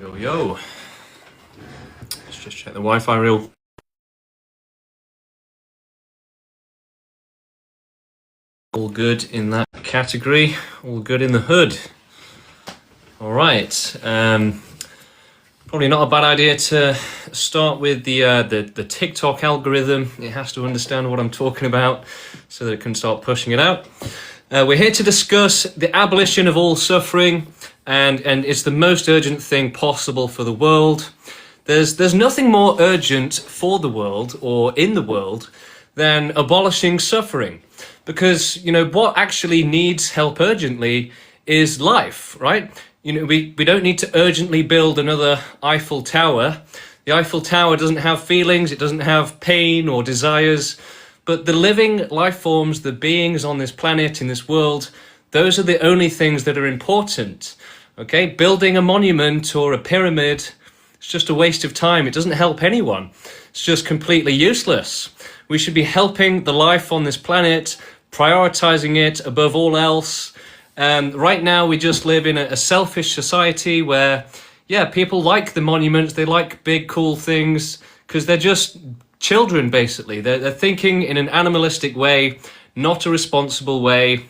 Yo, yo. Let's just check the Wi-Fi real. All good in that category. All good in the hood. All right. Probably not a bad idea to start with the TikTok algorithm. It has to understand what I'm talking about so that it can start pushing it out. We're here to discuss the abolition of all suffering, and it's the most urgent thing possible for the world. There's nothing more urgent for the world or in the world than abolishing suffering, because what actually needs help urgently is life, right? We don't need to urgently build another Eiffel Tower. The Eiffel Tower doesn't have feelings, it doesn't have pain or desires. But the living life forms, the beings on this planet, in this world, those are the only things that are important. Okay, building a monument or a pyramid, it's just a waste of time. It doesn't help anyone. It's just completely useless. We should be helping the life on this planet, prioritizing it above all else. Right now, we just live in a selfish society where, people like the monuments, they like big, cool things, because they're just children, basically. They're thinking in an animalistic way, not a responsible way.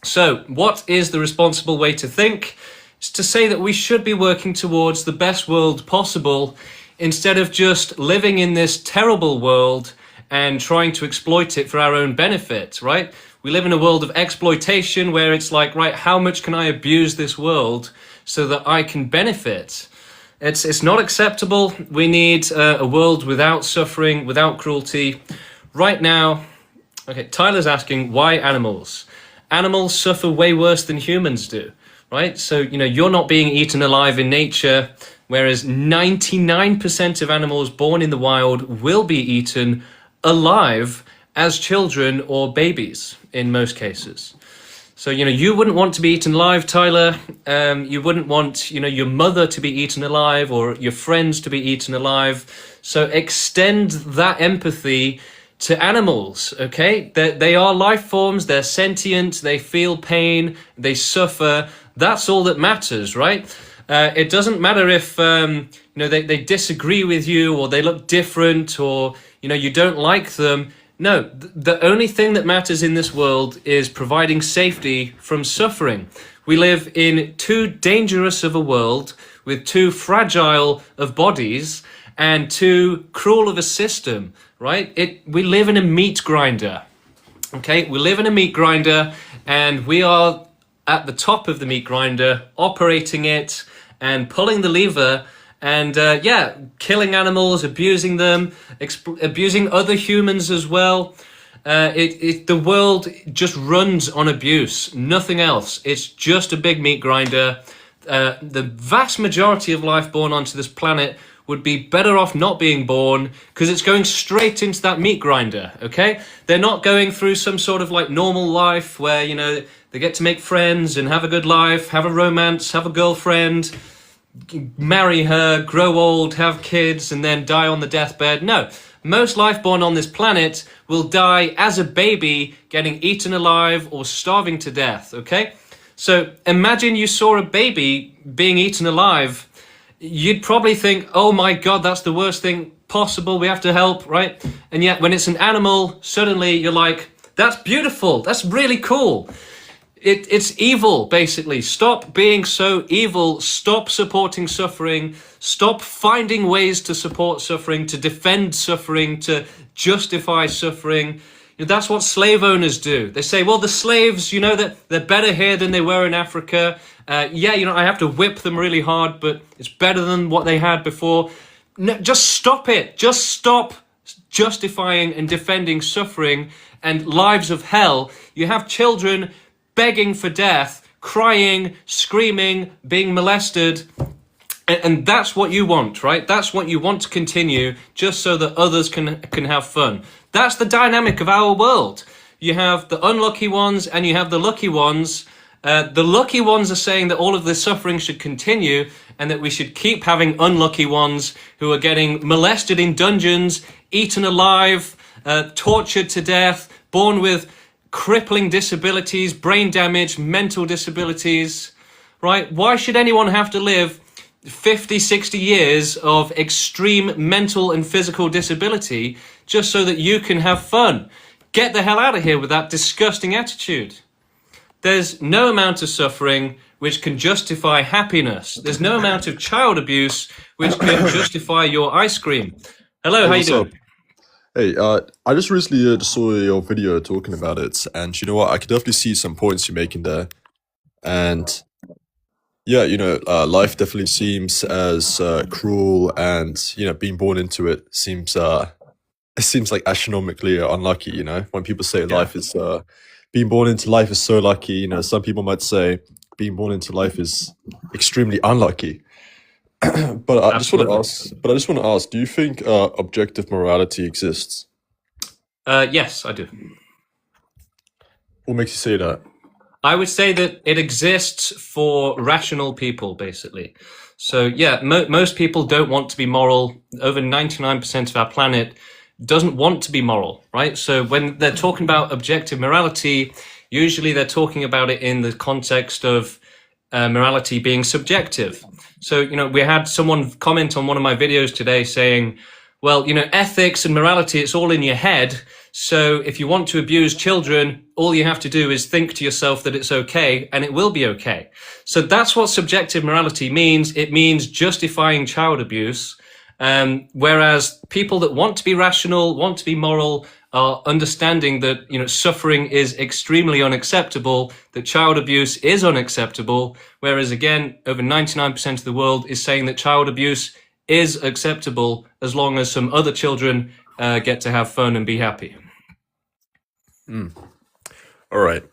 So what is the responsible way to think? It's to say that we should be working towards the best world possible instead of just living in this terrible world and trying to exploit it for our own benefit, right? We live in a world of exploitation where it's like, right, how much can I abuse this world so that I can benefit? It's not acceptable. We need a world without suffering, without cruelty. Right now, okay, Tyler's asking, why animals? Animals suffer way worse than humans do, right? So, you're not being eaten alive in nature, whereas 99% of animals born in the wild will be eaten alive as children or babies in most cases. So, you wouldn't want to be eaten alive, Tyler. You wouldn't want, your mother to be eaten alive or your friends to be eaten alive. So extend that empathy to animals, okay? They are life forms, they're sentient, they feel pain, they suffer. That's all that matters, right? It doesn't matter if, they disagree with you or they look different or, you don't like them. No, the only thing that matters in this world is providing safety from suffering. We live in too dangerous of a world with too fragile of bodies and too cruel of a system, right? We live in a meat grinder, okay? We live in a meat grinder and we are at the top of the meat grinder, operating it and pulling the lever and killing animals, abusing them, abusing other humans as well. The world just runs on abuse, nothing else. It's just a big meat grinder. The vast majority of life born onto this planet would be better off not being born because it's going straight into that meat grinder, okay? They're not going through some sort of like normal life where, they get to make friends and have a good life, have a romance, have a girlfriend, marry her, grow old, have kids, and then die on the deathbed. No, most life born on this planet will die as a baby, getting eaten alive or starving to death, okay? So imagine you saw a baby being eaten alive. You'd probably think, oh my God, that's the worst thing possible. We have to help, right? And yet when it's an animal, suddenly you're like, that's beautiful. That's really cool. It's evil, basically. Stop being so evil. Stop supporting suffering. Stop finding ways to support suffering, to defend suffering, to justify suffering. That's what slave owners do. They say, well, the slaves, that they're better here than they were in Africa. I have to whip them really hard, but it's better than what they had before. No, just stop it. Just stop justifying and defending suffering and lives of hell. You have children begging for death, crying, screaming, being molested. And that's what you want, right? That's what you want to continue just so that others can have fun. That's the dynamic of our world. You have the unlucky ones and you have the lucky ones. The lucky ones are saying that all of this suffering should continue and that we should keep having unlucky ones who are getting molested in dungeons, eaten alive, tortured to death, born with crippling disabilities, brain damage, mental disabilities, right? Why should anyone have to live 50, 60 years of extreme mental and physical disability just so that you can have fun. Get the hell out of here with that disgusting attitude. There's no amount of suffering which can justify happiness. There's no amount of child abuse which can justify your ice cream. Hello, Hey, how you what's up? doing? Hey, I just recently just saw your video talking about it, and you know what? I could definitely see some points you're making there. And yeah, life definitely seems as cruel, and being born into it seems it seems like astronomically unlucky. When people say Yeah, life is being born into life is so lucky, some people might say being born into life is extremely unlucky. absolutely. But I just want to ask, do you think objective morality exists? Yes, I do. What makes you say that? I would say that it exists for rational people, basically. So, yeah, most people don't want to be moral. Over 99% of our planet doesn't want to be moral, right? So, when they're talking about objective morality, usually they're talking about it in the context of morality being subjective. So, we had someone comment on one of my videos today saying, well, ethics and morality, it's all in your head. So if you want to abuse children, all you have to do is think to yourself that it's okay and it will be okay. So that's what subjective morality means. It means justifying child abuse. Whereas people that want to be rational, want to be moral, are understanding that, suffering is extremely unacceptable, that child abuse is unacceptable. Whereas again, over 99% of the world is saying that child abuse is acceptable as long as some other children get to have fun and be happy. All right.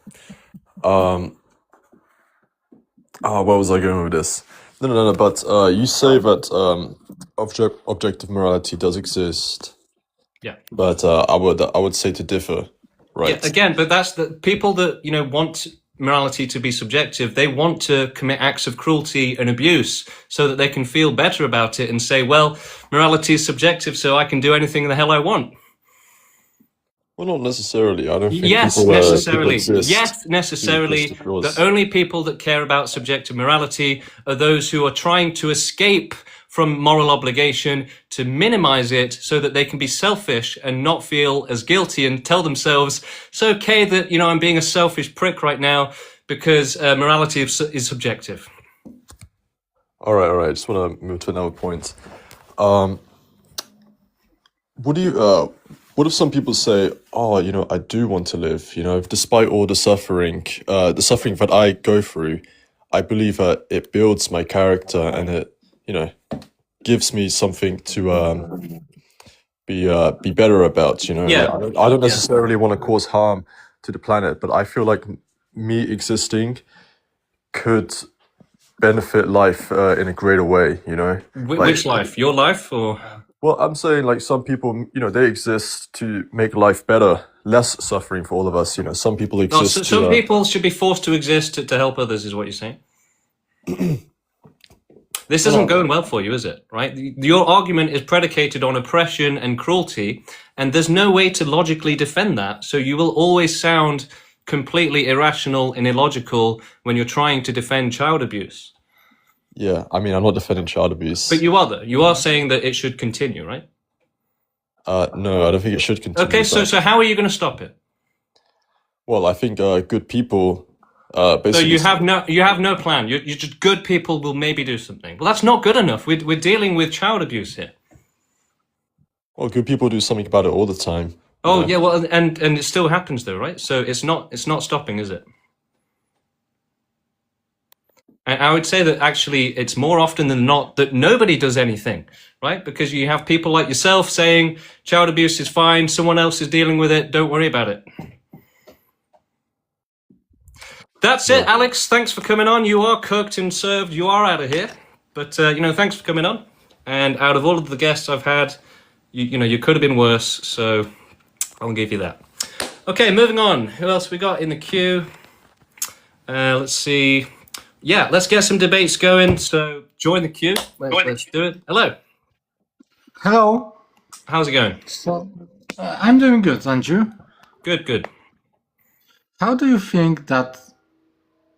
Um, where was I going with this? No. But you say that objective morality does exist, Yeah. but I would say to differ, Yeah, right? again, but that's the people that, want morality to be subjective. They want to commit acts of cruelty and abuse so that they can feel better about it and say, well, morality is subjective, so I can do anything the hell I want. Well, not necessarily. I don't think Yes, people necessarily. exist Yes, just necessarily. The because. only people that care about subjective morality are those who are trying to escape from moral obligation to minimize it so that they can be selfish and not feel as guilty and tell themselves it's okay that, I'm being a selfish prick right now because morality is subjective. All right. I just want to move to another point. Um, What do you what if some people say, "Oh, I do want to live, despite all the suffering that I go through, I believe that it builds my character and it, you know, gives me something to be better about, Like Yeah, I don't yeah. necessarily want to cause harm to the planet, but I feel like me existing could benefit life in a greater way. Like Which life? Your life or? Well, I'm saying like some people, they exist to make life better, less suffering for all of us. Some people Oh, so exist to, some people should be forced to exist to help others, is what you're saying. This isn't well, going well for you, is it? Right? Your argument is predicated on oppression and cruelty, and there's no way to logically defend that. So you will always sound completely irrational and illogical when you're trying to defend child abuse. yeah. I mean, I'm not defending child But abuse. you are, though. You are saying that it should continue, right? No, I don't think it should Okay, continue. so But how are you going to stop it? well, I think good people, So basically, you have no plan. You're just good people will maybe do something. Well, that's not good enough. We're dealing with child abuse here. well, good people do something about it all the time. You Oh know. yeah, well, and it still happens though, right? So it's not stopping, is it? And I would say that actually it's more often than not that nobody does anything, right? Because you have people like yourself saying child abuse is fine, someone else is dealing with it, don't worry about it. That's it, Well, Alex. Thanks for coming on. You are cooked and served. You are out of here. But thanks for coming on. And out of all of the guests I've had, you could have been worse. So I'll give you that. Okay, moving on. Who else we got in the queue? Let's see. Yeah, let's get some debates going. So join the queue. Let's do it. Hello. Hello. How's it going? So I'm doing good, and you? Good, good. How do you think that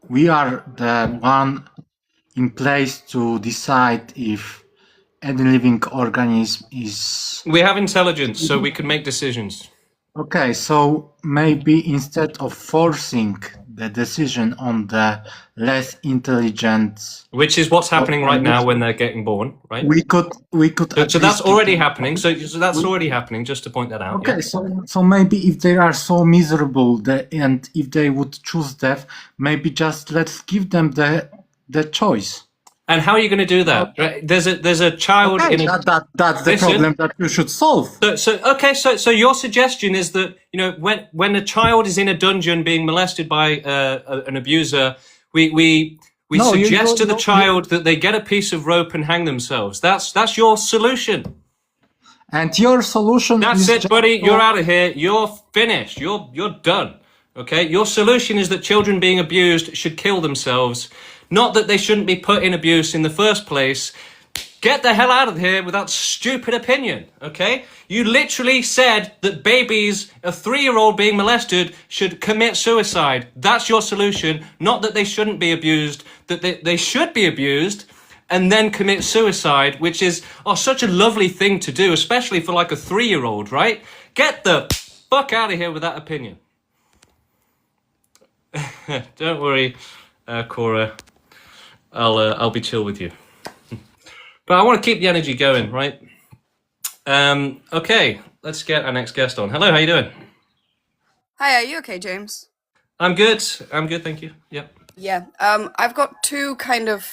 we are the one in place to decide if any living organism is We have intelligence, so we can make decisions. okay. So maybe instead of forcing the decision on the less intelligent, Which is what's happening right now when they're getting born, right? we could at So that's least already happening. So that's already happening, just to point that out. okay, Yeah. so maybe if they are so miserable and if they would choose death, maybe just let's give them the choice. And how are you going to do that? Right? There's a child Okay, in a that's the Listen. problem that you should solve. So your suggestion is that, you know, when a child is in a dungeon being molested by an abuser, we No, suggest to the child that they get a piece of rope and hang themselves. That's your solution. And your solution That's is it, just buddy. to- You're out of here. You're finished. You're done. Okay. Your solution is that children being abused should kill themselves, not that they shouldn't be put in abuse in the first place. Get the hell out of here with that stupid opinion. Okay. You literally said that babies, a 3-year-old being molested, should commit suicide. That's your solution. Not that they shouldn't be abused. That they should be abused and then commit suicide, which is such a lovely thing to do, especially for like a 3-year-old, right? Get the fuck out of here with that opinion. Don't worry, Cora. I'll be chill with you. But I want to keep the energy going, right? Okay, let's get our next guest on. Hello, how you doing? Hi, are you okay, James? I'm good, thank you. Yep. Yeah. I've got two kind of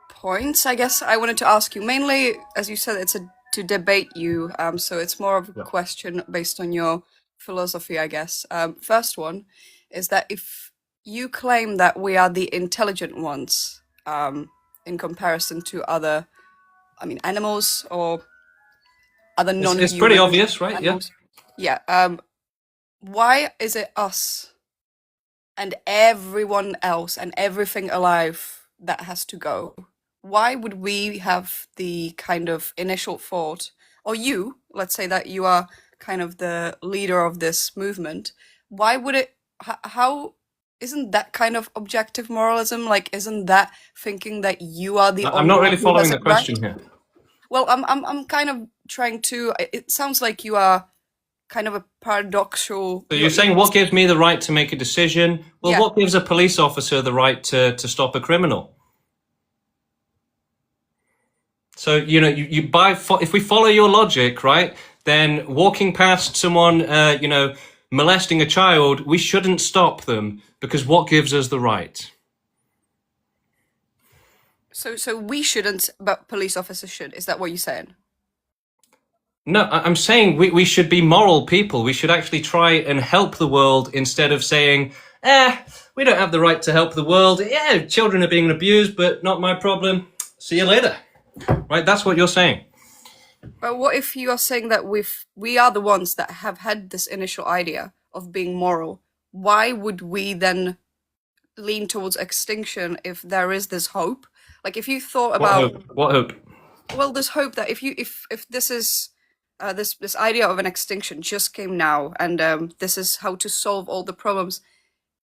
points, I guess, I wanted to ask you. Mainly, as you said, it's to debate you. So it's more of a question based on your philosophy, I guess. First one is that if you claim that we are the intelligent ones, in comparison to other, animals or other non-human It's pretty obvious, right? animals. Yeah. Why is it us and everyone else and everything alive that has to go? Why would we have the kind of initial thought, or you, let's say that you are kind of the leader of this movement, why would it, how, isn't that kind of objective moralism? Like, isn't that thinking that you are the only I'm not really one who following has the it right? question here. Well, I'm kind of trying to, it sounds like you are kind of a paradoxical. So you're saying what gives me the right to make a decision? Well, Yeah. what gives a police officer the right to stop a criminal? So, you know, if we follow your logic, right, then walking past someone, molesting a child, we shouldn't stop them because what gives us the right? So we shouldn't, but police officers should. Is that what you're saying? No, I'm saying we should be moral people. We should actually try and help the world instead of saying, we don't have the right to help the world. Yeah, children are being abused, but not my problem. See you later. Right? That's what you're saying. But what if you are saying that we are the ones that have had this initial idea of being moral? Why would we then lean towards extinction if there is this hope? Like if you thought about What hope? well, this hope that if this is this idea of an extinction just came now, and this is how to solve all the problems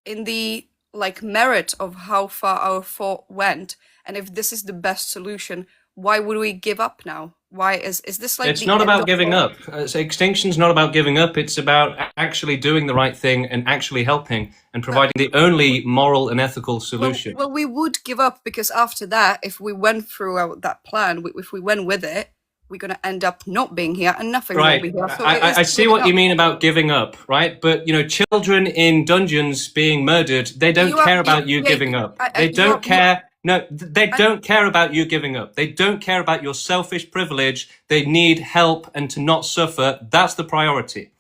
in the like merit of how far our thought went, and if this is the best solution, why would we give up now? Why is this like? It's not about giving up. So extinction's not about giving up. It's about actually doing the right thing and actually helping and providing the only moral and ethical solution. Well, we would give up because after that, if we went through that plan, if we went with it, we're going to end up not being here and nothing will Right. be here. So I see what you mean about giving up, right? But, you know, children in dungeons being murdered, they don't care about you giving up. They don't care. No, they don't care about you giving up. They don't care about your selfish privilege. They need help and to not suffer. That's the priority.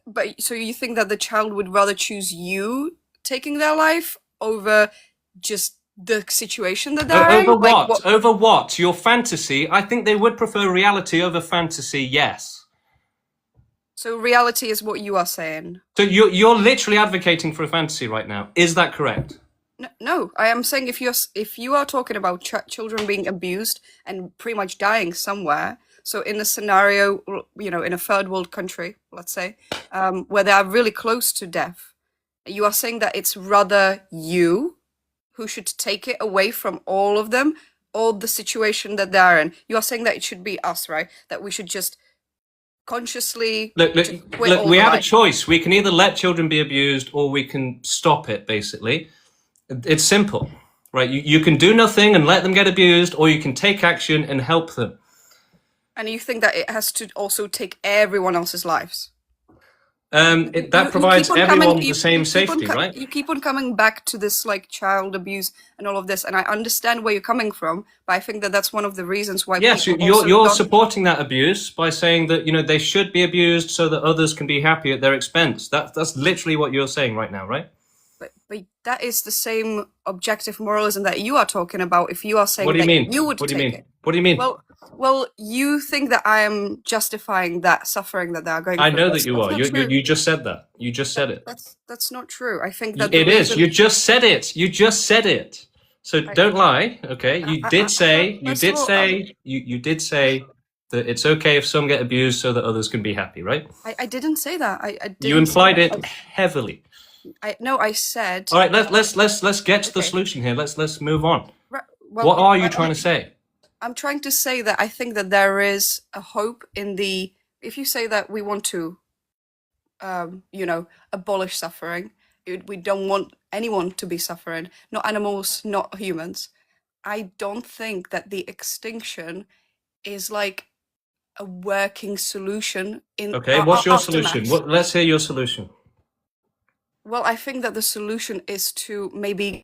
But so you think that the child would rather choose you taking their life over just the situation that they're in? Over what? Over what? Your fantasy? I think they would prefer reality over fantasy, yes. So reality is what you are saying. So you're literally advocating for a fantasy right now. Is that correct? No, I am saying if you are talking about children being abused and pretty much dying somewhere, so in a scenario, you know, in a third world country, let's say, where they are really close to death, you are saying that it's rather you who should take it away from all of them, all the situation that they're in. You are saying that it should be us, right? That we should just consciously Look, just quit all we the have a life. choice. We can either let children be abused or we can stop it, basically. It's simple, right? You can do nothing and let them get abused, or you can take action and help them. And you think that it has to also take everyone else's lives? That You provides keep on everyone coming, with the you same keep on safety, right? you keep on coming back to this like child abuse and all of this, and I understand where you're coming from, but I think that that's one of the reasons why Yes, people you're also you're don't. supporting that abuse by saying that they should be abused so that others can be happy at their expense. That's literally what you're saying right now, right? But that is the same objective moralism that you are talking about. If you are What saying do you that mean? you would What do you take mean? it, What do you mean? well, you think that I am justifying that suffering that they are going I through. know that That's, you that's are. not true. You just said that. You just said it. That's not true. I think that the It is. reason You just said it. You just said it. So don't lie, okay? You did say first of all, you did say that it's okay if some get abused so that others can be happy, right? I didn't say that. I didn't You implied say it that. heavily. I said. All right, let's get to the Okay. solution here. Let's move on. Well, What are you trying to say? I'm trying to say that I think that there is a hope in the. If you say that we want to, abolish suffering, we don't want anyone to be suffering, not animals, not humans. I don't think that the extinction is like a working solution in Okay, what's your aftermath. solution? Let's hear your solution. Well, I think that the solution is to maybe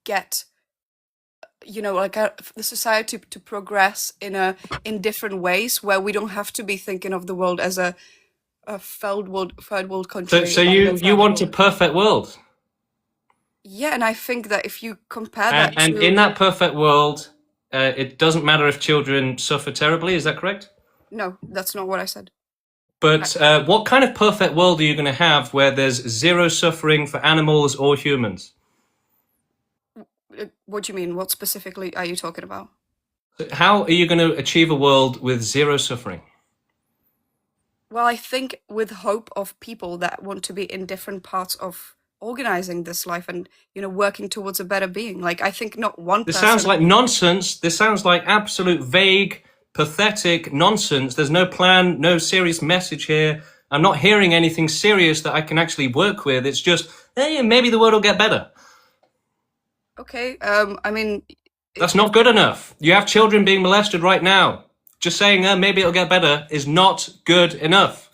get, the society to progress in different ways where we don't have to be thinking of the world as a third world country. So like you the you first want a world. perfect world, Yeah, and I think that if you compare that and to in that perfect world, it doesn't matter if children suffer terribly. Is that correct? no, that's not what I said. But what kind of perfect world are you going to have where there's zero suffering for animals or humans? What do you mean? What specifically are you talking about? How are you going to achieve a world with zero suffering? Well, I think with hope of people that want to be in different parts of organizing this life and working towards a better being. Like I think not one This person. sounds like nonsense. This sounds like absolute vague, pathetic nonsense. There's no plan, no serious message here. I'm not hearing anything serious that I can actually work with. It's just, hey, maybe the world will get better. Okay, I mean, That's not good enough. You have children being molested right now. Just saying, maybe it'll get better is not good enough.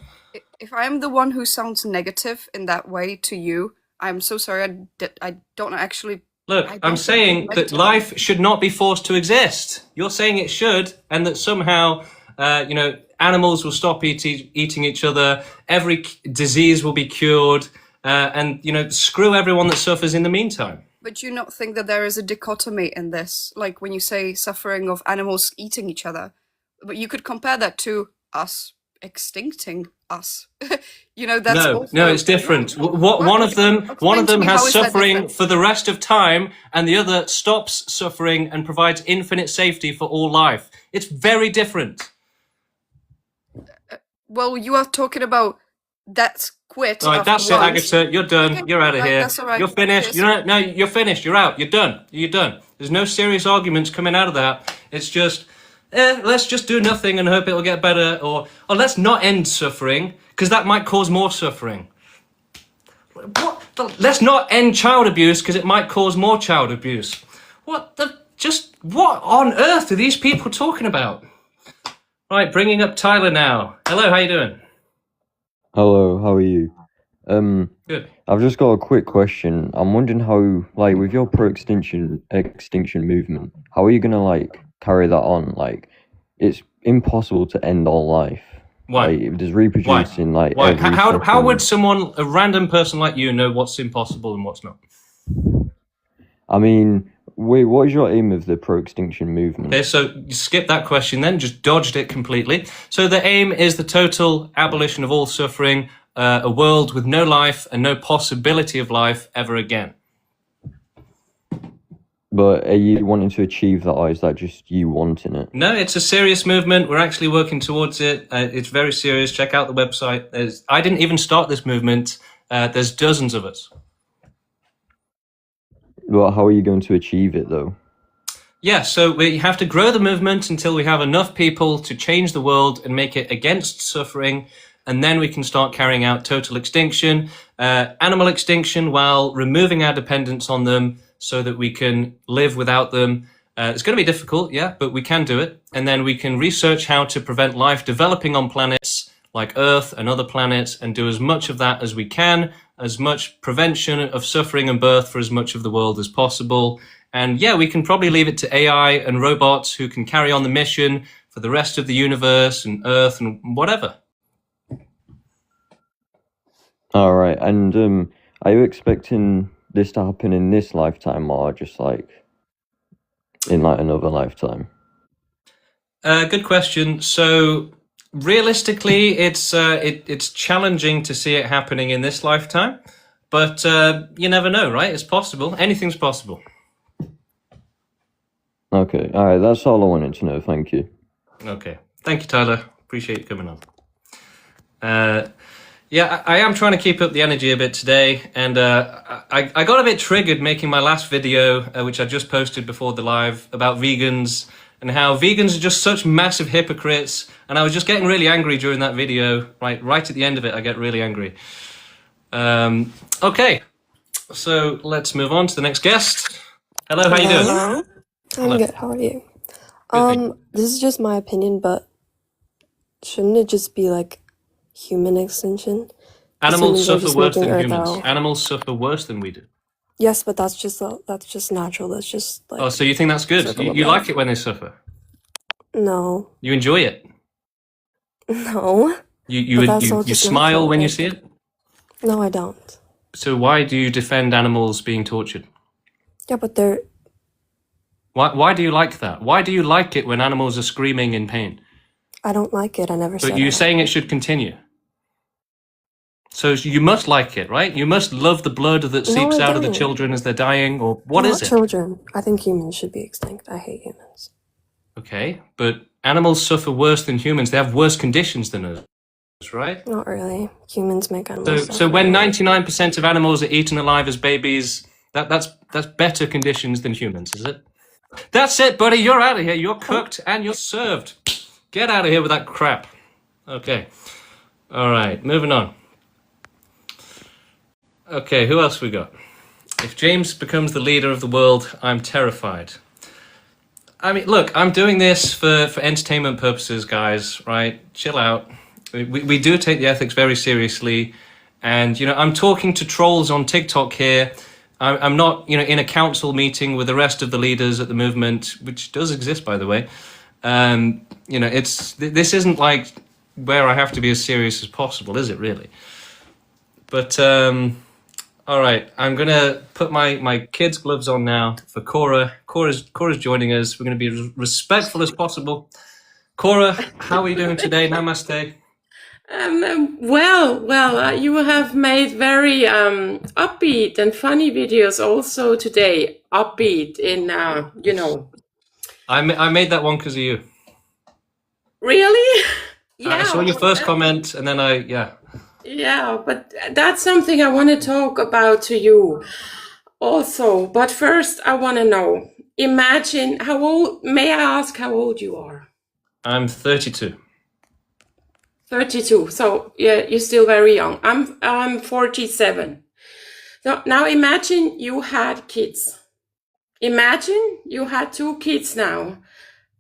if I'm the one who sounds negative in that way to you, I'm so sorry. I don't actually. Look, I don't I'm think saying you're that negative. life should not be forced to exist. You're saying it should, and that somehow, animals will stop eating each other. Every disease will be cured, and screw everyone that suffers in the meantime. But do you not think that there is a dichotomy in this? Like when you say suffering of animals eating each other, but you could compare that to us extincting us. That's also No, it's different. What? One of them Explain to me, has how is that suffering different? for the rest of time, and the other stops suffering and provides infinite safety for all life. It's very different. Well, you are talking about that's quit. All right, after that's it, once. Agatha. You're done. Okay, You're out of right, here. that's all right. You're finished. Cheers. You're finished. You're out. You're done. You're done. There's no serious arguments coming out of that. It's just, let's just do nothing and hope it'll get better, or let's not end suffering because that might cause more suffering. Let's not end child abuse because it might cause more child abuse. What on earth are these people talking about? Right, bringing up Tyler now. Hello, how you doing? Hello, how are you? Good. I've just got a quick question. I'm wondering how, like, with your pro-extinction movement, how are you gonna carry that on? Like, it's impossible to end all life. Why? Like, if there's reproducing Why? every How would second. a random person like you know what's impossible and what's not? I mean, wait, what is your aim of the pro-extinction movement? Okay, so you skip that question then, just dodged it completely. So the aim is the total abolition of all suffering, a world with no life and no possibility of life ever again. But are you wanting to achieve that, or is that just you wanting it? No, it's a serious movement. We're actually working towards it. It's very serious. Check out the website. I didn't even start this movement. There's dozens of us. Well, how are you going to achieve it though? Yeah, so we have to grow the movement until we have enough people to change the world and make it against suffering, and then we can start carrying out total extinction, animal extinction, while removing our dependence on them so that we can live without them. It's going to be difficult, yeah, but we can do it. And then we can research how to prevent life developing on planets like Earth and other planets, and do as much of that as we can, as much prevention of suffering and birth for as much of the world as possible. And yeah, we can probably leave it to AI and robots who can carry on the mission for the rest of the universe and Earth and whatever. All right, and are you expecting this to happen in this lifetime, or just like in like another lifetime? Good question. So realistically, it's challenging to see it happening in this lifetime, but you never know, right? It's possible. Anything's possible. Okay, all right, that's all I wanted to know. Thank you. Okay. Thank you, Tyler. Appreciate you coming on. Yeah, I am trying to keep up the energy a bit today, and I got a bit triggered making my last video, which I just posted before the live, about vegans and how vegans are just such massive hypocrites, and I was just getting really angry during that video. Right at the end of it, I get really angry. Okay, so let's move on to the next guest. Hello, how you doing? Hello. Hello. I'm good. How are you? Good, thank you. This is just my opinion, but shouldn't it just be like human extinction? Animals humans are suffer just worse making than Earth humans. out. Animals suffer worse than we do. Yes, but that's just natural. That's just Oh, like so you think that's good? circle of You like life. it when they suffer? No, You enjoy it? no, You but that's all you just smile natural. when you Like, see it? no, I don't. So why do you defend animals being tortured? Yeah, but they're Why do you like that? Why do you like it when animals are screaming in pain? I don't like it. I never But said I you're like saying it it. should continue. So you must like it, right? You must love the blood that No, seeps I out of the don't. children as they're dying, or what Not is it? children. I think humans should be extinct. I hate humans. Okay, but animals suffer worse than humans. They have worse conditions than us, right? Not really. Humans make animals So suffer. when 99% of animals are eaten alive as babies, that's better conditions than humans, is it? That's it, buddy. You're out of here. You're cooked and you're served. Get out of here with that crap. Okay. All right. Moving on. Okay. Who else we got? If James becomes the leader of the world, I'm terrified. I mean, look, I'm doing this for entertainment purposes, guys, right? Chill out. We do take the ethics very seriously. And, I'm talking to trolls on TikTok here. I'm not, in a council meeting with the rest of the leaders at the movement, which does exist, by the way. This isn't like where I have to be as serious as possible, is it really? But, all right, I'm going to put my kids' gloves on now for Cora. Cora's joining us. We're going to be as respectful as possible. Cora, how are you doing today? Namaste. You have made very upbeat and funny videos also today. Upbeat in, I made that one because of you. Really? I saw your first comment and then Yeah, but that's something I want to talk about to you also. But first, I want to know, imagine may I ask how old you are? I'm 32. 32. So yeah, you're still very young. I'm 47. So now imagine you had kids. Imagine you had 2 kids now,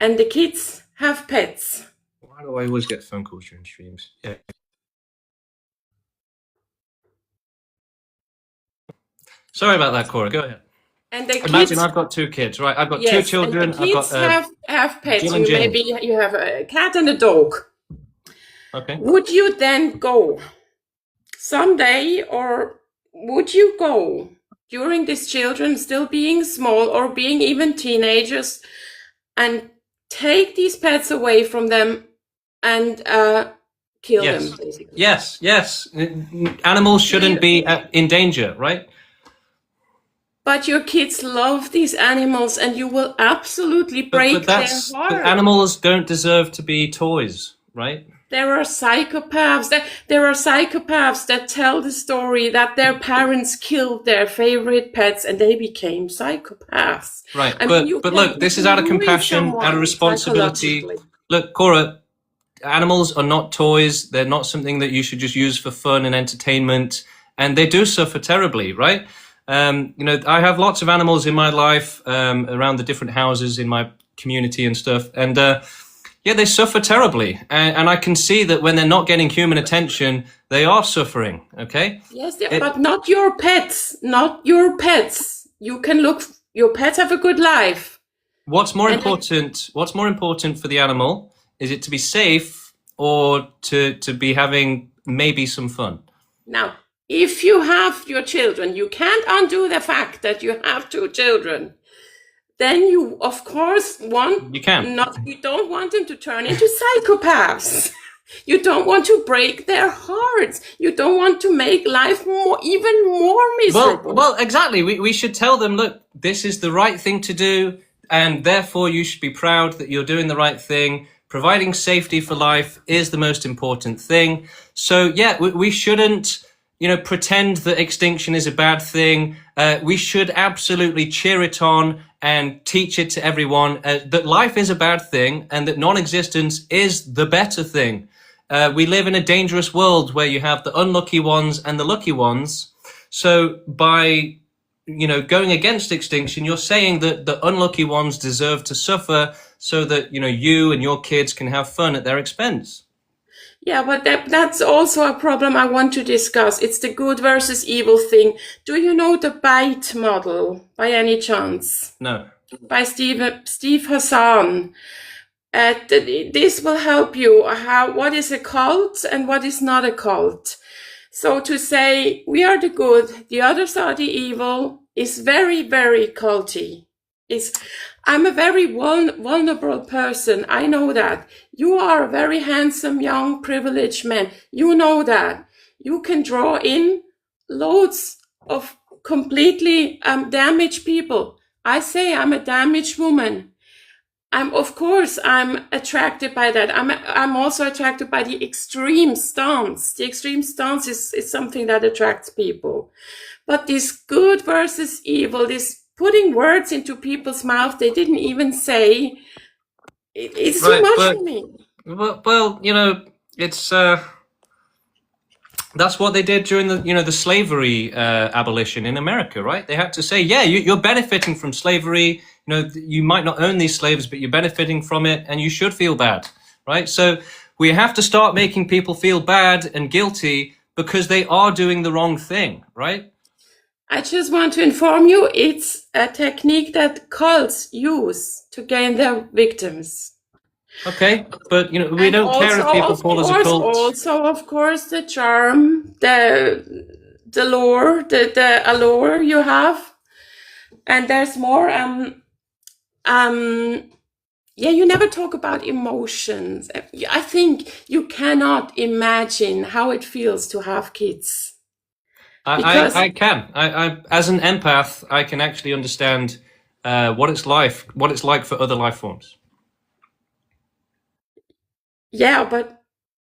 and the kids have pets. Why do I always get phone calls during streams? Yeah. Sorry about that, Cora. Go ahead. And the Imagine kids, I've got 2 kids, right? I've got 2 yes, and children. the I've got kids have pets. Jill and Jill. Maybe you have a cat and a dog. Okay. Would you then go someday, or would you go during these children still being small or being even teenagers and take these pets away from them and kill Yes. them, basically? Yes. Animals shouldn't be in danger, right? But your kids love these animals and you will absolutely break But their but heart. animals don't deserve to be toys, right? There are psychopaths. There are psychopaths that tell the story that their parents killed their favorite pets and they became psychopaths. Right, I mean, you but can look, this is out of ruin compassion, out of someone responsibility. psychologically. Look, Cora, animals are not toys. They're not something that you should just use for fun and entertainment, and they do suffer terribly, right? You know, I have lots of animals in my life, around the different houses in my community and stuff, and yeah, they suffer terribly, and I can see that when they're not getting human attention, they are suffering. Okay. Yes, but not your pets. Not your pets. You can look. Your pets have a good life. What's more important? What's more important for the animal? Is it to be safe or to be having maybe some fun? Now, if you have your children, you can't undo the fact that you have 2 children. Then you, of course, You can. you don't want them to turn into psychopaths. You don't want to break their hearts. You don't want to make life even more miserable. Well, exactly. We should tell them, look, this is the right thing to do, and therefore you should be proud that you're doing the right thing. Providing safety for life is the most important thing. So yeah, we shouldn't, you know, pretend that extinction is a bad thing. We should absolutely cheer it on and teach it to everyone that life is a bad thing and that non-existence is the better thing. We live in a dangerous world where you have the unlucky ones and the lucky ones. So by, you know, going against extinction, you're saying that the unlucky ones deserve to suffer so that, you know, you and your kids can have fun at their expense. Yeah, but that's also a problem I want to discuss. It's the good versus evil thing. Do you know the BITE model by any chance? No. By Steve Hassan. This will help you what is a cult and what is not a cult. So to say we are the good, the others are the evil is very, very culty. I'm a very vulnerable person. I know that. You are a very handsome, young, privileged man. You know that. You can draw in loads of completely damaged people. I say I'm a damaged woman. Of course, I'm attracted by that. I'm also attracted by the extreme stance. The extreme stance is something that attracts people. But this good versus evil, this putting words into people's mouth they didn't even say, it's too much for me. Well, you know, it's that's what they did during the slavery abolition in America, right? They had to say, yeah, you're benefiting from slavery. You know, you might not own these slaves, but you're benefiting from it, and you should feel bad, right? So we have to start making people feel bad and guilty because they are doing the wrong thing, right? I just want to inform you, it's a technique that cults use to gain their victims. Okay, but you know, we don't care if people call us a cult. Also, of course, the charm, the lure, the allure you have, and there's more. Yeah, you never talk about emotions. I think you cannot imagine how it feels to have kids. I can. I as an empath, I can actually understand what it's like for other life forms. Yeah, but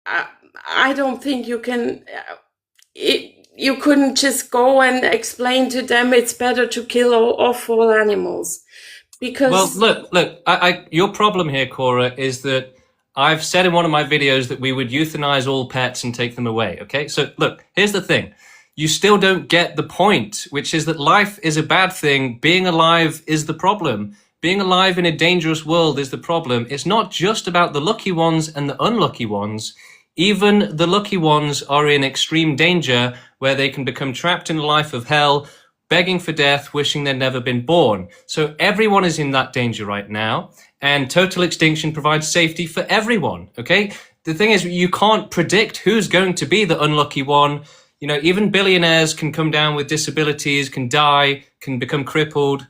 I don't think you can. You couldn't just go and explain to them it's better to kill all animals, because. Well, look. Your problem here, Cora, is that I've said in one of my videos that we would euthanize all pets and take them away. Okay, so look, here's the thing. You still don't get the point, which is that life is a bad thing. Being alive is the problem. Being alive in a dangerous world is the problem. It's not just about the lucky ones and the unlucky ones. Even the lucky ones are in extreme danger where they can become trapped in a life of hell, begging for death, wishing they'd never been born. So everyone is in that danger right now, and total extinction provides safety for everyone, okay? The thing is, you can't predict who's going to be the unlucky one. You know, even billionaires can come down with disabilities, can die, can become crippled,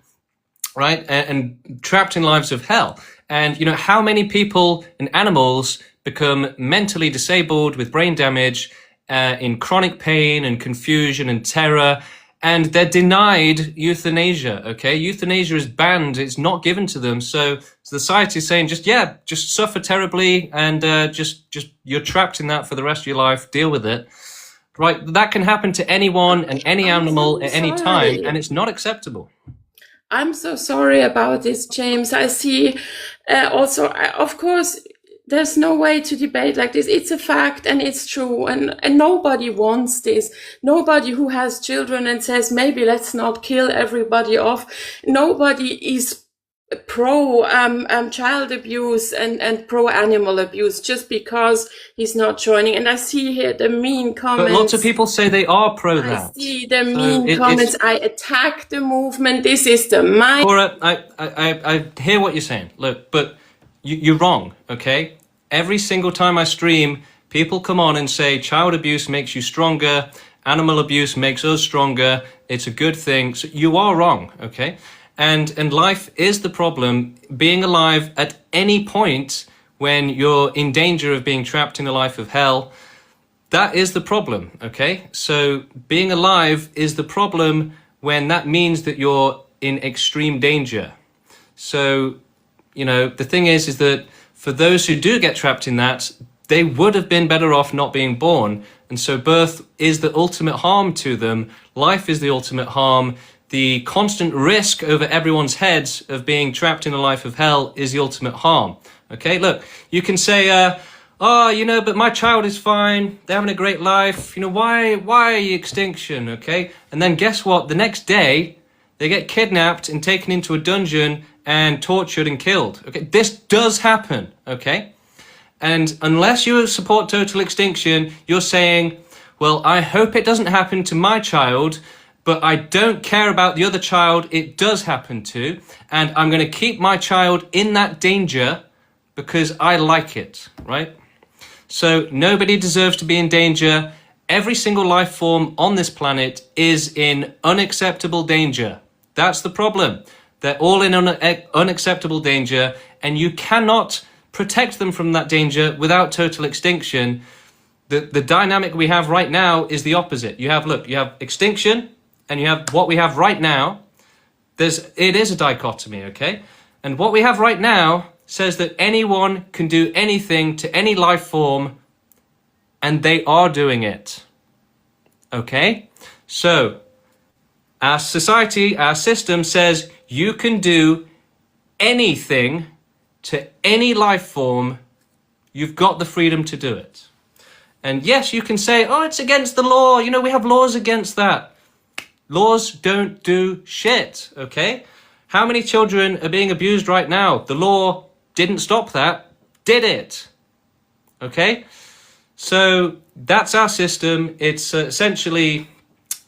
right? And trapped in lives of hell. And, you know, how many people and animals become mentally disabled with brain damage, in chronic pain and confusion and terror. and they're denied euthanasia. Okay, euthanasia is banned; it's not given to them. So society is saying, just suffer terribly, and just you're trapped in that for the rest of your life. Deal with it. Right, that can happen to anyone and any animal so at any time, and it's not acceptable. I'm so sorry about this, James. I see also, of course, there's no way to debate like this. It's a fact and it's true. And nobody wants this. Nobody who has children and says, maybe let's not kill everybody off. Nobody is pro child abuse and pro animal abuse just because he's not joining. And I see here the mean comments. But lots of people say they are pro that. I see the mean comments. I attack the movement. This is the mind. Cora, I hear what you're saying. Look, but you're wrong, okay? Every single time I stream, people come on and say child abuse makes you stronger, animal abuse makes us stronger, it's a good thing. So you are wrong, okay? And life is the problem. Being alive at any point when you're in danger of being trapped in a life of hell, that is the problem, okay? So being alive is the problem when that means that you're in extreme danger. So, the thing is that for those who do get trapped in that, they would have been better off not being born. And so birth is the ultimate harm to them. Life is the ultimate harm. The constant risk over everyone's heads of being trapped in a life of hell is the ultimate harm. Okay, look, you can say, but my child is fine. They're having a great life. Why extinction? Okay, and then guess what? The next day, they get kidnapped and taken into a dungeon and tortured and killed. Okay, this does happen. Okay, and unless you support total extinction, you're saying, well, I hope it doesn't happen to my child, but I don't care about the other child it does happen to, and I'm going to keep my child in that danger because I like it, right? So nobody deserves to be in danger. Every single life form on this planet is in unacceptable danger. That's the problem. They're all in unacceptable danger, and you cannot protect them from that danger without total extinction. The dynamic we have right now is the opposite. You have extinction, and you have what we have right now. It is a dichotomy, okay? And what we have right now says that anyone can do anything to any life form, and they are doing it. Okay? So, our society, our system says you can do anything to any life form. You've got the freedom to do it. And yes, you can say, oh, it's against the law. We have laws against that. Laws don't do shit, okay? How many children are being abused right now? The law didn't stop that, did it? Okay? So that's our system. It's essentially,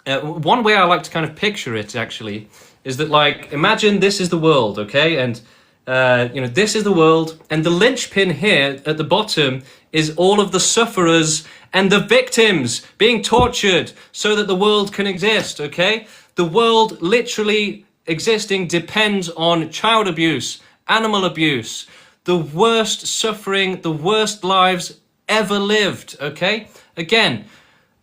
one way I like to kind of picture it, actually, is that, imagine this is the world, okay? And, this is the world, and the linchpin here at the bottom is all of the sufferers and the victims being tortured so that the world can exist, okay? The world literally existing depends on child abuse, animal abuse, the worst suffering, the worst lives ever lived, okay? Again,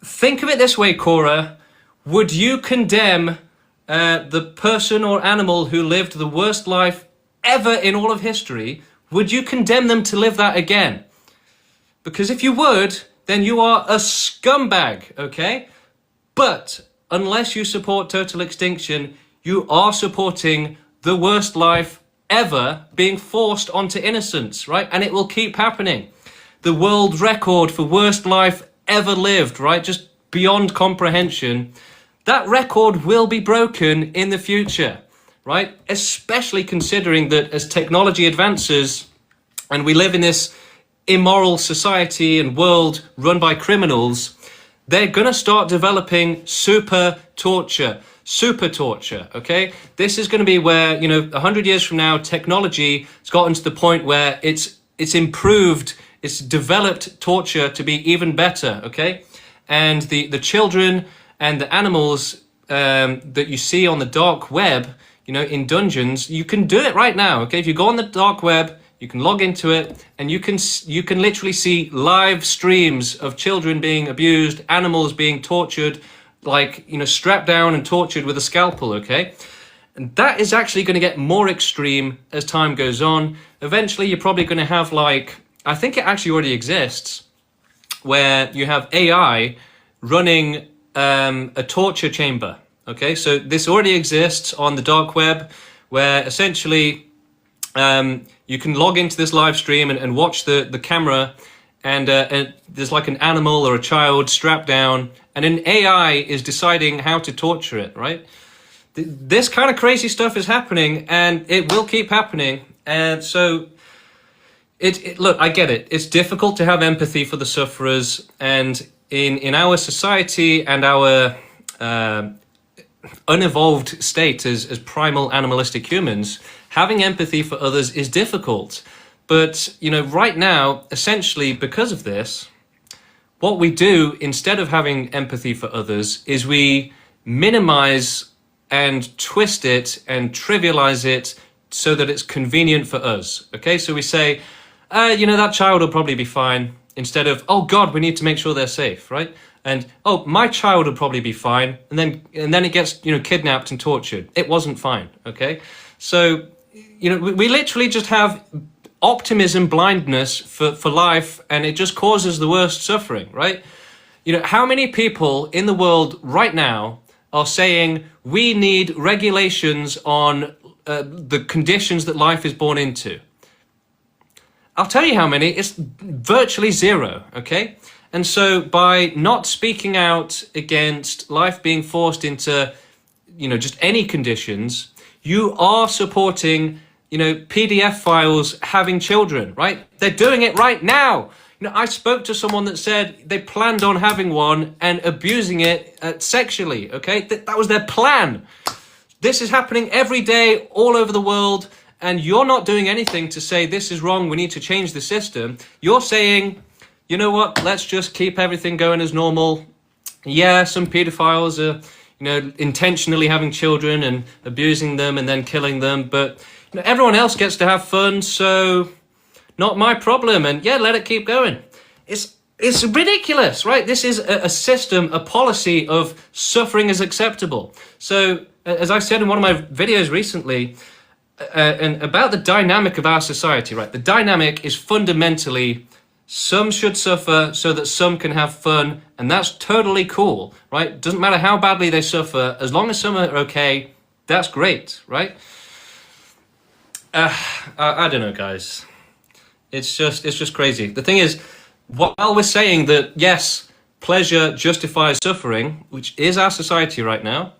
think of it this way, Cora. Would you condemn the person or animal who lived the worst life ever in all of history? Would you condemn them to live that again? Because if you would, then you are a scumbag, okay? But unless you support total extinction, you are supporting the worst life ever being forced onto innocence, right? And it will keep happening. The world record for worst life ever lived, right? Just beyond comprehension. That record will be broken in the future, right? Especially considering that as technology advances and we live in this immoral society and world run by criminals, they're going to start developing super torture, okay? This is going to be where, 100 years from now, technology has gotten to the point where it's improved, it's developed torture to be even better, okay? And the children and the animals that you see on the dark web, in dungeons, you can do it right now, okay? If you go on the dark web, you can log into it, and you can literally see live streams of children being abused, animals being tortured, like, strapped down and tortured with a scalpel, okay? And that is actually going to get more extreme as time goes on. Eventually, you're probably going to have, like, I think it actually already exists, where you have AI running a torture chamber, okay? So this already exists on the dark web, where essentially you can log into this live stream and watch the camera, and there's like an animal or a child strapped down, and an AI is deciding how to torture it, right? This kind of crazy stuff is happening, and it will keep happening. And so, look, I get it. It's difficult to have empathy for the sufferers, and in our society and our unevolved state as primal animalistic humans, having empathy for others is difficult. But, right now, essentially, because of this, what we do instead of having empathy for others is we minimize and twist it and trivialize it so that it's convenient for us. Okay, so we say, that child will probably be fine, instead of, oh God, we need to make sure they're safe, right? And, oh, my child will probably be fine, and then it gets, kidnapped and tortured. It wasn't fine, okay? So, we literally just have optimism blindness for life, and it just causes the worst suffering, right? How many people in the world right now are saying we need regulations on the conditions that life is born into? I'll tell you how many. It's virtually zero, okay? And so by not speaking out against life being forced into, just any conditions, you are supporting, PDF files having children, right? They're doing it right now. I spoke to someone that said they planned on having one and abusing it sexually, okay? That was their plan. This is happening every day all over the world, and you're not doing anything to say this is wrong, we need to change the system. You're saying, you know what, let's just keep everything going as normal. Yeah, some pedophiles are, intentionally having children and abusing them and then killing them, but everyone else gets to have fun, so not my problem, and yeah, let it keep going. It's ridiculous, right? This is a system, a policy of suffering is acceptable. So, as I said in one of my videos recently, and about the dynamic of our society, right? The dynamic is fundamentally some should suffer so that some can have fun, and that's totally cool, right? Doesn't matter how badly they suffer, as long as some are okay, that's great, right? I don't know, guys. It's just crazy. The thing is, while we're saying that, yes, pleasure justifies suffering, which is our society right now,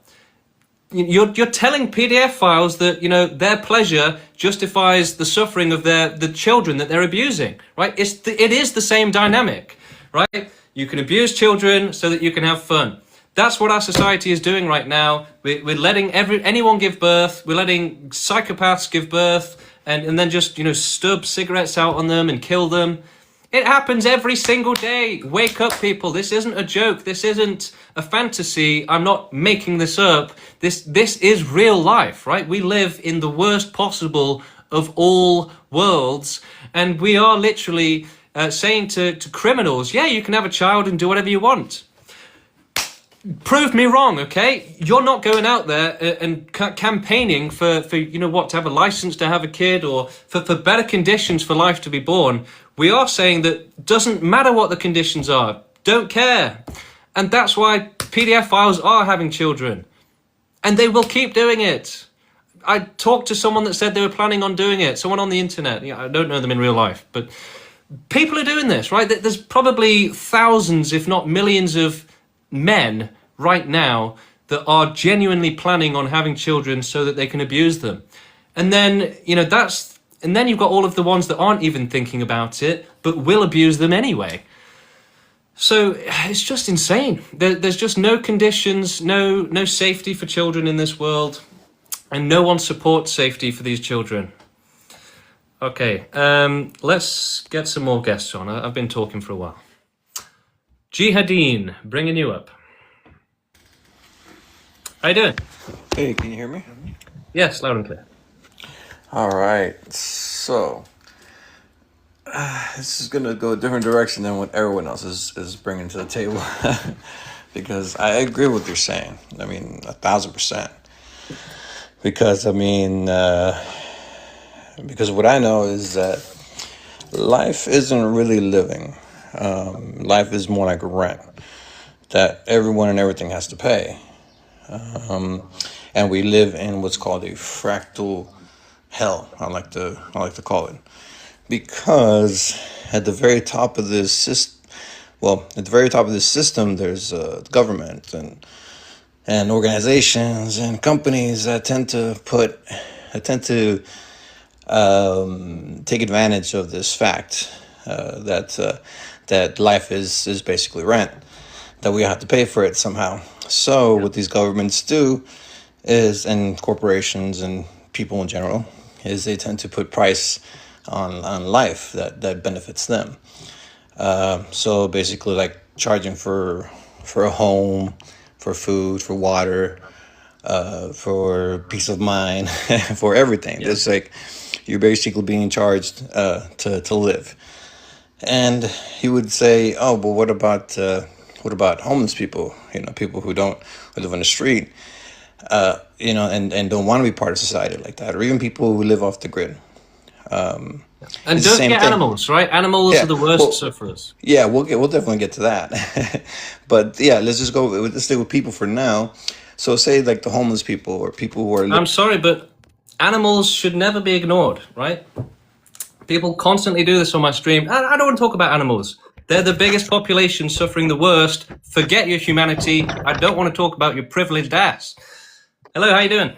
you're telling PDF files that, their pleasure justifies the suffering of the children that they're abusing, right? It is the same dynamic, right? You can abuse children so that you can have fun. That's what our society is doing right now. We're letting anyone give birth. We're letting psychopaths give birth and then just, stub cigarettes out on them and kill them. It happens every single day. Wake up, people. This isn't a joke. This isn't a fantasy. I'm not making this up. This is real life, right? We live in the worst possible of all worlds, and we are literally saying to criminals, yeah, you can have a child and do whatever you want. Prove me wrong, okay? You're not going out there and campaigning for to have a license to have a kid, or for better conditions for life to be born. We are saying that doesn't matter what the conditions are, don't care. And that's why PDF files are having children. And they will keep doing it. I talked to someone that said they were planning on doing it, someone on the internet. I don't know them in real life, but people are doing this, right? There's probably thousands, if not millions of men right now that are genuinely planning on having children so that they can abuse them. And then, and then you've got all of the ones that aren't even thinking about it, but will abuse them anyway. So it's just insane. There's just no conditions, no safety for children in this world, and no one supports safety for these children. Okay, let's get some more guests on. I've been talking for a while. Jihadeen, bringing you up. How you doing? Hey, can you hear me? Yes, loud and clear. All right, so this is gonna go a different direction than what everyone else is bringing to the table. because I agree with what you're saying. I mean, 1,000%. Because I mean, because what I know is that life isn't really living. Life is more like rent that everyone and everything has to pay. And we live in what's called a fractal hell. I like to call it, because at the very top of this system, at the very top of this system, there's the government and organizations and companies that tend to take advantage of this fact that life is basically rent, that we have to pay for it somehow. So what these governments do is, and corporations and people in general, is they tend to put price on life that benefits them. So basically, like charging for a home, for food, for water, for peace of mind, for everything. Yeah. It's like you're basically being charged to live. And he would say, "Oh, but what about homeless people? You know, people who live on the street, and don't want to be part of society like that, or even people who live off the grid." And It's the don't same forget thing. animals, right? Animals Yeah, are the worst well, sufferers. yeah, we'll definitely get to that. But yeah, let's stay with people for now. So say like the homeless people or people who are I'm sorry, but animals should never be ignored, right? People constantly do this on my stream. I don't want to talk about animals. They're the biggest population suffering the worst. Forget your humanity. I don't want to talk about your privileged ass. Hello, how you doing?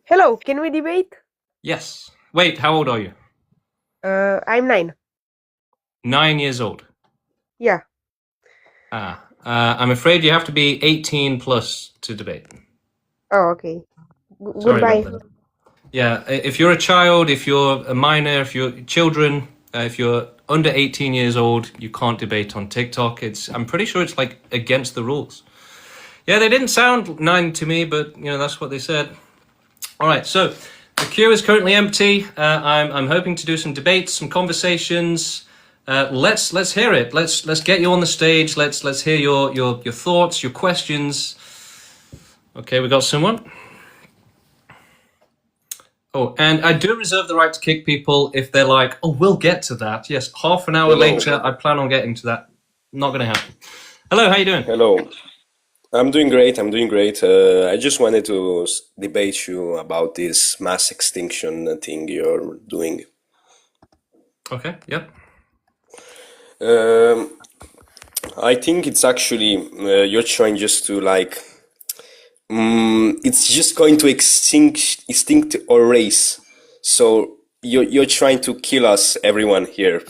Hello, can we debate? Yes. Wait, how old are you? I'm 9. 9 years old. Yeah. I'm afraid you have to be 18 plus to debate. Oh, okay. Sorry Goodbye. about that. Yeah, if you're a child, if you're a minor, if you're children, if you're under 18 years old, you can't debate on TikTok. I'm pretty sure it's like against the rules. Yeah, they didn't sound 9 to me, but that's what they said. All right, so the queue is currently empty. I'm hoping to do some debates, some conversations. Let's hear it. Let's get you on the stage. Let's hear your thoughts, your questions. Okay, we got someone. Oh, and I do reserve the right to kick people if they're like, oh, we'll get to that. Yes, half an hour later, I plan on getting to that. Not going to happen. Hello, how you doing? Hello. I'm doing great. I just wanted to debate you about this mass extinction thing you're doing. Okay, yep. I think it's actually you're trying just to it's just going to extinct our race. So you're trying to kill us, everyone here.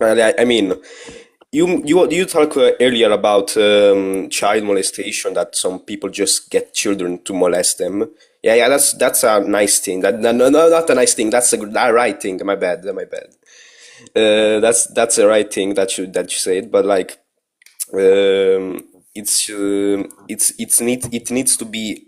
I mean, you talked earlier about child molestation, that some people just get children to molest them. Yeah, that's a nice thing. No, not a nice thing. That's a right thing. My bad. That's a right thing that you said. But like, it needs to be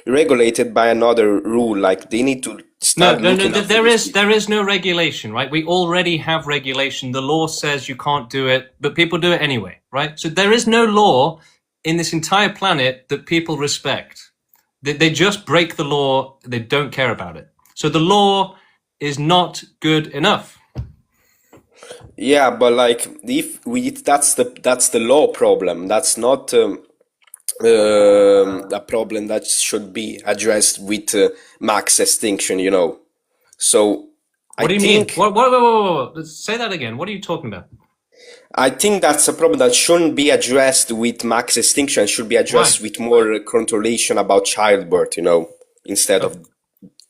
regulated by another rule. Like they need to start looking after there is no regulation, right? We already have regulation. The law says you can't do it, but people do it anyway, right? So there is no law in this entire planet that people respect. They just break the law. They don't care about it. So the law is not good enough. Yeah, but like that's the law problem. That's not a problem that should be addressed with max extinction. So What do you mean? What? Say that again. What are you talking about? I think that's a problem that shouldn't be addressed with max extinction. Should be addressed with more controlation about childbirth. Instead of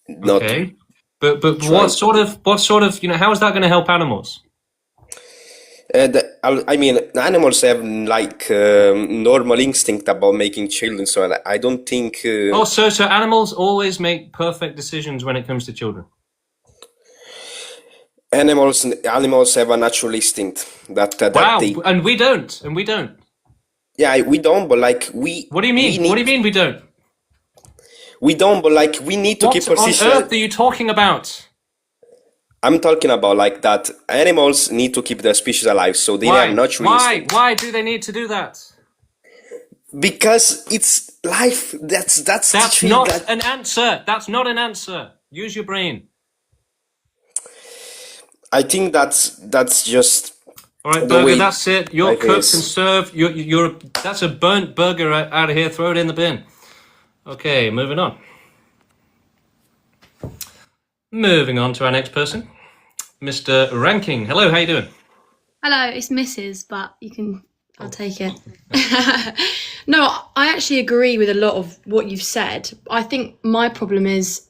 not. Okay, but what sort of how is that going to help animals? I mean, animals have normal instinct about making children, so I don't think. So animals always make perfect decisions when it comes to children. Animals have a natural instinct that and we don't. Yeah, we don't, but like we. What do you mean? What do you mean we don't? We don't, but like we need to keep persistent. What on earth are you talking about? I'm talking about like that animals need to keep their species alive, so they have natural instinct. Why do they need to do that? Because it's life. That's the That's thing. not That an answer. That's not an answer. Use your brain. I think that's just All right, the burger. way That's it. You're life cooked and is. served. That's a burnt burger out of here. Throw it in the bin. Okay, moving on. Moving on to our next person, Mr. Ranking. Hello, how you doing? Hello, it's Mrs., but I'll take it. No, I actually agree with a lot of what you've said. I think my problem is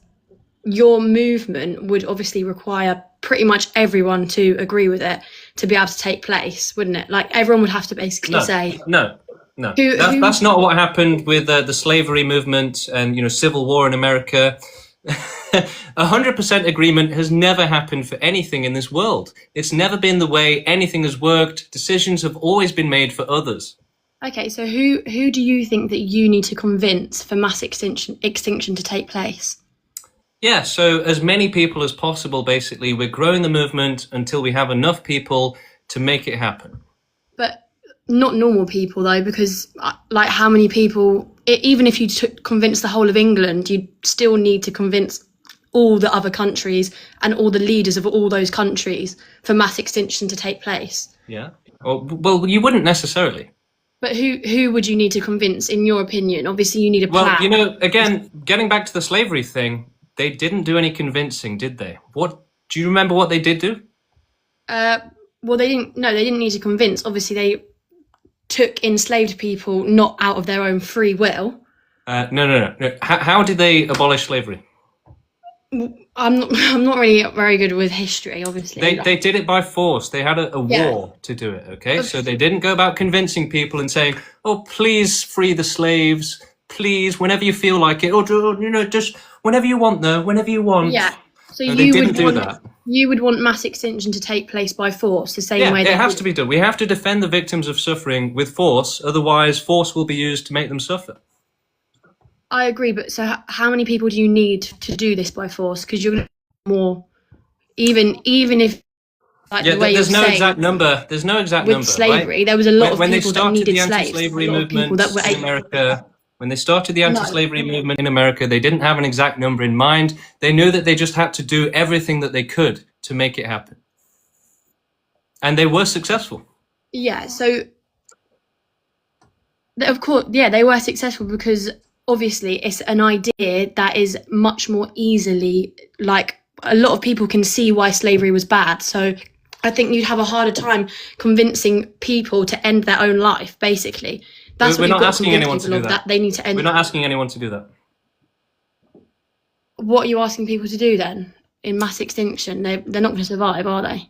your movement would obviously require pretty much everyone to agree with it to be able to take place, wouldn't it? Like everyone would have to basically say. No. That's not what happened with the slavery movement and civil war in America. 100% agreement has never happened for anything in this world. It's never been the way anything has worked. Decisions have always been made for others. Okay, so who do you think that you need to convince for mass extinction to take place? Yeah, so as many people as possible, basically. We're growing the movement until we have enough people to make it happen. But not normal people, though, because like how many people, even if you convince the whole of England, you'd still need to convince all the other countries and all the leaders of all those countries for mass extinction to take place. Yeah. Well, you wouldn't necessarily. But who would you need to convince, in your opinion? Obviously, you need a plan. Well, again, getting back to the slavery thing, they didn't do any convincing, did they? Do you remember what they did do? Well, they didn't. No, they didn't need to convince. Obviously, they took enslaved people not out of their own free will. No. How did they abolish slavery? I'm not really very good with history, obviously. They did it by force. They had a war to do it, okay? So they didn't go about convincing people and saying, oh, please free the slaves, please, whenever you feel like it, or, just whenever you want, though, whenever you want. Yeah, so no, they didn't do that. You would want mass extinction to take place by force, the same way. Yeah, it has to be done. We have to defend the victims of suffering with force, otherwise force will be used to make them suffer. I agree, but so how many people do you need to do this by force? Because you're going to more, even if like the way there's you're no saying, exact number. There's no exact number. With slavery, right? there was a lot of when people they started that needed the slaves. anti-slavery A lot of people movement that were in America. When they started the anti-slavery movement in America, they didn't have an exact number in mind. They knew that they just had to do everything that they could to make it happen, and they were successful. Yeah. So, of course, yeah, they were successful because obviously it's an idea that is much more easily, like, a lot of people can see why slavery was bad. So I think you'd have a harder time convincing people to end their own life, basically. That's We're what not you've got to asking convince anyone to people do of, that. they need to end. We're not asking anyone to do that. What are you asking people to do then in mass extinction? They're not going to survive, are they?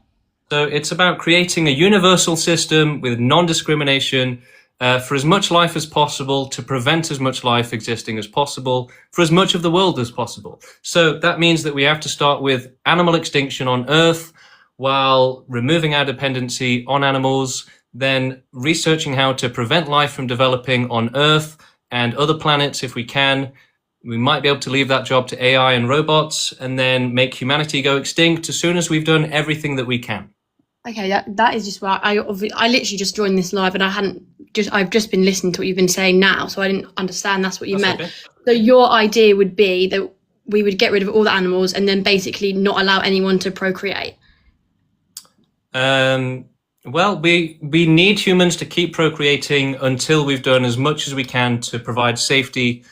So it's about creating a universal system with non-discrimination for as much life as possible, to prevent as much life existing as possible, for as much of the world as possible. So that means that we have to start with animal extinction on Earth while removing our dependency on animals, then researching how to prevent life from developing on Earth and other planets if we can. We might be able to leave that job to AI and robots, and then make humanity go extinct as soon as we've done everything that we can. Okay, that is just why I literally just joined this live and I've just been listening to what you've been saying now, so I didn't understand that's what you meant. Okay. So your idea would be that we would get rid of all the animals and then basically not allow anyone to procreate. Well, we need humans to keep procreating until we've done as much as we can to provide safety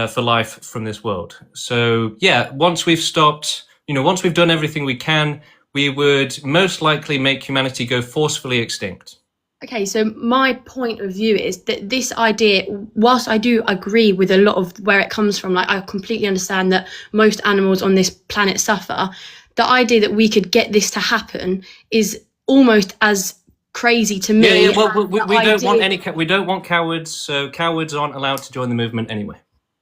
for life from this world. So yeah, once we've stopped, once we've done everything we can, we would most likely make humanity go forcefully extinct. Okay, so my point of view is that this idea, whilst I do agree with a lot of where it comes from, like I completely understand that most animals on this planet suffer, the idea that we could get this to happen is almost as crazy to me. Yeah, well, we don't want cowards, so cowards aren't allowed to join the movement anyway.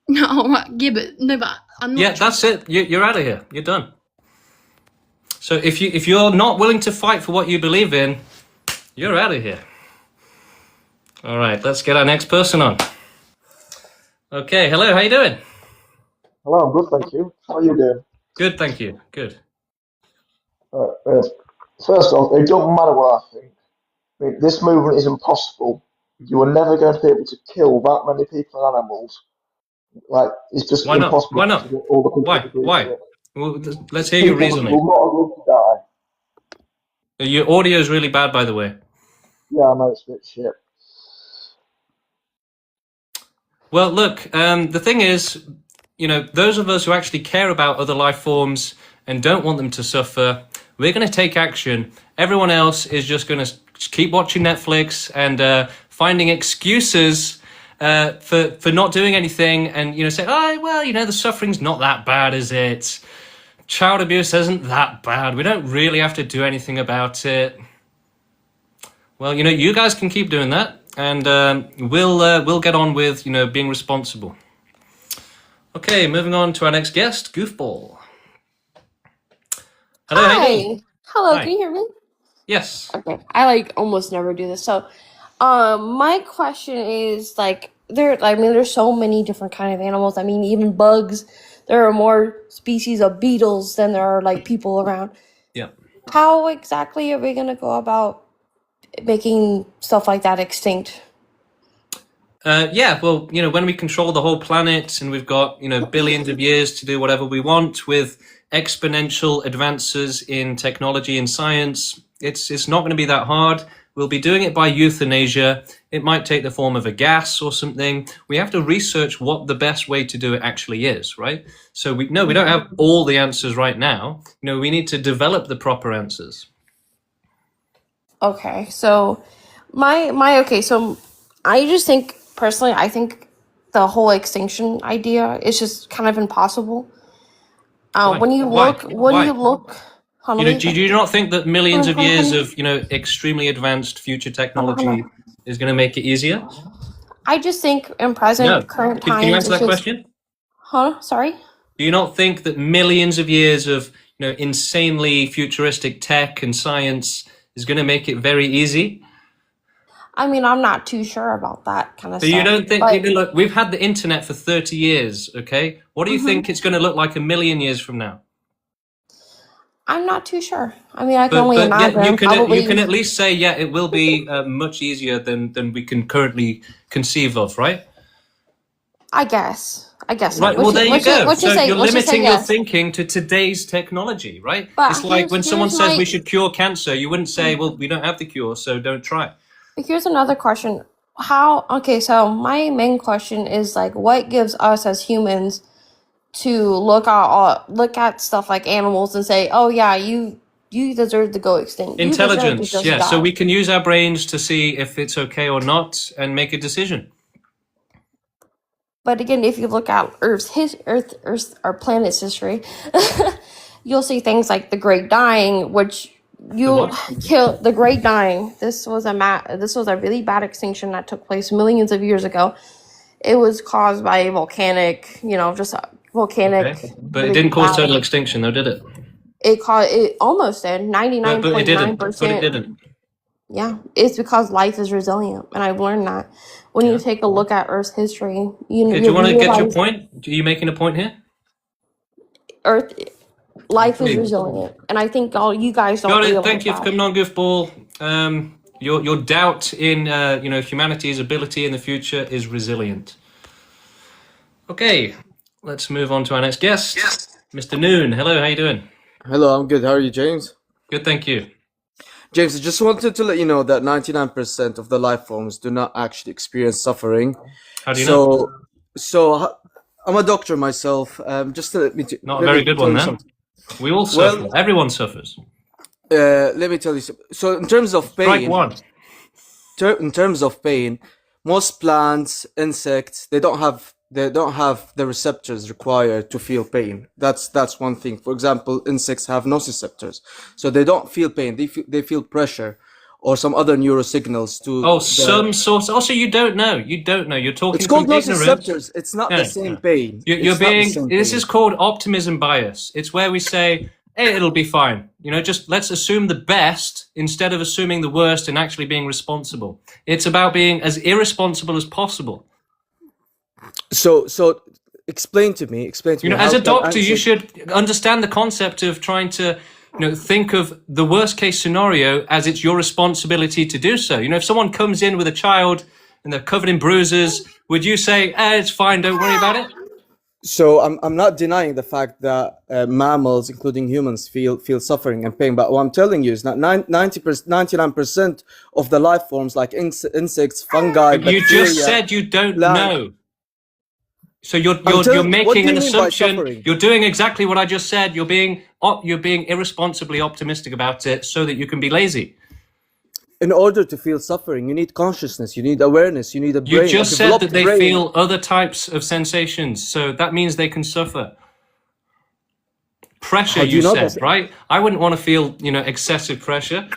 No, yeah, but I'm not. Yeah, that's it. You're out of here. You're done. So if you're not willing to fight for what you believe in, you're out of here. All right, let's get our next person on. Okay, hello, how you doing? Hello, I'm good, thank you. How are you doing? Good, thank you. Good. First off, it don't matter what I think. I mean, this movement is impossible you are never going to be able to kill that many people and animals. Like, it's just Why not? impossible Why to not? get all the people to Why? agree to Why? it. Well, let's hear your People reasoning. will not agree to die. Your audio is really bad, by the way. Yeah, I know it's a bit shit. Well, look, the thing is, those of us who actually care about other life forms and don't want them to suffer, we're going to take action. Everyone else is just going to keep watching Netflix and finding excuses for not doing anything, and say, oh, well, the suffering's not that bad, is it? Child abuse isn't that bad. We don't really have to do anything about it. Well, you guys can keep doing that, and we'll get on with being responsible. Okay, moving on to our next guest, Goofball. Hello, how you doing? Hi. Hello, Hi. can you hear me? Yes. Okay. I almost never do this. So, my question is there's so many different kind of animals. I mean, even bugs. There are more species of beetles than there are people around. Yeah. How exactly are we gonna go about making stuff like that extinct? Yeah, well, when we control the whole planet and we've got, billions of years to do whatever we want with exponential advances in technology and science, it's not going to be that hard. We'll be doing it by euthanasia. It might take the form of a gas or something. We have to research what the best way to do it actually is, right? So we don't have all the answers right now. We need to develop the proper answers. Okay, so so I just think personally, I think the whole extinction idea is just kind of impossible. Why? When you Why? look, Why? hold on, let me Do you finish. not think that millions of Hold on, years honey. of, extremely advanced future Hold on, hold technology on. is going to make it easier? I just think in No. current Can you times, answer it's that just, question? huh? Sorry. Do you not think that millions of years of, insanely futuristic tech and science is going to make it very easy? I mean, I'm not too sure about that kind of So you stuff, don't think, but look, we've had the internet for 30 years, okay? What do you think it's going to look like a million years from now? I'm not too sure. I mean, I can But only but yeah, imagine. you can Probably, at least say, yeah, it will be much easier than we can currently conceive of, right? I guess. So. Right. Well, there you go. Let's So just say, you're let's just say limiting your yes. thinking to today's technology, right? But It's like when someone here's says we my should cure cancer, you wouldn't say, well, we don't have the cure, so don't try. here's another question. Okay, so my main question is what gives us as humans to look at stuff like animals and say, oh yeah, you deserve to go extinct. You deserve to Intelligence, just yeah. So die. we can use our brains to see if it's okay or not and make a decision. But again, if you look at our planet's history, you'll see things like the Great Dying, which The what? kill the Great Dying. This was a really bad extinction that took place millions of years ago. It was caused by a volcanic, just a volcanic. Okay. But it Really didn't cause bad. total extinction, though, did it? It almost did. But it didn't. 99.9%. But it didn't. Yeah, it's because life is resilient, and I've learned that when you take a look at Earth's history, Okay, do you want to get your realize point? Are you making a point here? Earth life is Okay. resilient, and I think all you guys don't Got it. realize Thank you for that. coming on, Goofball. Your doubt in humanity's ability in the future is resilient. Okay, let's move on to our next guest, Mr. Noon. Hello, how you doing? Hello, I'm good. How are you, James? Good, thank you. James, I just wanted to let you know that 99% of the life forms do not actually experience suffering. How do you know? I'm a doctor myself. Just to Not a very good one, then. We all suffer. Well, Everyone suffers. let me tell you something. So, in terms of Strike pain, one. in terms of pain, most plants, insects, they don't have the receptors required to feel pain. That's one thing. For example, insects have nociceptors, so they don't feel pain. They feel pressure or some other neurosignals to. Oh, some sort. Also, you don't know. You don't know. You're talking It's called from ignorance. nociceptors. It's not the same pain. You're It's not the being. same This pain. is called optimism bias. It's where we say, "Hey, it'll be fine." Just let's assume the best instead of assuming the worst and actually being responsible. It's about being as irresponsible as possible. So explain to me. As a doctor, you should understand the concept of trying to, think of the worst case scenario as it's your responsibility to do so. If someone comes in with a child and they're covered in bruises, would you say, it's fine, don't worry about it? So I'm not denying the fact that mammals, including humans, feel suffering and pain. But what I'm telling you is that 99% of the life forms, like insects, fungi, But you bacteria, just said you don't plant- know. So you're I'm telling you, what making do an you mean by assumption. suffering? You're doing exactly what I just said. You're being irresponsibly optimistic about it so that you can be lazy. In order to feel suffering, you need consciousness, you need awareness, you need a brain. You just a said developed that they brain. feel other types of sensations, so that means they can suffer. Pressure, How do you you know said, that? right? I wouldn't want to feel, excessive pressure.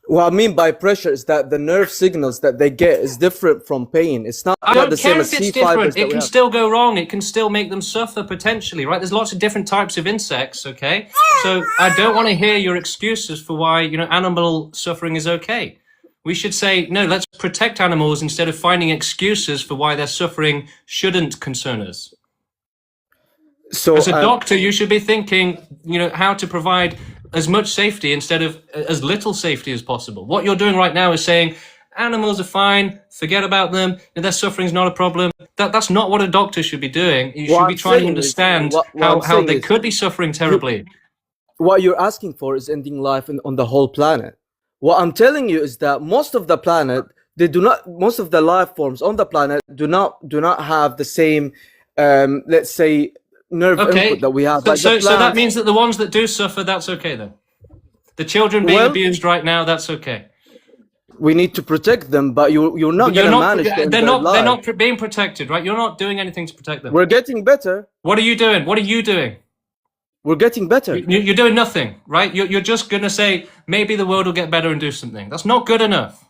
What I mean by pressure is that the nerve signals that they get is different from pain. It's not I don't the same care as if it's C fibers different. that It we can have. still go wrong. It can still make them suffer potentially, right? There's lots of different types of insects, okay? So I don't want to hear your excuses for why, animal suffering is okay. We should say, no, let's protect animals instead of finding excuses for why their suffering shouldn't concern us. So As a doctor, you should be thinking, how to provide as much safety instead of as little safety as possible. What you're doing right now is saying animals are fine, forget about them, their suffering's not a problem. That's not what a doctor should be doing. You should be trying to understand how they could be suffering terribly. What you're asking for is ending life on the whole planet. What I'm telling you is that most of the planet, most of the life forms on the planet do not have the same, let's say, nerve input that we have. So that means that the ones that do suffer, that's okay then. The children being abused right now, that's okay. We need to protect them, but you're not going to manage to end their life. They're not being protected, right? You're not doing anything to protect them. We're getting better. What are you doing? What are you doing? We're getting better. You're doing nothing, right? You're just going to say, maybe the world will get better and do something. That's not good enough.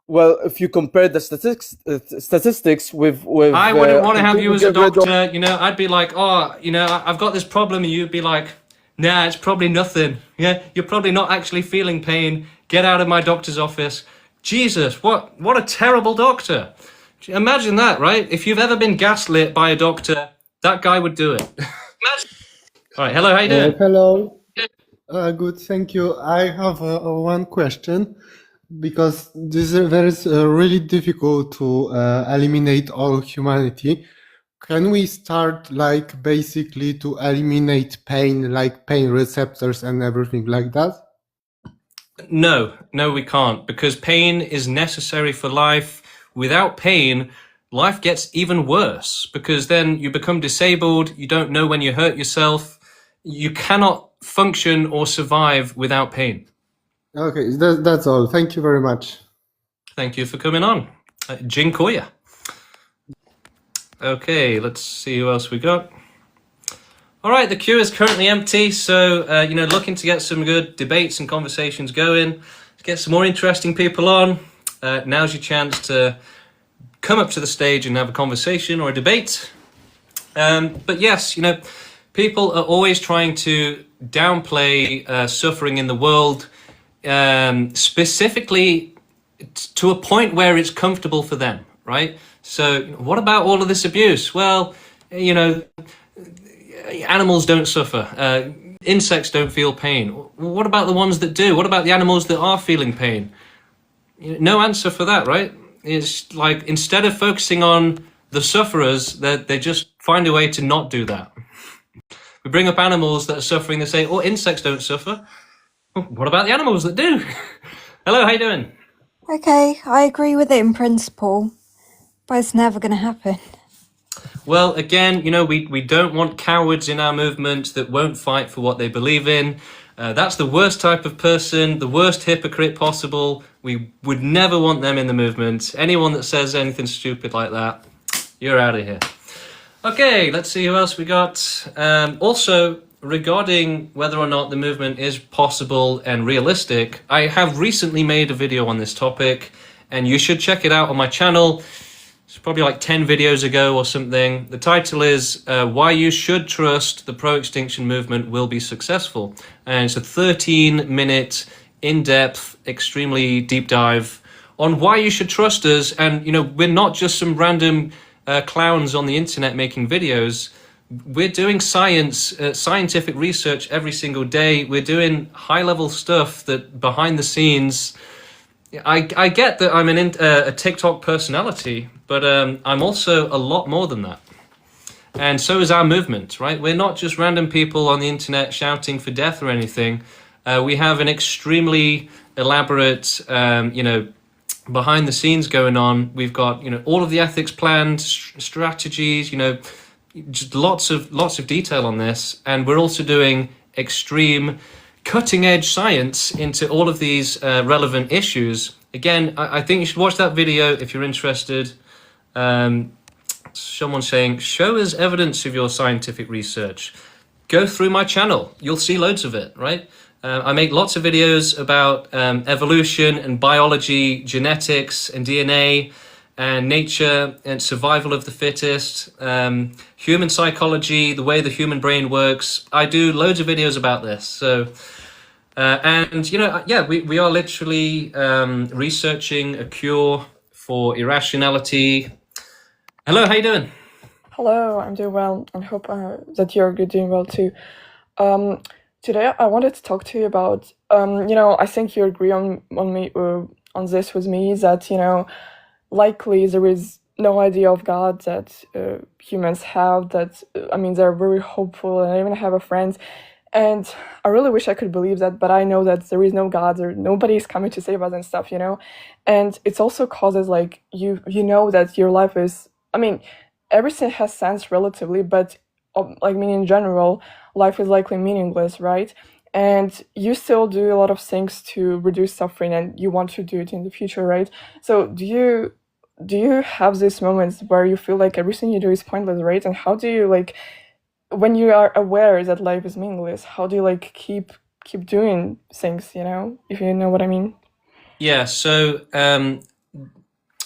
Well, if you compare the statistics with I wouldn't want to have you as a doctor. I'd be like, I've got this problem, and you'd be like, nah, it's probably nothing. Yeah, you're probably not actually feeling pain. Get out of my doctor's office. Jesus, what a terrible doctor. Imagine that, right? If you've ever been gaslit by a doctor, that guy would do it. All right, hello, how you doing? Hello. Good, thank you. I have one question, because this is really difficult to eliminate all humanity. Can we start basically to eliminate pain, like pain receptors and everything like that? No, we can't, because pain is necessary for life. Without pain, life gets even worse, because then you become disabled, you don't know when you hurt yourself, you cannot function or survive without pain. Okay, that's all. Thank you very much. Thank you for coming on. Dziękuję. Okay, let's see who else we got. All right, the queue is currently empty, so, looking to get some good debates and conversations going, to get some more interesting people on. Now's your chance to come up to the stage and have a conversation or a debate. But yes, people are always trying to downplay suffering in the world, specifically to a point where it's comfortable for them, right? So what about all of this abuse? Well, animals don't suffer. Insects don't feel pain. What about the ones that do? What about the animals that are feeling pain? No answer for that, right? It's like, instead of focusing on the sufferers, they just find a way to not do that. We bring up animals that are suffering, they say, insects don't suffer. What about the animals that do? Hello, how you doing? Okay, I agree with it in principle, but it's never going to happen. Well, again, we don't want cowards in our movement that won't fight for what they believe in. That's the worst type of person, the worst hypocrite possible. We would never want them in the movement. Anyone that says anything stupid like that, you're out of here. Okay, let's see who else we got. Also, regarding whether or not the movement is possible and realistic, I have recently made a video on this topic, and you should check it out on my channel. It's probably like 10 videos ago or something. The title is Why You Should Trust the Pro-Extinction Movement Will Be Successful. And it's a 13-minute, in-depth, extremely deep dive on why you should trust us. And, we're not just some random clowns on the internet making videos. We're doing scientific research every single day. We're doing high-level stuff that behind the scenes, I get that I'm a TikTok personality, but I'm also a lot more than that. And so is our movement, right? We're not just random people on the internet shouting for death or anything. We have an extremely elaborate, behind the scenes going on. We've got, all of the ethics planned, strategies, just lots of detail on this. And we're also doing extreme cutting edge science into all of these relevant issues. Again, I think you should watch that video if you're interested. Someone saying, show us evidence of your scientific research. Go through my channel. You'll see loads of it, right? I make lots of videos about evolution and biology, genetics and DNA and nature and survival of the fittest, human psychology, the way the human brain works. I do loads of videos about this. So, we are literally researching a cure for irrationality. Hello, how you doing? Hello, I'm doing well and hope that you're doing well too. Today I wanted to talk to you about, I think you agree on this with me, that, likely there is no idea of God that humans have, that, they're very hopeful, and I even have a friend, and I really wish I could believe that, but I know that there is no God, or nobody is coming to save us and stuff, and it also causes, like, you know that your life is, everything has sense relatively, but in general, life is likely meaningless, right? And you still do a lot of things to reduce suffering, and you want to do it in the future, right? So do you have these moments where you feel like everything you do is pointless, right? And how do you, like, when you are aware that life is meaningless, how do you, like, keep doing things, if you know what I mean? Yeah, so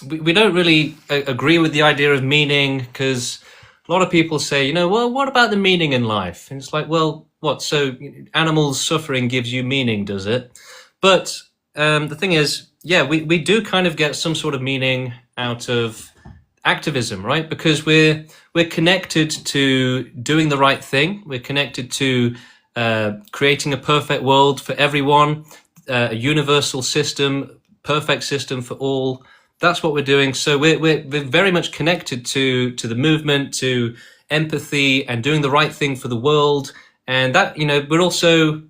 we don't really agree with the idea of meaning, because a lot of people say, well, what about the meaning in life? And it's like, well, what? So animals suffering gives you meaning, does it? But the thing is, yeah, we do kind of get some sort of meaning out of activism, right? Because we're connected to doing the right thing. We're connected to creating a perfect world for everyone, a universal system, perfect system for all. That's what we're doing. So we're very much connected to the movement, to empathy and doing the right thing for the world. And that, we're also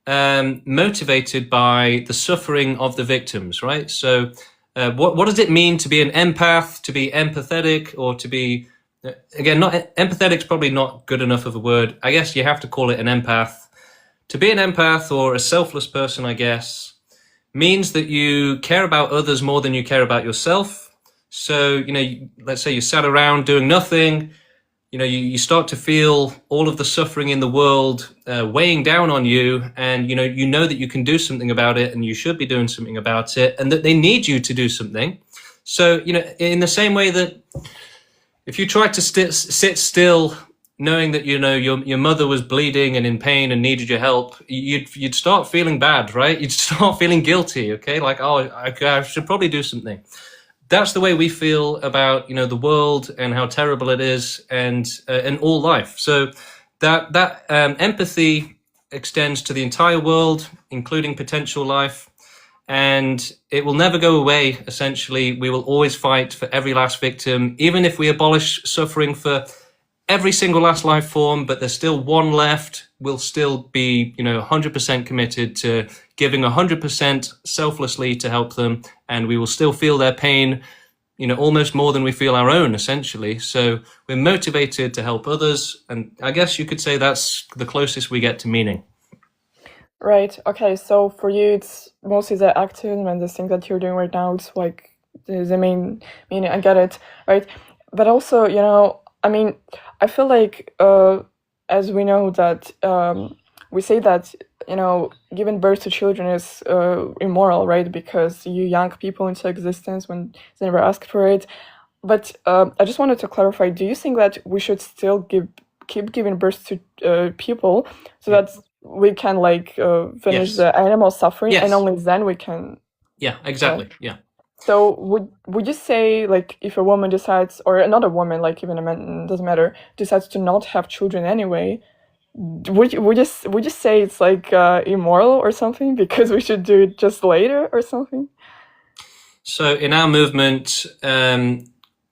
motivated by the suffering of the victims, right? So what does it mean to be an empath, to be empathetic, or to be, again, not empathetic is probably not good enough of a word. I guess you have to call it an empath. To be an empath, or a selfless person, I guess, means that you care about others more than you care about yourself. So, let's say you sat around doing nothing, you start to feel all of the suffering in the world weighing down on you, and you know that you can do something about it, and you should be doing something about it, and that they need you to do something. So, in the same way that if you tried to sit still, knowing that your mother was bleeding and in pain and needed your help, you'd start feeling bad, right? You'd start feeling guilty, okay? Like, oh, I should probably do something. That's the way we feel about the world and how terrible it is, and all life. So that empathy extends to the entire world, including potential life, and it will never go away. Essentially, we will always fight for every last victim, even if we abolish suffering for every single last life form, but there's still one left. We'll still be, 100% committed to giving 100% selflessly to help them, and we will still feel their pain, almost more than we feel our own, essentially. So we're motivated to help others, and I guess you could say that's the closest we get to meaning. Right. Okay. So for you, it's mostly the activism and the thing that you're doing right now. It's like the main meaning. I get it. Right. But also, I feel like, as we know that, we say that, giving birth to children is immoral, right? Because you yank people into existence when they never asked for it. But I just wanted to clarify, do you think that we should still keep giving birth to people so that we can, like, finish Yes. the animal suffering, Yes. and only then we can... Yeah, exactly. Yeah. So would you say, like, if a woman decides, or another woman, like even a man, doesn't matter, decides to not have children anyway, would you say it's like immoral or something, because we should do it just later or something? So in our movement,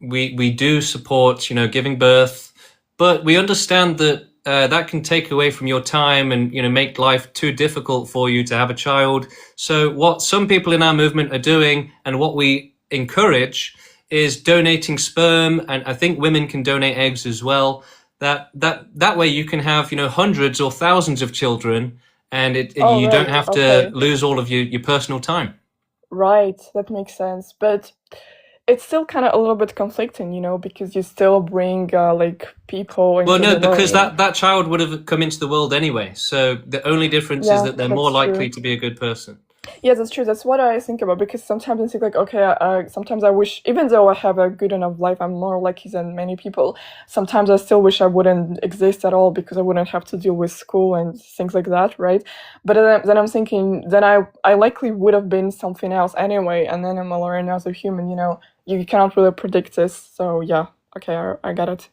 we do support, you know, giving birth, but we understand that that can take away from your time and, you know, make life too difficult for you to have a child. So what some people in our movement are doing, and what we encourage, is donating sperm, and I think women can donate eggs as well. That way you can have, you know, hundreds or thousands of children, and Oh, you don't right. have to Okay. lose all of your personal time. Right. That makes sense. But it's still kind of a little bit conflicting, you know, because you still bring like people Well, into no, the world. because that child would have come into the world anyway. So the only difference is Yeah, that they're more that's likely true. to be a good person. Yeah, that's true. That's what I think about, because sometimes I think like, okay, sometimes I wish, even though I have a good enough life, I'm more lucky than many people. Sometimes I still wish I wouldn't exist at all, because I wouldn't have to deal with school and things like that, right? But then I'm thinking, then I likely would have been something else anyway, and then I'm a learner as a human, you know. You cannot really predict this, so yeah, okay, I got it.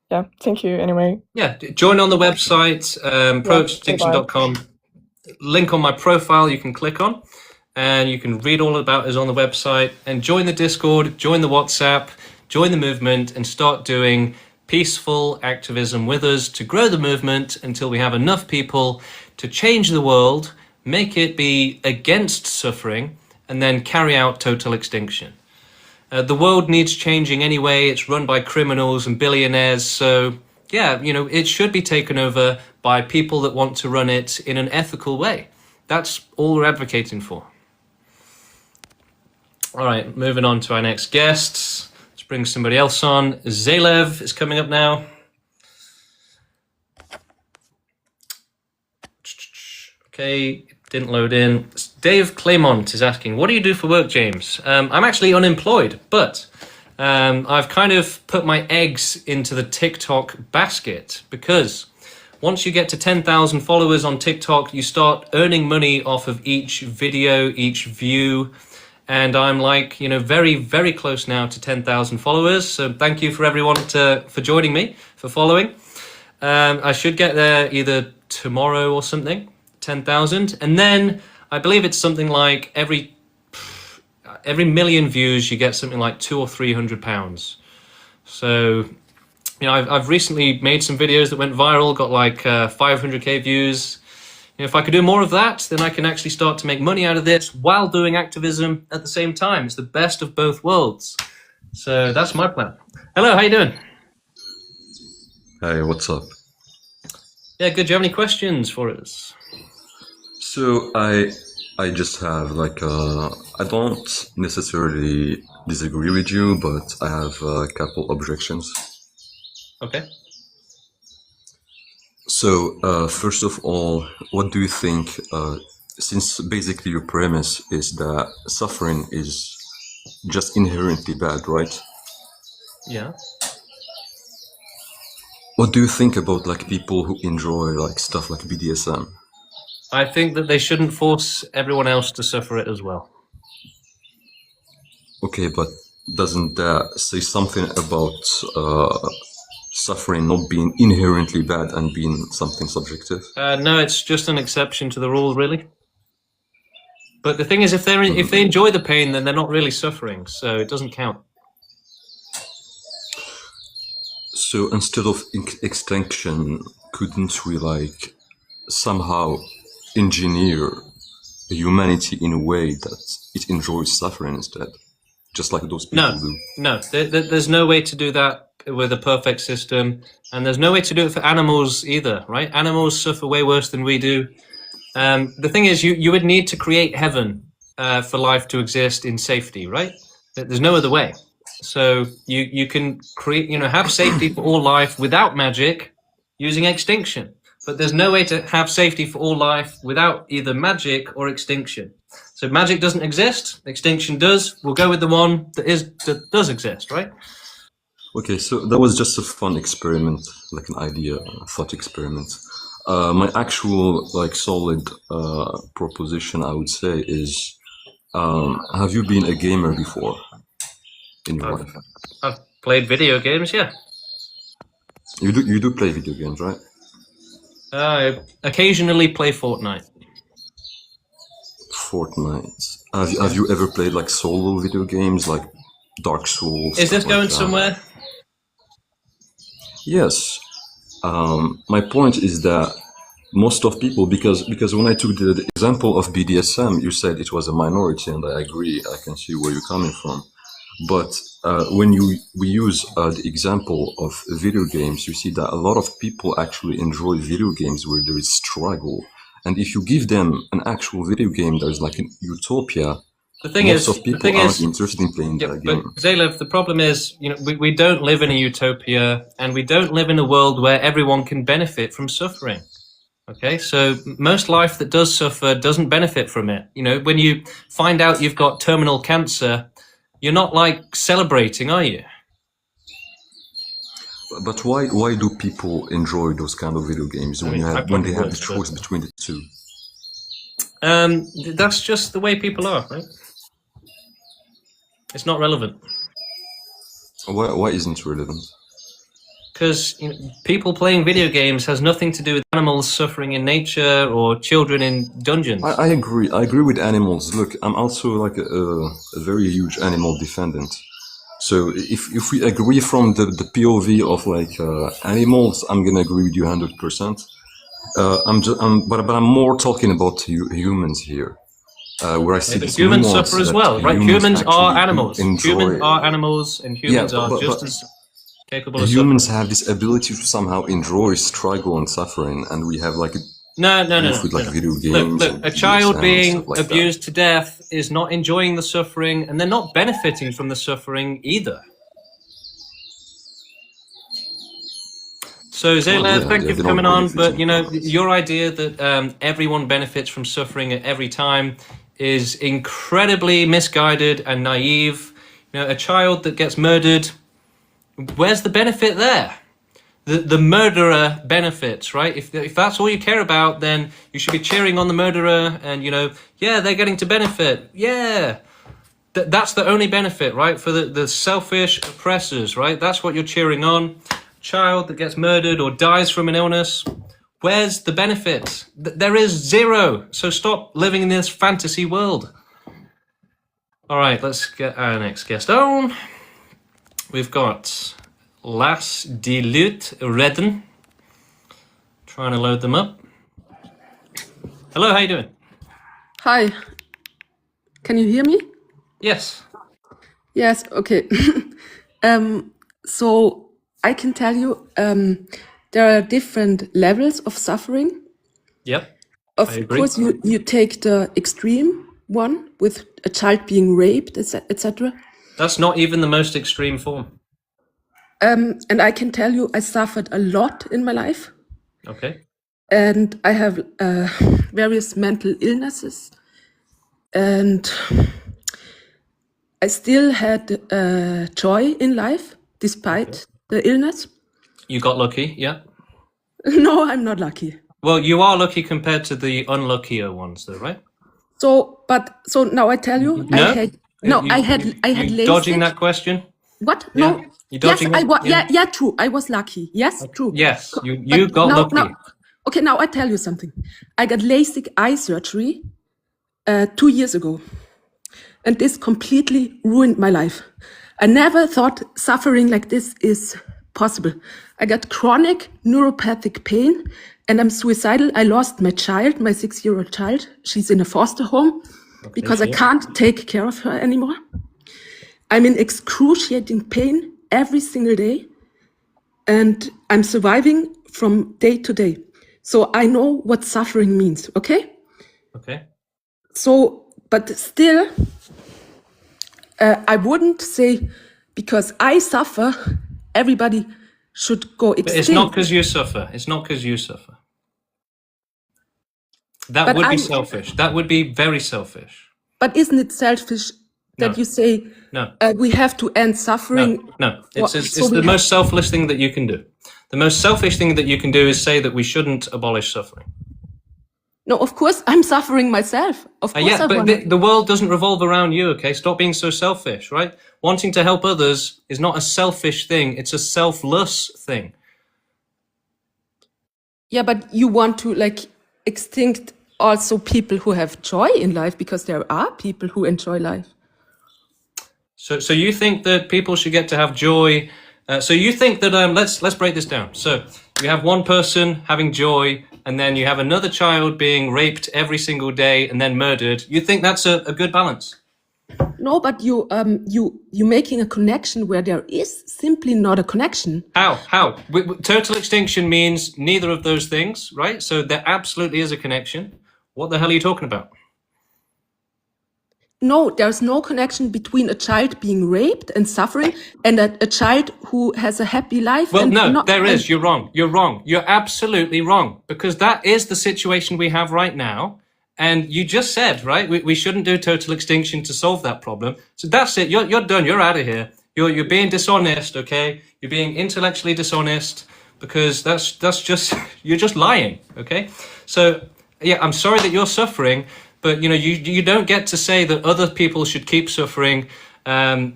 Yeah, thank you anyway. Yeah, join on the website, Yeah, bye-bye. proextinction.com. Link on my profile you can click on, and you can read all about us on the website, and join the Discord, join the WhatsApp, join the movement, and start doing peaceful activism with us to grow the movement until we have enough people to change the world, make it be against suffering, and then carry out total extinction. The world needs changing anyway. It's run by criminals and billionaires. So, yeah, you know, it should be taken over by people that want to run it in an ethical way. That's all we're advocating for. All right, moving on to our next guests. Let's bring somebody else on. Zalev is coming up now. Okay, didn't load in. Dave Claymont is asking, what do you do for work, James? I'm actually unemployed, but I've kind of put my eggs into the TikTok basket, because once you get to 10,000 followers on TikTok, you start earning money off of each video, each view. And I'm like, you know, very, very close now to 10,000 followers. So thank you for everyone for joining me, for following. I should get there either tomorrow or something, 10,000. And then I believe it's something like every million views, you get something like £200 or £300. So, you know, I've recently made some videos that went viral, got like 500k views. You know, if I could do more of that, then I can actually start to make money out of this while doing activism at the same time. It's the best of both worlds. So that's my plan. Hello, how you doing? Hey, what's up? Yeah, good. Do you have any questions for us? So I just have like I don't necessarily disagree with you, but I have a couple objections. Okay. So first of all, what do you think? Since basically your premise is that suffering is just inherently bad, right? Yeah. What do you think about like people who enjoy like stuff like BDSM? I think that they shouldn't force everyone else to suffer it as well. Okay, but doesn't that say something about suffering not being inherently bad and being something subjective? No, it's just an exception to the rule, really. But the thing is, if they enjoy the pain, then they're not really suffering, so it doesn't count. So instead of extinction, couldn't we like somehow engineer humanity in a way that it enjoys suffering instead, just like those people do? No, there's no way to do that with a perfect system, and there's no way to do it for animals either, right? Animals suffer way worse than we do. The thing is, you would need to create heaven for life to exist in safety, right? There's no other way. So you can create, have safety for all life without magic using extinction. But there's no way to have safety for all life without either magic or extinction. So magic doesn't exist, extinction does. We'll go with the one that does exist, right? Okay, so that was just a fun experiment, like an idea, a thought experiment. My actual, like, solid proposition, I would say, is: have you been a gamer before in your life? I've played video games, yeah. You do play video games, right? I occasionally play Fortnite. Fortnite. Have you ever played like solo video games like Dark Souls? Is this stuff like going that? somewhere? Yes. My point is that most of people, because when I took the example of BDSM, you said it was a minority, and I agree. I can see where you're coming from. But when we use the example of video games, you see that a lot of people actually enjoy video games where there is struggle. And if you give them an actual video game, there's like an utopia. The thing Most is, of people aren't interested in playing that but game. Zalev, the problem is, we don't live in a utopia, and we don't live in a world where everyone can benefit from suffering. Okay, so most life that does suffer doesn't benefit from it. When you find out you've got terminal cancer, you're not like celebrating, are you? But why do people enjoy those kind of video games when they have the choice between the two? That's just the way people are, right? It's not relevant. Why isn't it relevant? Because people playing video games has nothing to do with animals suffering in nature or children in dungeons. I agree. I agree with animals. Look, I'm also like a very huge animal defendant. So if we agree from the POV of like animals, I'm gonna agree with you 100%. But I'm more talking about humans here, where I see this humans nuance suffer as that well, right? Humans are actually animals. Humans are animals, and humans are just as capable of humans suffering. have this ability to somehow enjoy struggle and suffering, and we have like No. with like video games. Look, a child being abused to death is not enjoying the suffering, and they're not benefiting from the suffering either. So Zayla, thank you for coming on, but your idea that everyone benefits from suffering at every time is incredibly misguided and naive. A child that gets murdered, where's the benefit there? The murderer benefits, right? If that's all you care about, then you should be cheering on the murderer and, yeah, they're getting to benefit. Yeah. That's the only benefit, right? For the selfish oppressors, right? That's what you're cheering on. Child that gets murdered or dies from an illness, where's the benefit? There is zero. So stop living in this fantasy world. All right, let's get our next guest on. We've got Lars de Lut Redden. Trying to load them up. Hello, how you doing? Hi. Can you hear me? Yes. Yes, okay. So I can tell you there are different levels of suffering. Yep. Of course, you take the extreme one with a child being raped, etc. That's not even the most extreme form. And I can tell you I suffered a lot in my life. Okay. And I have various mental illnesses. And I still had joy in life despite the illness. You got lucky, yeah? No, I'm not lucky. Well, you are lucky compared to the unluckier ones, though, right? So now I tell you, No? I had LASIK. Dodging that question? What? Yeah. No. You Yes, dodging I it? was. Yeah, true. I was lucky. Yes, true. Yes, you got lucky. Now, okay, now I tell you something. I got LASIK eye surgery 2 years ago, and this completely ruined my life. I never thought suffering like this is possible. I got chronic neuropathic pain, and I'm suicidal. I lost my child, my 6-year-old child. She's in a foster home because I can't take care of her anymore. I'm in excruciating pain every single day, and I'm surviving from day to day. So I know what suffering means, okay? Okay. So, but still, I wouldn't say because I suffer, everybody should go extinct. But it's not because you suffer. It's not because you suffer. That would be selfish. That would be very selfish. But isn't it selfish that you say we have to end suffering? No. It's the most selfless thing that you can do. The most selfish thing that you can do is say that we shouldn't abolish suffering. No, of course I'm suffering myself. Of course, Yeah, but the world doesn't revolve around you. Okay, stop being so selfish, right? Wanting to help others is not a selfish thing; it's a selfless thing. Yeah, but you want to like extinct also people who have joy in life, because there are people who enjoy life. So you think that people should get to have joy? So you think that let's break this down. So you have one person having joy, and then you have another child being raped every single day and then murdered. You think that's a good balance? No, but you making a connection where there is simply not a connection. How? Total extinction means neither of those things, right? So there absolutely is a connection. What the hell are you talking about? No, there's no connection between a child being raped and suffering and a child who has a happy life. Well, and no, not, there is. and- You're wrong. You're wrong. You're absolutely wrong, because that is the situation we have right now. And you just said, right, we shouldn't do total extinction to solve that problem. So that's it. You're done. You're out of here. You're being dishonest, okay? You're being intellectually dishonest, because that's just you're just lying, okay? So yeah, I'm sorry that you're suffering, but you don't get to say that other people should keep suffering. No,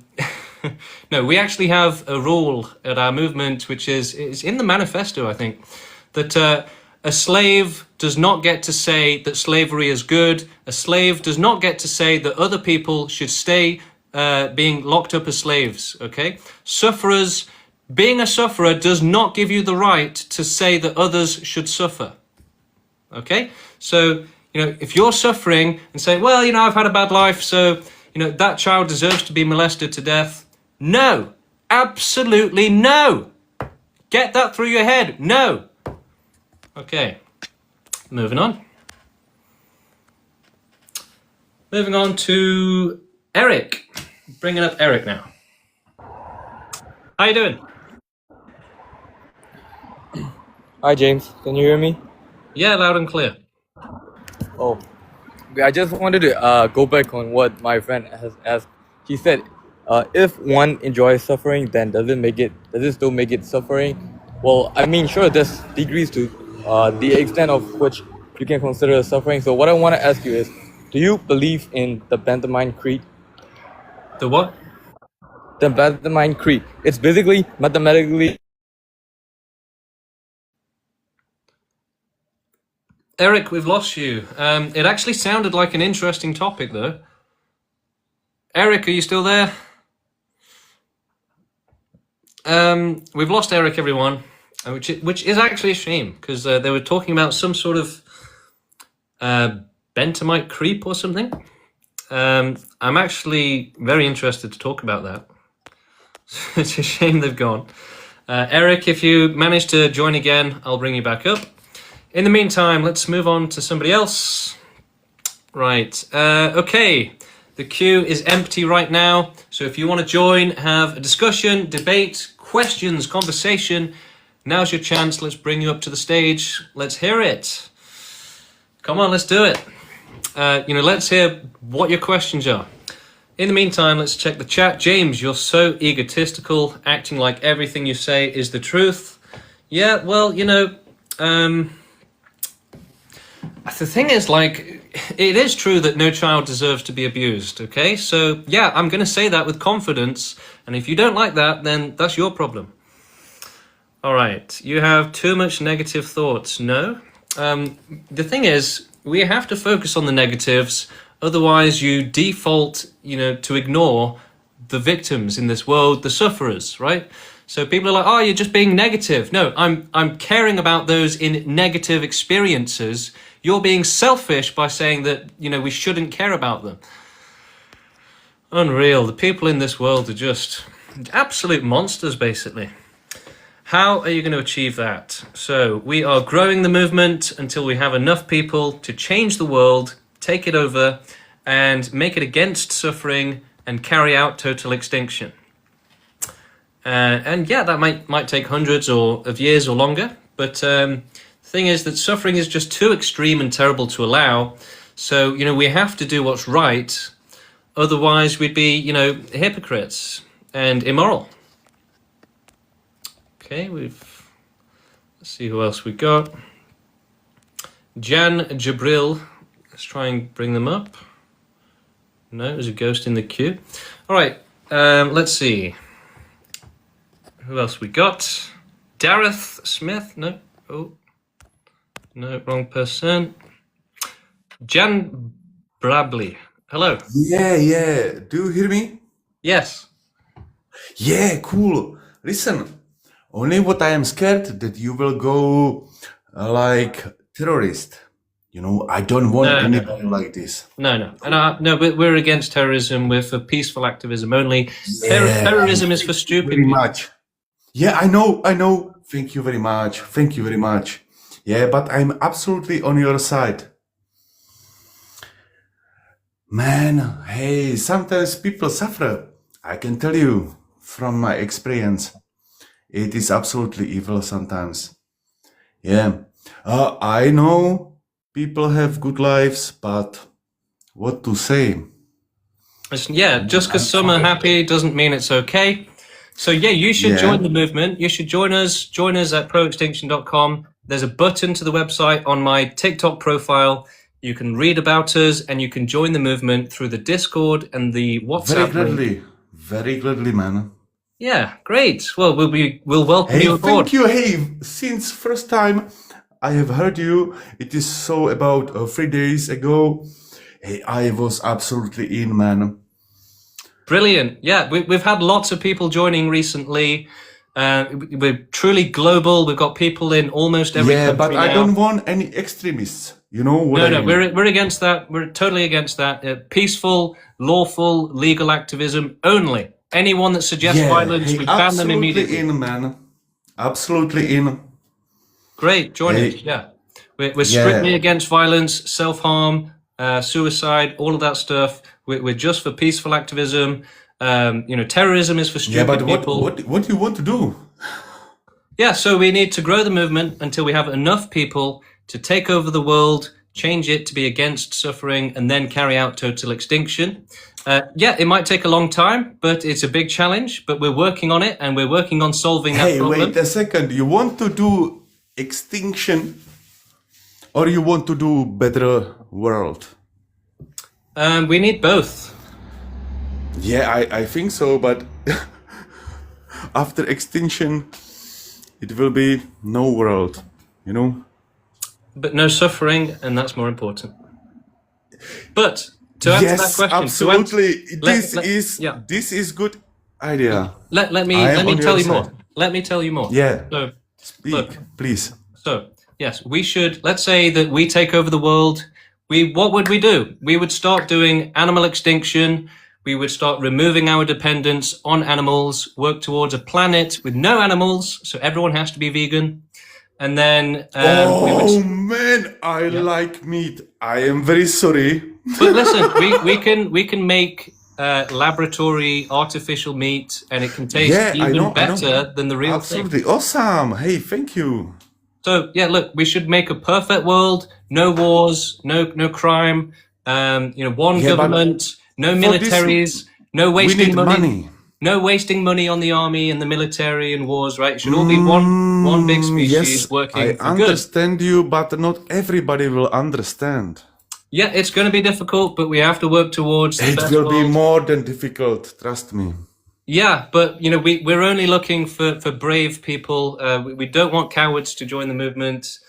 we actually have a rule at our movement, which is in the manifesto, I think, that a slave does not get to say that slavery is good. A slave does not get to say that other people should stay being locked up as slaves, okay? Sufferers, being a sufferer does not give you the right to say that others should suffer, okay? So, if you're suffering and say, well, I've had a bad life, so, that child deserves to be molested to death. No, absolutely no. Get that through your head. No. Okay, moving on. Moving on to Eric. Bringing up Eric now. How you doing? Hi James, can you hear me? Yeah, loud and clear. Oh, I just wanted to go back on what my friend has asked. He said, if one enjoys suffering, then does it still make it suffering? Well, I mean, sure, there's degrees to the extent of which you can consider suffering. So what I want to ask you is, do you believe in the Bentham Creed? The what? The Bentham Creed. It's basically mathematically. Eric, we've lost you. It actually sounded like an interesting topic, though. Eric, are you still there? We've lost Eric, everyone, which is actually a shame, because they were talking about some sort of Benthamite creep or something. I'm actually very interested to talk about that. It's a shame they've gone. Eric, if you manage to join again, I'll bring you back up. In the meantime, let's move on to somebody else. Right, okay. The queue is empty right now, so if you want to join, have a discussion, debate, questions, conversation, now's your chance. Let's bring you up to the stage. Let's hear it. Come on, let's do it. Let's hear what your questions are. In the meantime, let's check the chat. James, you're so egotistical, acting like everything you say is the truth. Yeah, well, the thing is, it is true that no child deserves to be abused, okay? So, yeah, I'm going to say that with confidence, and if you don't like that, then that's your problem. All right, you have too much negative thoughts. No. The thing is, we have to focus on the negatives, otherwise you default, to ignore the victims in this world, the sufferers, right? So people are like, oh, you're just being negative. No, I'm caring about those in negative experiences. You're being selfish by saying that, we shouldn't care about them. Unreal. The people in this world are just absolute monsters, basically. How are you going to achieve that? So we are growing the movement until we have enough people to change the world, take it over, and make it against suffering and carry out total extinction. And yeah, that might take hundreds of years or longer, but the thing is that suffering is just too extreme and terrible to allow. So, we have to do what's right, otherwise we'd be, hypocrites and immoral. Okay, let's see who else we got. Jan Jabril, let's try and bring them up. No, there's a ghost in the queue. All right, let's see. Who else we got? Dareth Smith? No. Oh. No, wrong person. Jan Brably. Hello. Yeah. Do you hear me? Yes. Yeah, cool. Listen, only what I am scared that you will go like terrorist. You know, I don't want No, no. anybody like this. No. And no, we're against terrorism. We're for peaceful activism only. Yeah, Terrorism is for thank you stupid very people. much. Yeah, I know. Thank you very much. Thank you very much. Yeah, but I'm absolutely on your side. Man, hey, sometimes people suffer. I can tell you from my experience. It is absolutely evil sometimes. Yeah. I know people have good lives, but what to say? Yeah, just because some are happy doesn't mean it's okay. So yeah, you should join the movement. You should join us. Join us at proextinction.com. There's a button to the website on my TikTok profile. You can read about us and you can join the movement through the Discord and the WhatsApp. Very gladly, man. Yeah, great. Well, we'll welcome you aboard. Thank you. Hey, since first time I have heard you, it is so about 3 days ago. Hey, I was absolutely in, man. Brilliant. Yeah, we've had lots of people joining recently. We're truly global. We've got people in almost every country but now. I don't want any extremists. You know what I mean? We're against that. We're totally against that. Peaceful, lawful, legal activism only. Anyone that suggests violence, we ban them immediately. Absolutely in, man. Absolutely in. Great, join us. Yeah, we're strictly against violence, self-harm, suicide, all of that stuff. We're just for peaceful activism. Terrorism is for stupid people. What do you want to do? Yeah, so we need to grow the movement until we have enough people to take over the world, change it to be against suffering, and then carry out total extinction. It might take a long time, but it's a big challenge. But we're working on it, and we're working on solving that problem. Hey, wait a second. You want to do extinction, or you want to do better world? We need both. Yeah, I think so. But after extinction, it will be no world. You know. But no suffering, and that's more important. But to answer that question, absolutely. This is good idea. Let me tell you more. Let me tell you more. Yeah. So, speak, please. So yes, we should. Let's say that we take over the world. What would we do? We would start doing animal extinction. We would start removing our dependence on animals. Work towards a planet with no animals, so everyone has to be vegan. And then man, I like meat. I am very sorry. But listen, we can make laboratory artificial meat, and it can taste even better than the real thing. Absolutely awesome. Hey, thank you. So yeah, look, we should make a perfect world. No wars, no crime. One government, no militaries, no wasting money. No wasting money on the army and the military and wars, right? It should all be one big species working for good. I understand you, but not everybody will understand. Yeah, it's going to be difficult, but we have to work towards the best will be more than difficult, trust me. Yeah, but we're only looking for brave people. We don't want cowards to join the movement.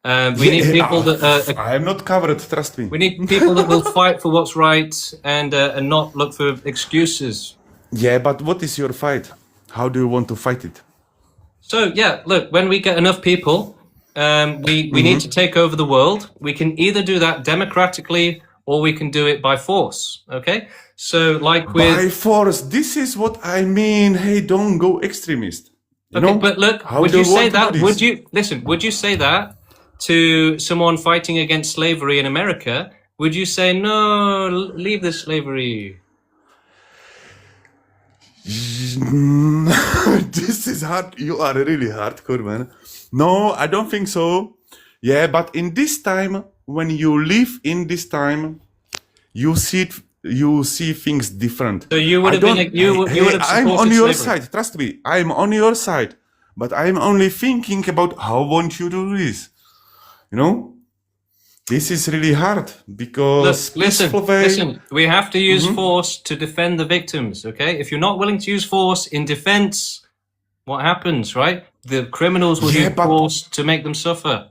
We need people that I am not covered, trust me. We need people that will fight for what's right and not look for excuses. Yeah, but what is your fight? How do you want to fight it? So yeah, look, when we get enough people, we need to take over the world. We can either do that democratically or we can do it by force. Okay, so like with by force, this is what I mean. Hey, don't go extremist. But look, would you say that? Would you say that to someone fighting against slavery in America? Would you say no, leave the slavery? This is hard. You are really hardcore, man. No, I don't think so. Yeah, but in this time, when you live in this time, you see things different. So you would have been. You would have supported I'm on your slavery. side. Trust me, I'm on your side. But I'm only thinking about how want you to do this. You know. This is really hard because listen, we have to use force to defend the victims, okay? If you're not willing to use force in defense, what happens, right? The criminals will use force to make them suffer.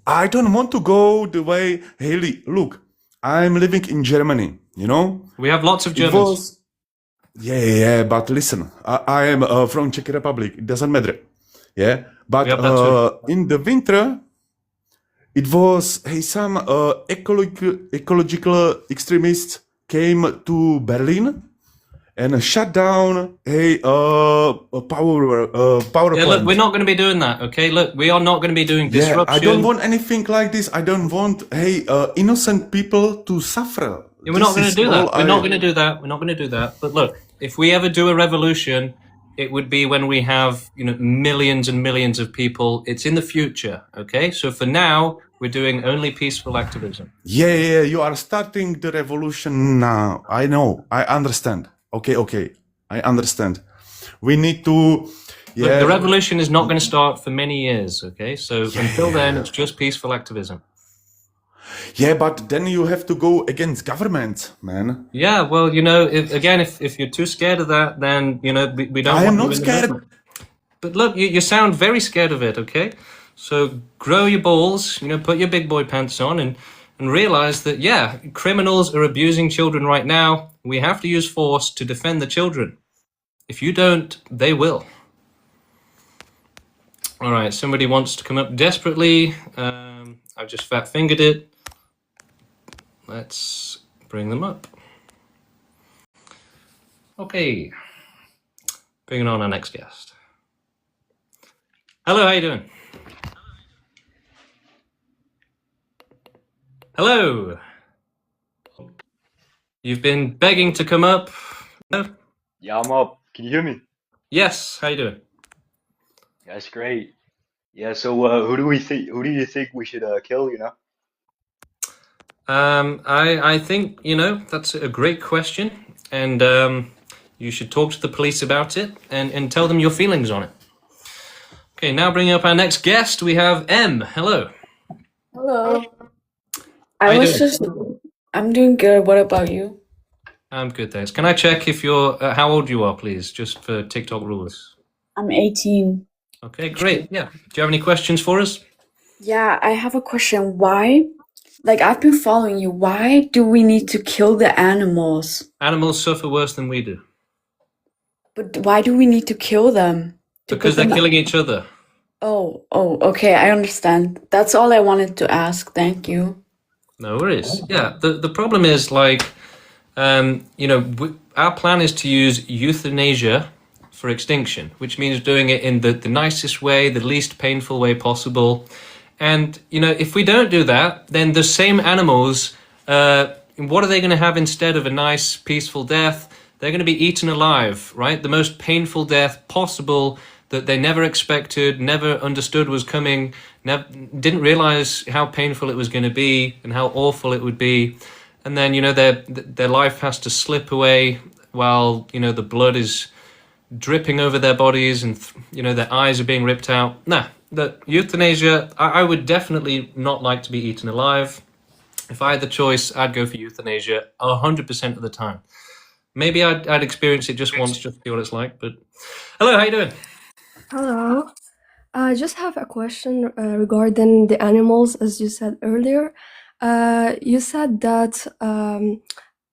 I don't want to go the way, Haley, look, I'm living in Germany, you know? We have lots of It Germans. was, yeah, but listen, I am from Czech Republic. It doesn't matter. Yeah, but We have that too. in the winter, it was, hey, some ecological extremists came to Berlin and shut down a power Yeah, look, we're plant. not going to be doing that, okay? Look, we are not going to be doing Yeah, I don't disruption. want anything like this. I don't want, innocent people to suffer. Yeah, we're not This going to is do all that. We're not going to do that. We're not going to do that. But look, if we ever do a revolution, it would be when we have, millions and millions of people. It's in the future, okay? So for now, we're doing only peaceful activism. Yeah, you are starting the revolution now. I know, I understand. Okay, I understand. We need to, Look, yeah, the revolution is not going to start for many years, okay? So until then, it's just peaceful activism. yeah, but then you have to go against government, man. Yeah, well, if you're too scared of that, then, we don't I want am you not in the scared. movement. But look, you sound very scared of it, okay? So grow your balls, put your big boy pants on and realize that, yeah, criminals are abusing children right now. We have to use force to defend the children. If you don't, they will. All right, somebody wants to come up desperately. I've just fat fingered it. Let's bring them up. Okay, bringing on our next guest. Hello, how you doing? Hello. You've been begging to come up. No? Yeah, I'm up. Can you hear me? Yes, how you doing? That's great. Yeah, so who do you think we should kill, you know? I think, that's a great question. And you should talk to the police about it and tell them your feelings on it. Okay, now bringing up our next guest, we have M. Hello. Hello. How you doing? I'm doing good. What about you? I'm good, thanks. Can I check if you're, how old you are, please, just for TikTok rules? I'm 18. Okay, great. Yeah. Do you have any questions for us? Yeah, I have a question. Why? Like, I've been following you. Why do we need to kill the animals? Animals suffer worse than we do. But why do we need to kill them? Because they're killing each other. Oh, okay, I understand. That's all I wanted to ask. Thank you. No worries. Yeah, the problem is, like, our plan is to use euthanasia for extinction, which means doing it in the nicest way, the least painful way possible. And, if we don't do that, then the same animals, what are they going to have instead of a nice, peaceful death? They're going to be eaten alive, right? The most painful death possible that they never expected, never understood was coming, didn't realize how painful it was going to be and how awful it would be. And then, their life has to slip away while, the blood is dripping over their bodies and, their eyes are being ripped out. Nah, the euthanasia, I would definitely not like to be eaten alive. If I had the choice, I'd go for euthanasia 100% of the time. Maybe I'd experience it just once, just to see what it's like. But hello, how you doing? Hello. I just have a question regarding the animals, as you said earlier. You said that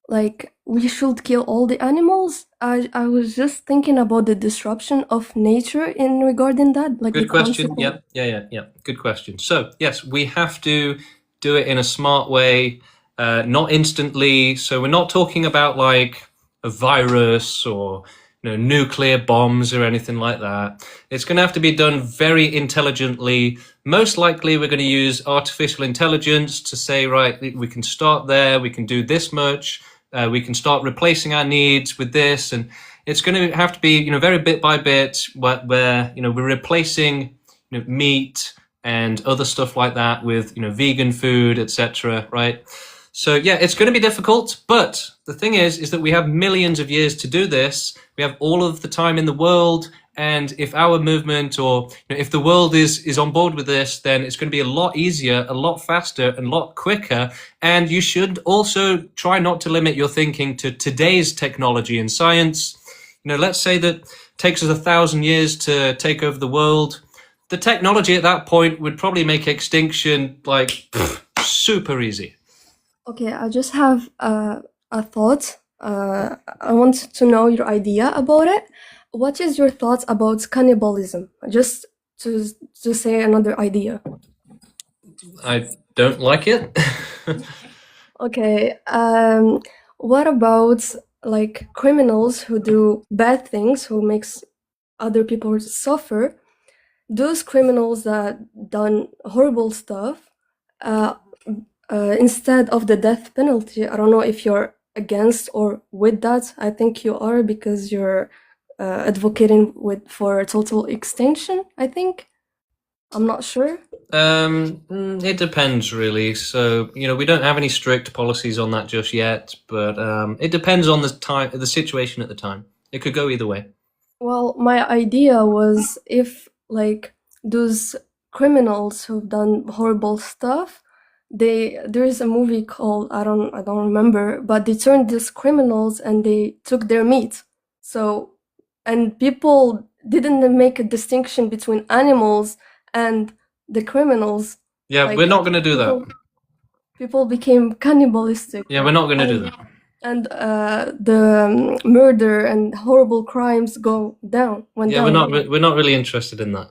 like we should kill all the animals. I was just thinking about the disruption of nature in regarding that, like Good the question. consequence. Yeah. Good question. So yes, we have to do it in a smart way, not instantly. So we're not talking about like a virus or nuclear bombs or anything like that. It's going to have to be done very intelligently. Most likely we're going to use artificial intelligence to say, right, we can start there, we can do this much, we can start replacing our needs with this. And it's going to have to be, very bit by bit where we're replacing meat and other stuff like that with, vegan food, etc. Right? So yeah, it's going to be difficult, but the thing is that we have millions of years to do this. We have all of the time in the world, and if our movement or if the world is on board with this, then it's going to be a lot easier, a lot faster, and a lot quicker. And you should also try not to limit your thinking to today's technology and science. Let's say that it takes us 1,000 years to take over the world. The technology at that point would probably make extinction like super easy. Okay, I just have a thought. I want to know your idea about it. What is your thoughts about cannibalism? Just to say another idea. I don't like it. Okay, what about like criminals who do bad things, who makes other people suffer? Those criminals that done horrible stuff, uh, instead of the death penalty, I don't know if you're against or with that. I think you are because you're advocating for total extinction, I think. I'm not sure. It depends really. So, we don't have any strict policies on that just yet, but it depends on the situation at the time. It could go either way. Well, my idea was if like those criminals who've done horrible stuff, there is a movie called I don't remember, but they turned these criminals and they took their meat. So and people didn't make a distinction between animals and the criminals. Yeah, Like we're not going to do that. people became cannibalistic. Yeah, we're not going to do that. And the murder and horrible crimes went Yeah, down. we're not really interested in that.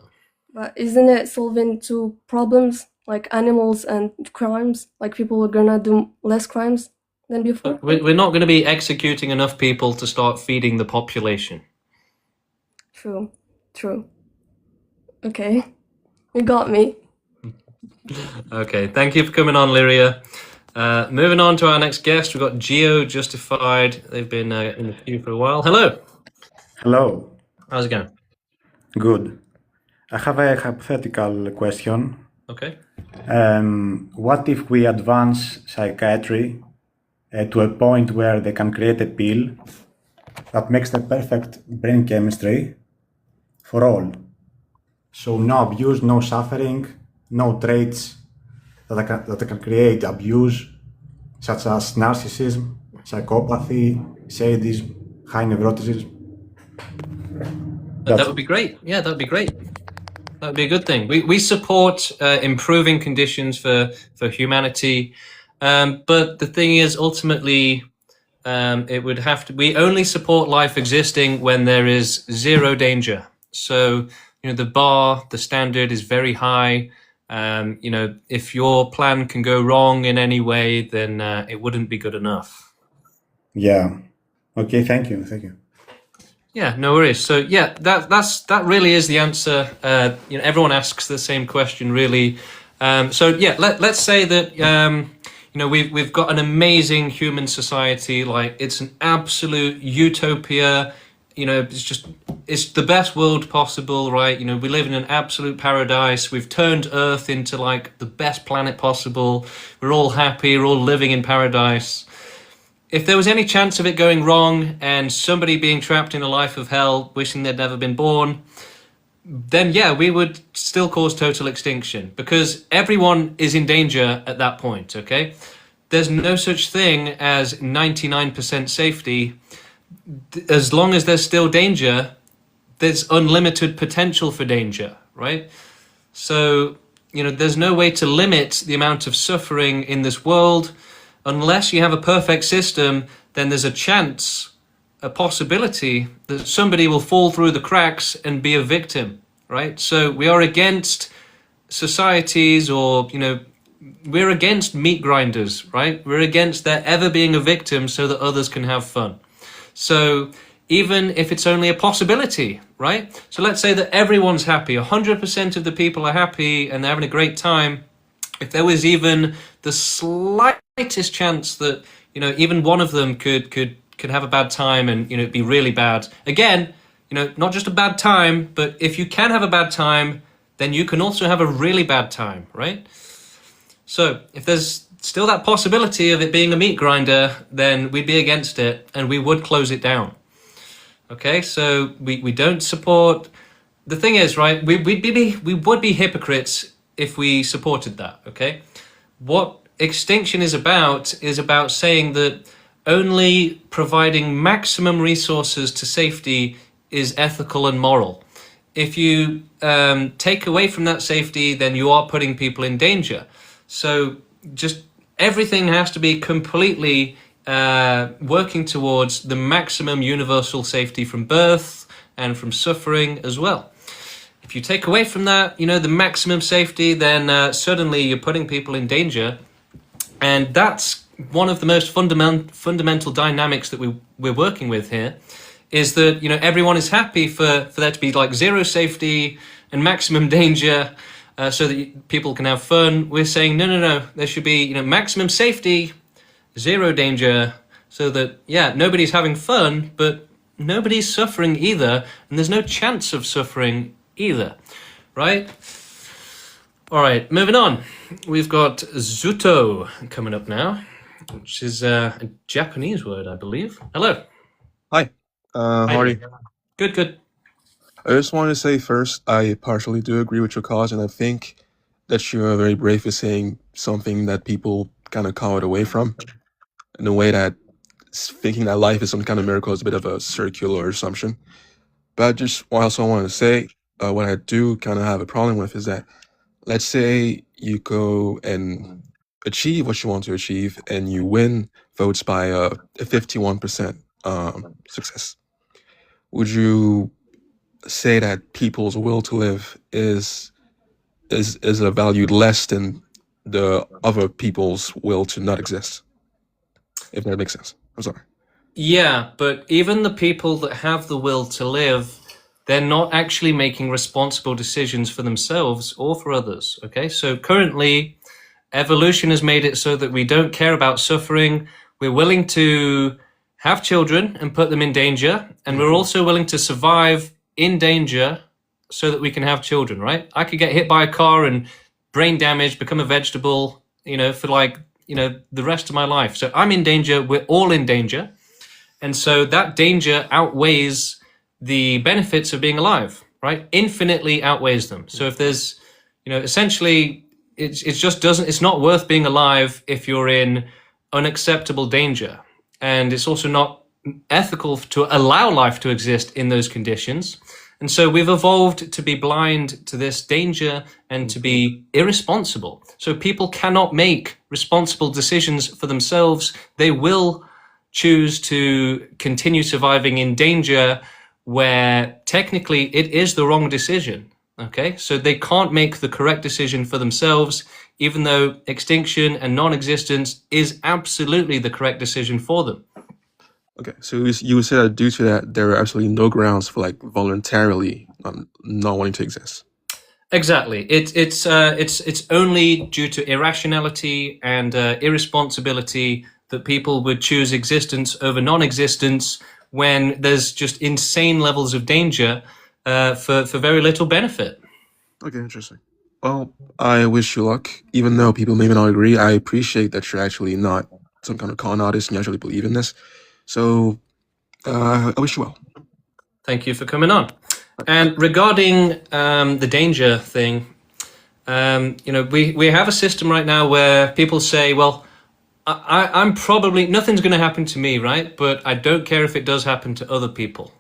But isn't it solving two problems, like animals and crimes? Like people are gonna do less crimes than before? We're not going to be executing enough people to start feeding the population. True. Okay, you got me. Okay, thank you for coming on, Lyria. Moving on to our next guest, we've got Geo Justified. They've been in the queue for a while. Hello. Hello. How's it going? Good. I have a hypothetical question. Okay. What if we advance psychiatry to a point where they can create a pill that makes the perfect brain chemistry for all? So no abuse, no suffering, no traits that can create abuse, such as narcissism, psychopathy, sadism, high neuroticism. That would be great. Yeah, that would be great. That would be a good thing. We support improving conditions for humanity, but the thing is, ultimately, it would have to. We only support life existing when there is zero danger. So the standard is very high. If your plan can go wrong in any way, then it wouldn't be good enough. Yeah. Okay. Thank you. Yeah, no worries. So yeah, that really is the answer. Everyone asks the same question, really. So yeah, let's say that we've got an amazing human society. Like it's an absolute utopia. It's the best world possible, right? We live in an absolute paradise. We've turned Earth into like the best planet possible. We're all happy. We're all living in paradise. If there was any chance of it going wrong and somebody being trapped in a life of hell, wishing they'd never been born, then yeah, we would still cause total extinction because everyone is in danger at that point, okay? There's no such thing as 99% safety. As long as there's still danger, there's unlimited potential for danger, right? So, there's no way to limit the amount of suffering in this world. Unless you have a perfect system, then there's a possibility that somebody will fall through the cracks and be a victim, right? So we are against societies we're against meat grinders, right? We're against there ever being a victim so that others can have fun. So even if it's only a possibility, right? So let's say that everyone's happy, 100% of the people are happy and they're having a great time. If there was even the slightest chance that even one of them could have a bad time and be really bad, again, not just a bad time, but if you can have a bad time, then you can also have a really bad time, right? So if there's still that possibility of it being a meat grinder, then we'd be against it and we would close it down. Okay, so we don't support. The thing is, right, we would be hypocrites if we supported that, okay? What extinction is about saying that only providing maximum resources to safety is ethical and moral. If you take away from that safety, then you are putting people in danger. So just everything has to be completely working towards the maximum universal safety from birth and from suffering as well. If you take away from that, the maximum safety, then suddenly you're putting people in danger. And that's one of the most fundamental dynamics that we're working with here, is that, everyone is happy for there to be like zero safety and maximum danger, so that people can have fun. We're saying, no, there should be, maximum safety, zero danger, so that, nobody's having fun, but nobody's suffering either, and there's no chance of suffering either, right? All right, moving on. We've got Zuto coming up now, which is a Japanese word, I believe. Hello. Hi. How are you? Good. I just wanted to say first, I partially do agree with your cause, and I think that you're very brave for saying something that people kind of cowered away from, in a way that thinking that life is some kind of miracle is a bit of a circular assumption. But I just also want to say, what I do kind of have a problem with is that, let's say you go and achieve what you want to achieve, and you win votes by a 51% success. Would you say that people's will to live is valued less than the other people's will to not exist? If that makes sense. I'm sorry. Yeah, but even the people that have the will to live, they're not actually making responsible decisions for themselves or for others, okay? So currently, evolution has made it so that we don't care about suffering. We're willing to have children and put them in danger, and we're also willing to survive in danger so that we can have children, right? I could get hit by a car and brain damage, become a vegetable, for the rest of my life. So I'm in danger, we're all in danger. And so that danger outweighs the benefits of being alive, right? Infinitely outweighs them. So if there's, essentially, it's not worth being alive if you're in unacceptable danger. And it's also not ethical to allow life to exist in those conditions. And so we've evolved to be blind to this danger and to be irresponsible. So people cannot make responsible decisions for themselves. They will choose to continue surviving in danger where technically it is the wrong decision. Okay, so they can't make the correct decision for themselves, even though extinction and non-existence is absolutely the correct decision for them. Okay, so you would say that due to that, there are absolutely no grounds for voluntarily not wanting to exist. Exactly. It's only due to irrationality and irresponsibility that people would choose existence over non-existence when there's just insane levels of danger for very little benefit. Okay, interesting. Well, I wish you luck. Even though people may not agree, I appreciate that you're actually not some kind of con artist and you actually believe in this. So, I wish you well. Thank you for coming on. And regarding the danger thing, we have a system right now where people say, well, I'm probably, nothing's going to happen to me, right? But I don't care if it does happen to other people.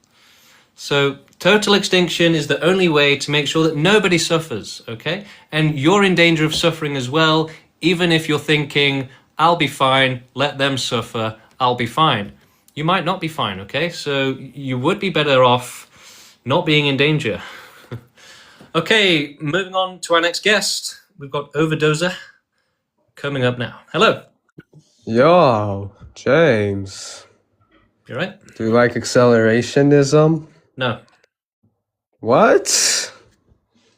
So total extinction is the only way to make sure that nobody suffers, okay? And you're in danger of suffering as well, even if you're thinking, I'll be fine, let them suffer, I'll be fine. You might not be fine, okay? So you would be better off not being in danger. Okay, moving on to our next guest. We've got Overdoser coming up now. Hello. Yo, James. You right? Do you like accelerationism? No. What?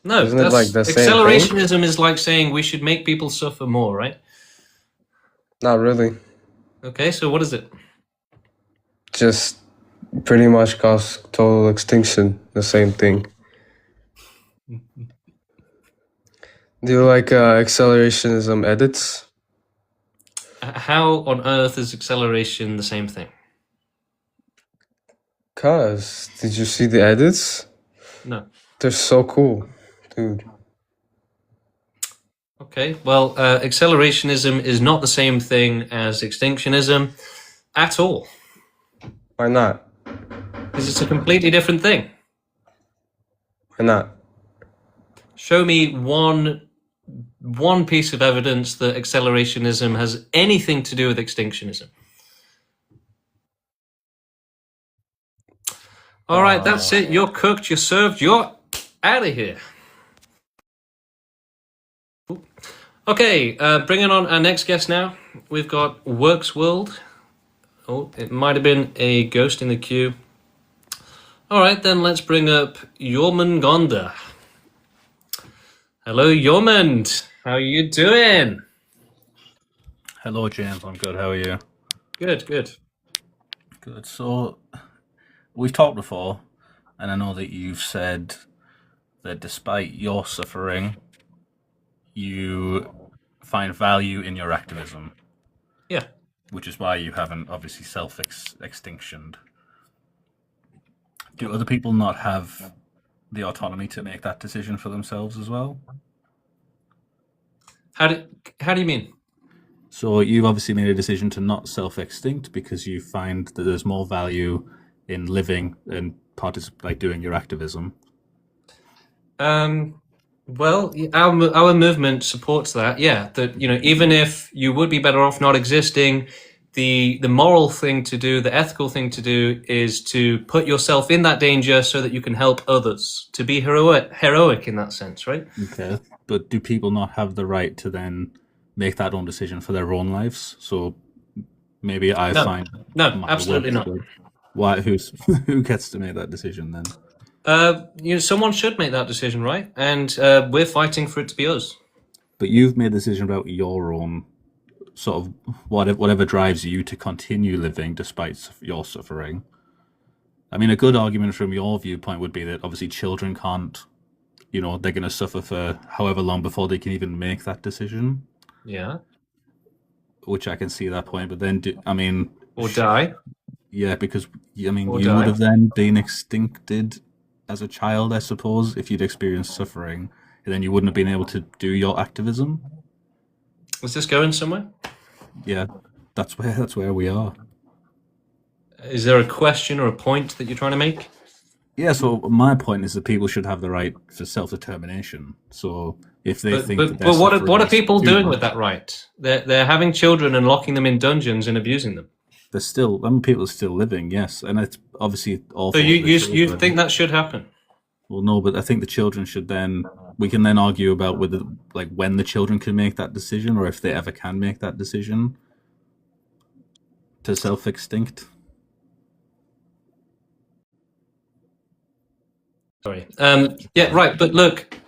No, Isn't it like the same thing? accelerationism is like saying we should make people suffer more, right? Not really. Okay, so what is it? Just pretty much cause total extinction, the same thing. Do you like accelerationism edits? How on earth is acceleration the same thing? Cause, did you see the edits? No. They're so cool, dude. Okay, well, accelerationism is not the same thing as extinctionism at all. Why not? Because it's a completely different thing. Why not? Show me one one piece of evidence that accelerationism has anything to do with extinctionism. All right, that's it. You're cooked, you're served, you're out of here. Okay, bringing on our next guest now. We've got Works World. Oh, it might have been a ghost in the queue. All right, then let's bring up Jormungandr. Hello, Jormund. How you doing? Hello, James. I'm good. How are you? Good, good. Good. So, we've talked before, and I know that you've said that despite your suffering, you find value in your activism. Yeah. Which is why you haven't obviously self-extinctioned. Do other people not have the autonomy to make that decision for themselves as well? How do you mean? So you've obviously made a decision to not self-extinct because you find that there's more value in living and doing your activism. Well, our movement supports that. Yeah, that even if you would be better off not existing, the moral thing to do, the ethical thing to do, is to put yourself in that danger so that you can help others. To be heroic in that sense, right? Okay, but do people not have the right to then make that own decision for their own lives? So maybe I No. find No, absolutely not. Why? Who gets to make that decision then? Someone should make that decision, right? And we're fighting for it to be us. But you've made a decision about your own sort of whatever drives you to continue living despite your suffering. I mean, a good argument from your viewpoint would be that obviously children can't, they're going to suffer for however long before they can even make that decision. Yeah. Which I can see that point, but then, or die. Yeah, because you Or would die. have then been extincted as a child, I suppose, if you'd experienced suffering, and then you wouldn't have been able to do your activism. Was this going somewhere? Yeah, that's where we are. Is there a question or a point that you're trying to make? Yeah, so my point is that people should have the right for self-determination. So if they think but what are people doing with that right? They're having children and locking them in dungeons and abusing them. People are still living, yes, and it's obviously awful. So you think that should happen? Well, no, but I think the children should then. We can then argue about whether, when the children can make that decision, or if they ever can make that decision to self-extinct. Sorry. Yeah, right. But look,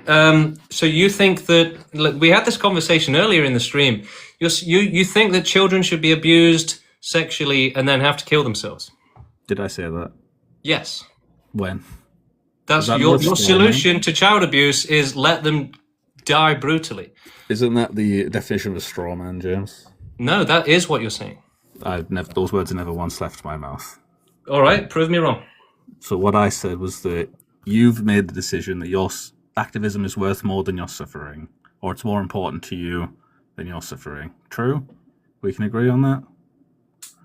so you think that we had this conversation earlier in the stream. You think that children should be abused sexually and then have to kill themselves? Did I say that? Yes. When? That's your solution to child abuse is let them die brutally. Isn't that the definition of a straw man, James? No, that is what you're saying. Those words have never once left my mouth. All right, prove me wrong. So what I said was that you've made the decision that your activism is worth more than your suffering, or it's more important to you than your suffering. True? We can agree on that?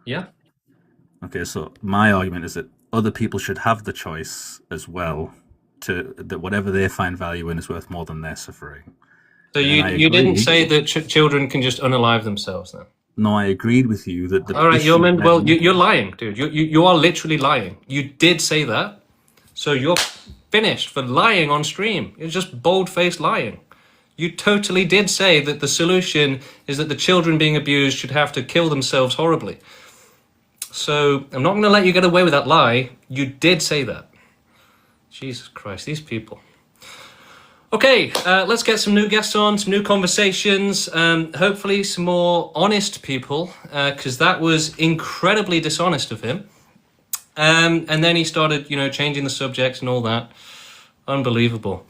Yeah. Okay, so my argument is that other people should have the choice as well that whatever they find value in is worth more than their suffering. So you didn't say that children can just unalive themselves then? No, I agreed with you that the. All right, Jormund. Well, you're lying, dude. You are literally lying. You did say that, so you're finished for lying on stream. It's just bold-faced lying. You totally did say that the solution is that the children being abused should have to kill themselves horribly. So I'm not going to let you get away with that lie. You did say that. Jesus Christ, these people. Okay, let's get some new guests on, some new conversations, hopefully some more honest people, because that was incredibly dishonest of him. And then he started, changing the subject and all that. Unbelievable.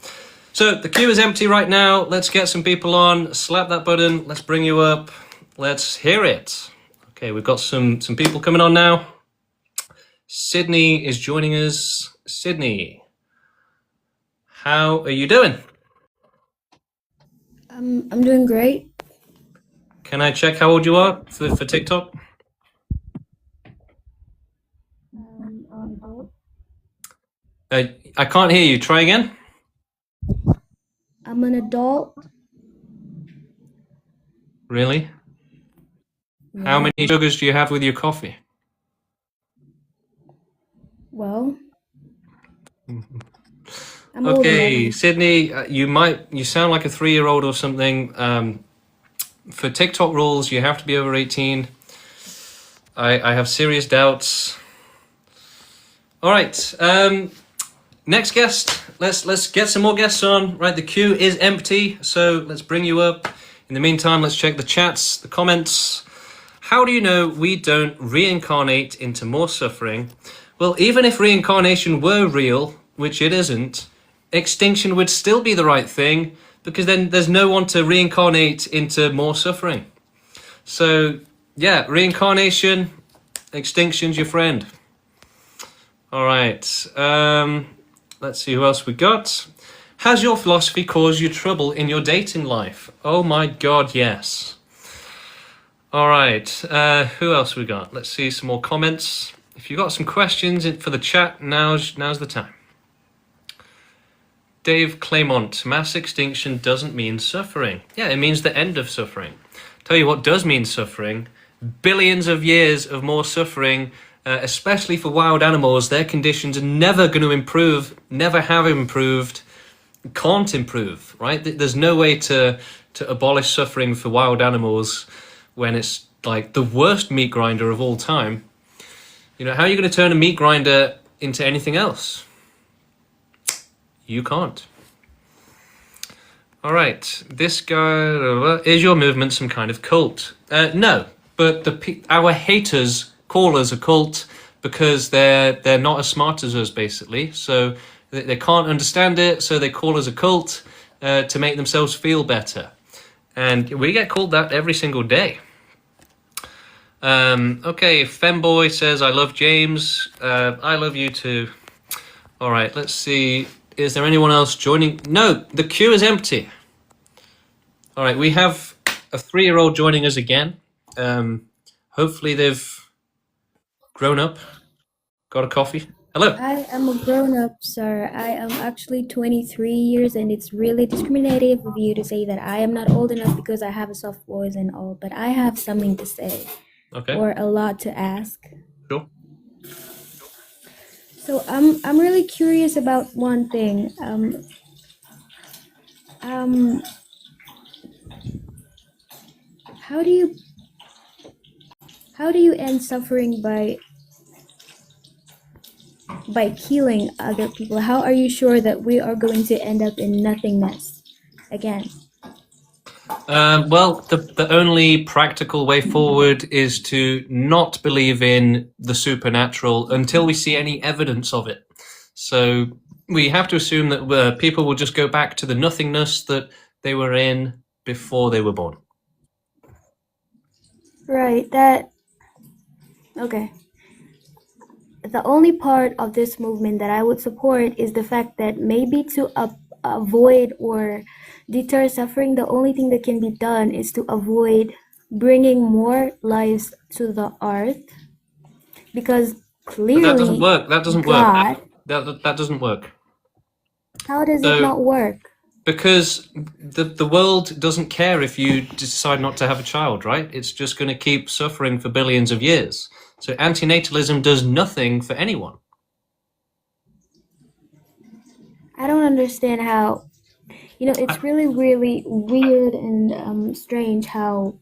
So the queue is empty right now. Let's get some people on. Slap that button. Let's bring you up. Let's hear it. Okay, we've got some people coming on now. Sydney is joining us. Sydney, how are you doing? I'm doing great. Can I check how old you are for TikTok? I can't hear you. Try again. I'm an adult. Really? How Yeah. many sugars do you have with your coffee? Well, I'm old Okay, enough. Sydney, you sound like a 3-year-old or something. For TikTok rules, you have to be over 18. I have serious doubts. All right, next guest. Let's get some more guests on. Right, the queue is empty, so let's bring you up. In the meantime, let's check the chats, the comments. How do you know we don't reincarnate into more suffering? Well, even if reincarnation were real, which it isn't, extinction would still be the right thing, because then there's no one to reincarnate into more suffering. So, yeah, reincarnation, extinction's your friend. All right, let's see who else we got. Has your philosophy caused you trouble in your dating life? Oh my God, yes. All right, who else we got? Let's see some more comments. If you've got some questions for the chat, now's the time. Dave Claymont, mass extinction doesn't mean suffering. Yeah, it means the end of suffering. Tell you what does mean suffering. Billions of years of more suffering, especially for wild animals. Their conditions are never going to improve, never have improved, can't improve, right? There's no way to abolish suffering for wild animals when it's like the worst meat grinder of all time. You know, how are you going to turn a meat grinder into anything else? You can't. All right, this guy, is your movement some kind of cult? No, but our haters call us a cult because they're not as smart as us, basically. So they can't understand it, so they call us a cult to make themselves feel better. And we get called that every single day. Okay, Femboy says, I love James. I love you too. All right, let's see. Is there anyone else joining? No, the queue is empty. All right, we have a 3-year-old joining us again. Hopefully they've grown up, got a coffee. Hello. I am a grown-up, sir. I am actually 23 years, and it's really discriminative of you to say that I am not old enough because I have a soft voice and all, but I have something to say. Okay. Or a lot to ask. Sure. So I'm really curious about one thing. How do you end suffering by killing other people? How are you sure that we are going to end up in nothingness again? Well, the only practical way forward is to not believe in the supernatural until we see any evidence of it. So we have to assume that people will just go back to the nothingness that they were in before they were born. Right, okay. The only part of this movement that I would support is the fact that maybe to avoid or deter suffering, the only thing that can be done is to avoid bringing more lives to the earth, because clearly But that doesn't work. That doesn't God, work. That doesn't work. How does it not work? Because the world doesn't care if you decide not to have a child, right? It's just going to keep suffering for billions of years. So antinatalism does nothing for anyone. I don't understand how, it's really, really weird and strange how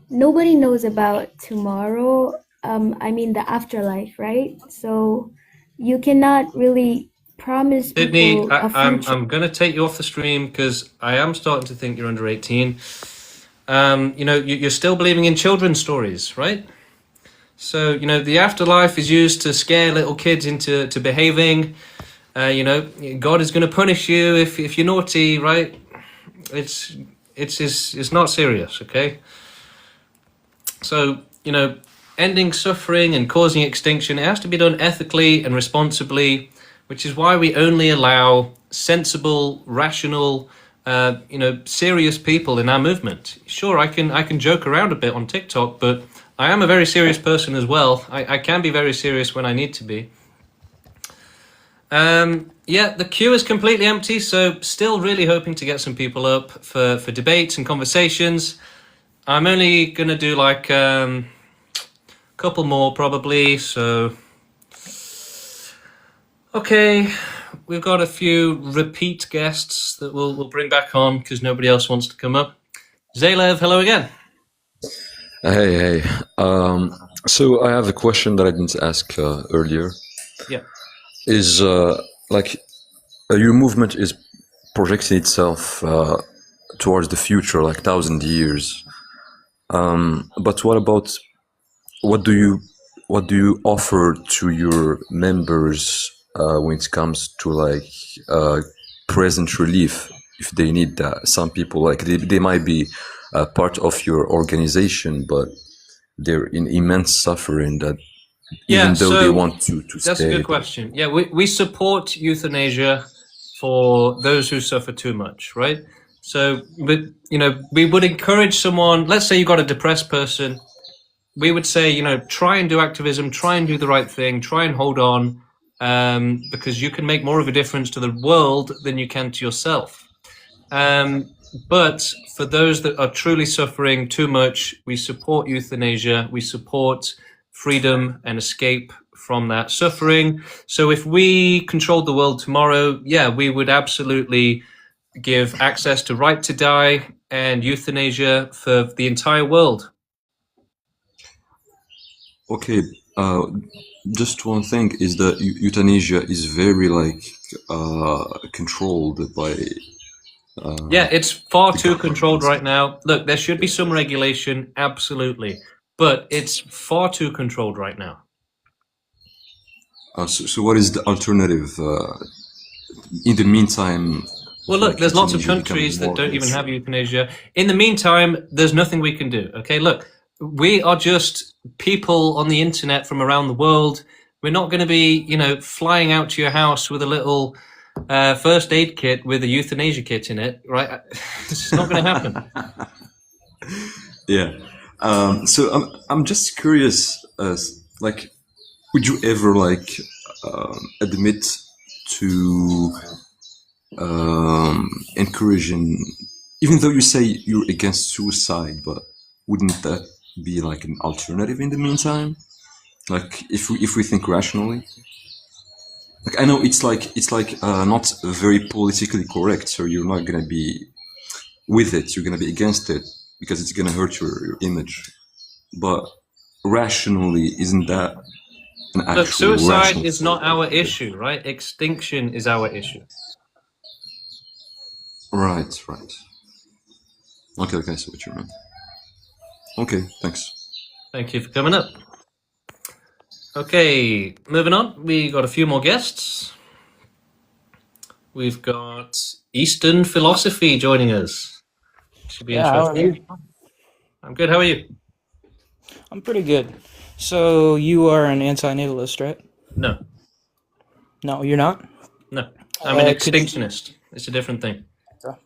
nobody knows about tomorrow. I mean the afterlife, right? So you cannot really promise Sydney, people a future. I'm going to take you off the stream because I am starting to think you're under 18. You're still believing in children's stories, right? So, the afterlife is used to scare little kids into behaving. God is going to punish you if you're naughty, right? It's not serious, okay? So, ending suffering and causing extinction, it has to be done ethically and responsibly, which is why we only allow sensible, rational, serious people in our movement. Sure, I can joke around a bit on TikTok, but I am a very serious person as well. I can be very serious when I need to be. Yeah, the queue is completely empty, so still really hoping to get some people up for debates and conversations. I'm only going to do like a couple more probably, so... Okay, we've got a few repeat guests that we'll bring back on because nobody else wants to come up. Zalev, hello again. Hey. So I have a question that I didn't ask earlier. Yeah. Is your movement is projecting itself towards the future, like 1,000 years. But what do you offer to your members when it comes to like present relief if they need that? Some people like they might be part of your organization, but they're in immense suffering that even though they want to that's stay. a good question. Yeah, we support euthanasia for those who suffer too much, right? So, but we would encourage someone. Let's say you got a depressed person. We would say, try and do activism, try and do the right thing, try and hold on, because you can make more of a difference to the world than you can to yourself. But for those that are truly suffering too much, we support euthanasia. We support freedom and escape from that suffering. So if we controlled the world tomorrow, yeah, we would absolutely give access to right to die and euthanasia for the entire world. Okay, just one thing is that euthanasia is very controlled by. Yeah, it's far too controlled right now. Look, there should be some regulation, absolutely, but it's far too controlled right now. So what is the alternative? In the meantime, well, look, there's lots of countries that don't even have euthanasia. In the meantime, there's nothing we can do. Okay, look, we are just people on the internet from around the world. We're not going to be, flying out to your house with a little first aid kit with a euthanasia kit in it, right? This is not going to happen. Yeah. So I'm just curious, would you ever admit to encouraging, even though you say you're against suicide, but wouldn't that be like an alternative in the meantime? Like if we think rationally? Like I know it's not very politically correct, so you're not gonna be with it, you're gonna be against it because it's gonna hurt your image. But rationally, isn't that an actual Look, suicide rational is not our issue, right? Extinction is our issue. Right. Okay, I see what you mean. Okay, thanks. Thank you for coming up. Okay, moving on. We got a few more guests. We've got Eastern Philosophy joining us. Should be interesting. How are you? I'm good. How are you? I'm pretty good. So you are an anti-natalist, right? No. No, you're not? No. I'm an extinctionist. It's a different thing. All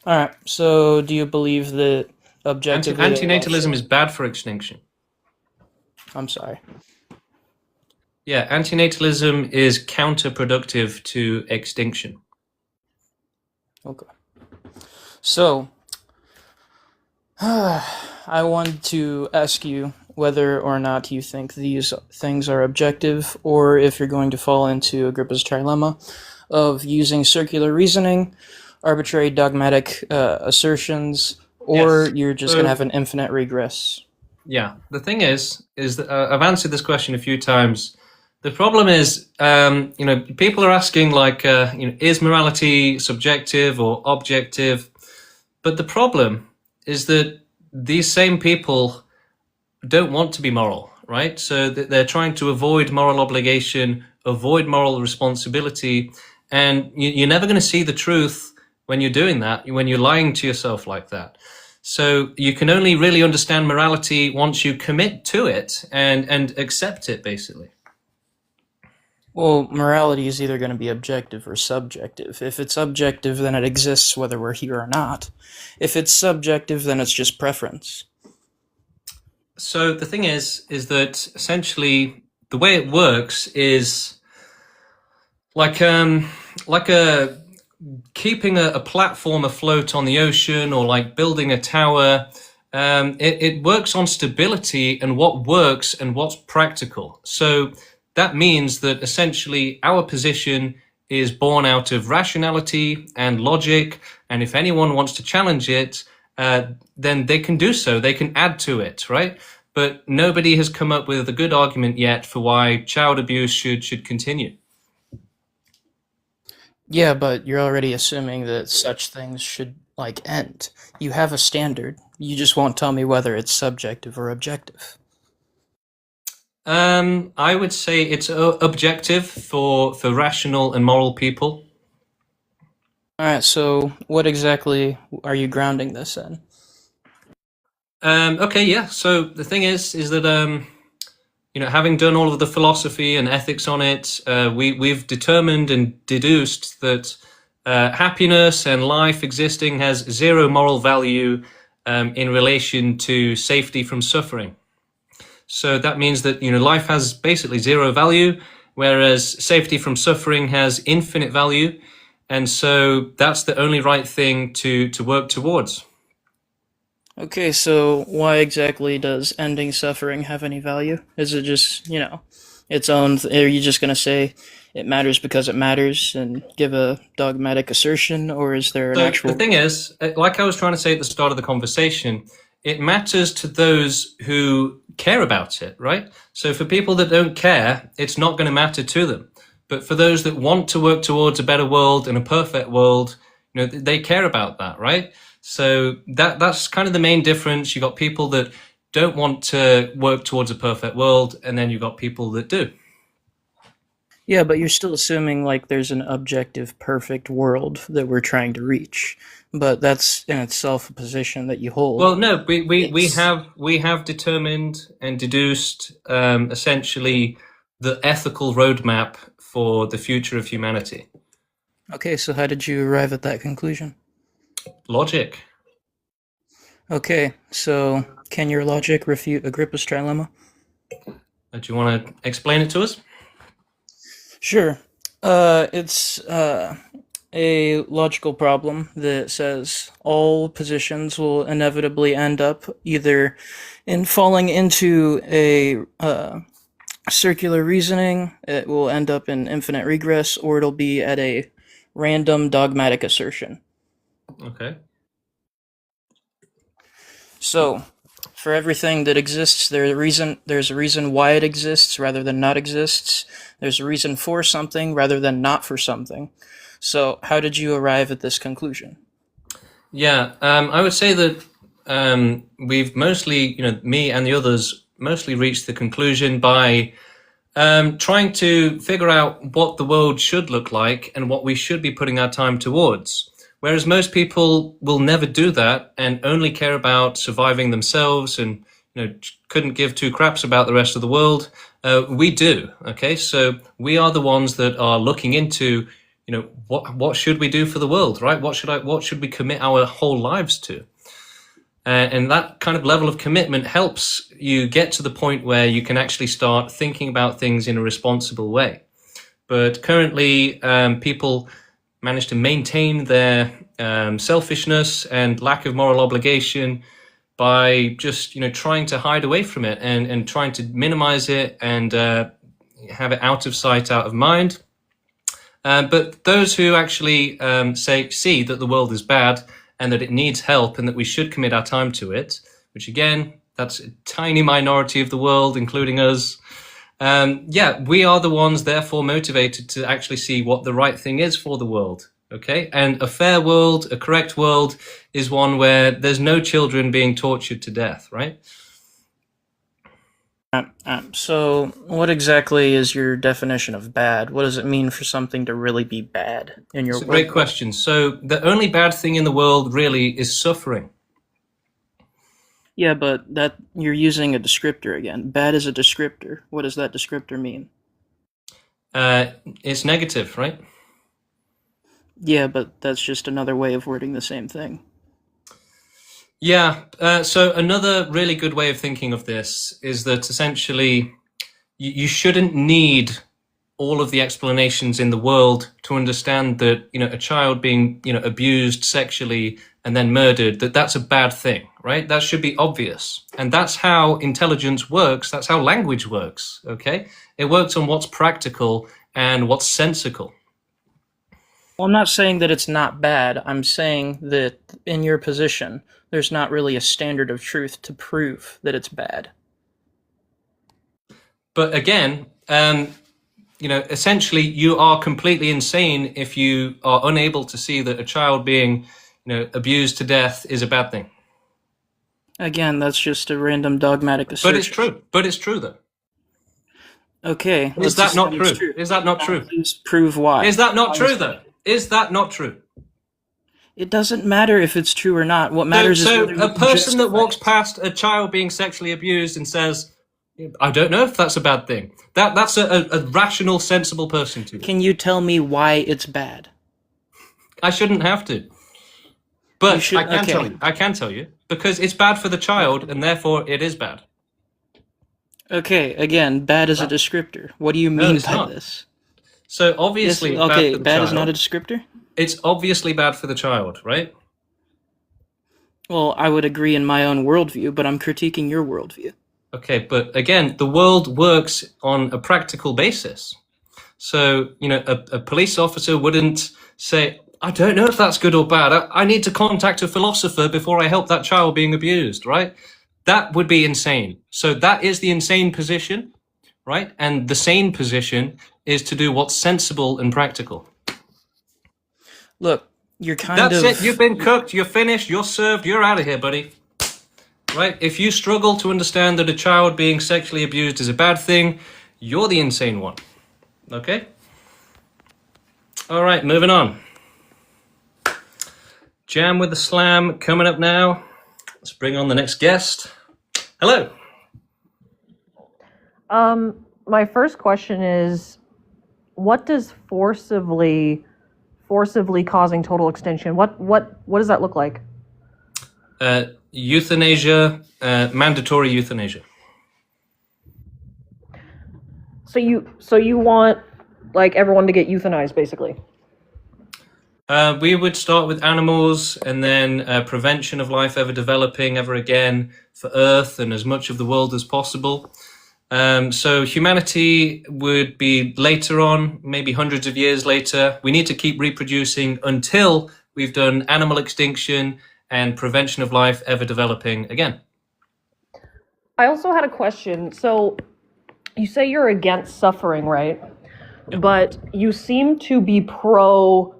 right. So do you believe that objectively... Antinatalism is bad for extinction. I'm sorry. Yeah, antinatalism is counterproductive to extinction. Okay. So, I wanted to ask you whether or not you think these things are objective, or if you're going to fall into Agrippa's trilemma of using circular reasoning, arbitrary dogmatic assertions, or you're just going to have an infinite regress. Yeah, the thing is that I've answered this question a few times. The problem is, people are asking is morality subjective or objective? But the problem is that these same people don't want to be moral, right? So they're trying to avoid moral obligation, avoid moral responsibility, and you're never going to see the truth when you're doing that, when you're lying to yourself like that. So you can only really understand morality once you commit to it and accept it, basically. Well, morality is either going to be objective or subjective. If it's objective, then it exists whether we're here or not. If it's subjective, then it's just preference. So the thing is that essentially the way it works is like a keeping a platform afloat on the ocean, or like building a tower. It works on stability and what works and what's practical. So that means that essentially our position is born out of rationality and logic, and if anyone wants to challenge it, then they can do so. They can add to it, right? But nobody has come up with a good argument yet for why child abuse should continue. Yeah, but you're already assuming that such things should, like, end. You have a standard. You just won't tell me whether it's subjective or objective. I would say it's objective for rational and moral people. Alright, so what exactly are you grounding this in? Okay, yeah. So the thing is that having done all of the philosophy and ethics on it, we've determined and deduced that happiness and life existing has zero moral value in relation to safety from suffering. So that means that life has basically zero value, whereas safety from suffering has infinite value, and so that's the only right thing to work towards. Okay, so why exactly does ending suffering have any value? Is it just, its own, are you just going to say it matters because it matters and give a dogmatic assertion, or is there an actual... The thing is, like I was trying to say at the start of the conversation, it matters to those who care about it, right? So for people that don't care, it's not going to matter to them. But for those that want to work towards a better world and a perfect world, they care about that, right? So that's kind of the main difference. You got people that don't want to work towards a perfect world, and then you got people that do. Yeah, but you're still assuming like there's an objective, perfect world that we're trying to reach. But that's in itself a position that you hold. Well, no, we have determined and deduced essentially the ethical roadmap for the future of humanity. Okay, so how did you arrive at that conclusion? Logic. Okay, so can your logic refute Agrippa's trilemma? Do you want to explain it to us? Sure. It's a logical problem that says all positions will inevitably end up either in falling into a circular reasoning, it will end up in infinite regress, or it'll be at a random dogmatic assertion. Okay. So, for everything that exists, there's a reason why it exists rather than not exists. There's a reason for something rather than not for something. So, how did you arrive at this conclusion? Yeah, I would say that we've mostly, me and the others, mostly reached the conclusion by trying to figure out what the world should look like and what we should be putting our time towards. Whereas most people will never do that and only care about surviving themselves and couldn't give two craps about the rest of the world. We do. Okay, so we are the ones that are looking into what should we do for the world, right? What should we commit our whole lives to? And that kind of level of commitment helps you get to the point where you can actually start thinking about things in a responsible way. But currently, people manage to maintain their selfishness and lack of moral obligation by just trying to hide away from it and trying to minimize it and have it out of sight, out of mind. But those who actually see that the world is bad and that it needs help and that we should commit our time to it, which again, that's a tiny minority of the world, including us. We are the ones therefore motivated to actually see what the right thing is for the world. Okay, and a fair world, a correct world, is one where there's no children being tortured to death, right? So, what exactly is your definition of bad? What does it mean for something to really be bad in your world? It's a great question. So, the only bad thing in the world really is suffering. Yeah, but that you're using a descriptor again. Bad is a descriptor. What does that descriptor mean? It's negative, right? Yeah, but that's just another way of wording the same thing. Yeah, so another really good way of thinking of this is that essentially you shouldn't need all of the explanations in the world to understand that, you know, a child being, you know, abused sexually and then murdered, that's a bad thing, right? That should be obvious. And that's how intelligence works. That's how language works, okay? It works on what's practical and what's sensical. Well, I'm not saying that it's not bad. I'm saying that in your position, there's not really a standard of truth to prove that it's bad. But again, you know, essentially you are completely insane if you are unable to see that a child being, you know, abused to death is a bad thing. Again, that's just a random dogmatic assertion. But it's true. But it's true, though. Okay. Is that not true? Is that not true? Please prove why. Is that not true, though? Is that not true? It doesn't matter if it's true or not. What matters is whether a person that walks past a child being sexually abused and says, I don't know if that's a bad thing. That's a rational, sensible person to. Can you tell me why it's bad? I shouldn't have to. But I can tell you. I can tell you. Because it's bad for the child, and therefore it is bad. Okay, again, bad is a descriptor. What do you mean by this? So obviously, bad is not a descriptor? It's obviously bad for the child, right? Well, I would agree in my own worldview, but I'm critiquing your worldview. Okay, but again, the world works on a practical basis. So, you know, a police officer wouldn't say, I don't know if that's good or bad. I need to contact a philosopher before I help that child being abused, right? That would be insane. So that is the insane position, right? And the sane position is to do what's sensible and practical. Look, you're That's it. You've been cooked. You're finished. You're served. You're out of here, buddy. Right? If you struggle to understand that a child being sexually abused is a bad thing, you're the insane one. Okay? All right, moving on. Jam with the Slam coming up now. Let's bring on the next guest. Hello. My first question is, what does forcibly causing total extinction? What does that look like? Euthanasia, mandatory euthanasia. So you want like everyone to get euthanized, basically? We would start with animals and then prevention of life ever developing ever again for Earth and as much of the world as possible. So humanity would be later on, maybe hundreds of years later. We need to keep reproducing until we've done animal extinction and prevention of life ever developing again. I also had a question. So you say you're against suffering, right? Yep. But you seem to be pro.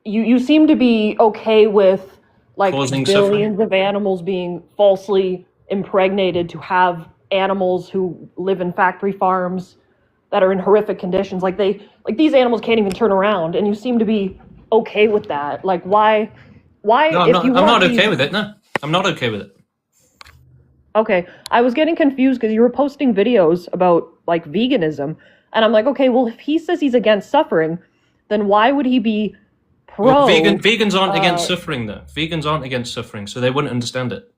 You seem to be okay with like Causing billions of animals being falsely impregnated to have animals who live in factory farms that are in horrific conditions. Like these animals can't even turn around, and you seem to be okay with that. Like why? No, I'm not these- okay with it. No, I'm not okay with it. Okay, I was getting confused because you were posting videos about like veganism, and I'm like, okay, well, if he says he's against suffering, then why would he be pro? Well, vegans aren't against suffering, though. Vegans aren't against suffering, so they wouldn't understand it.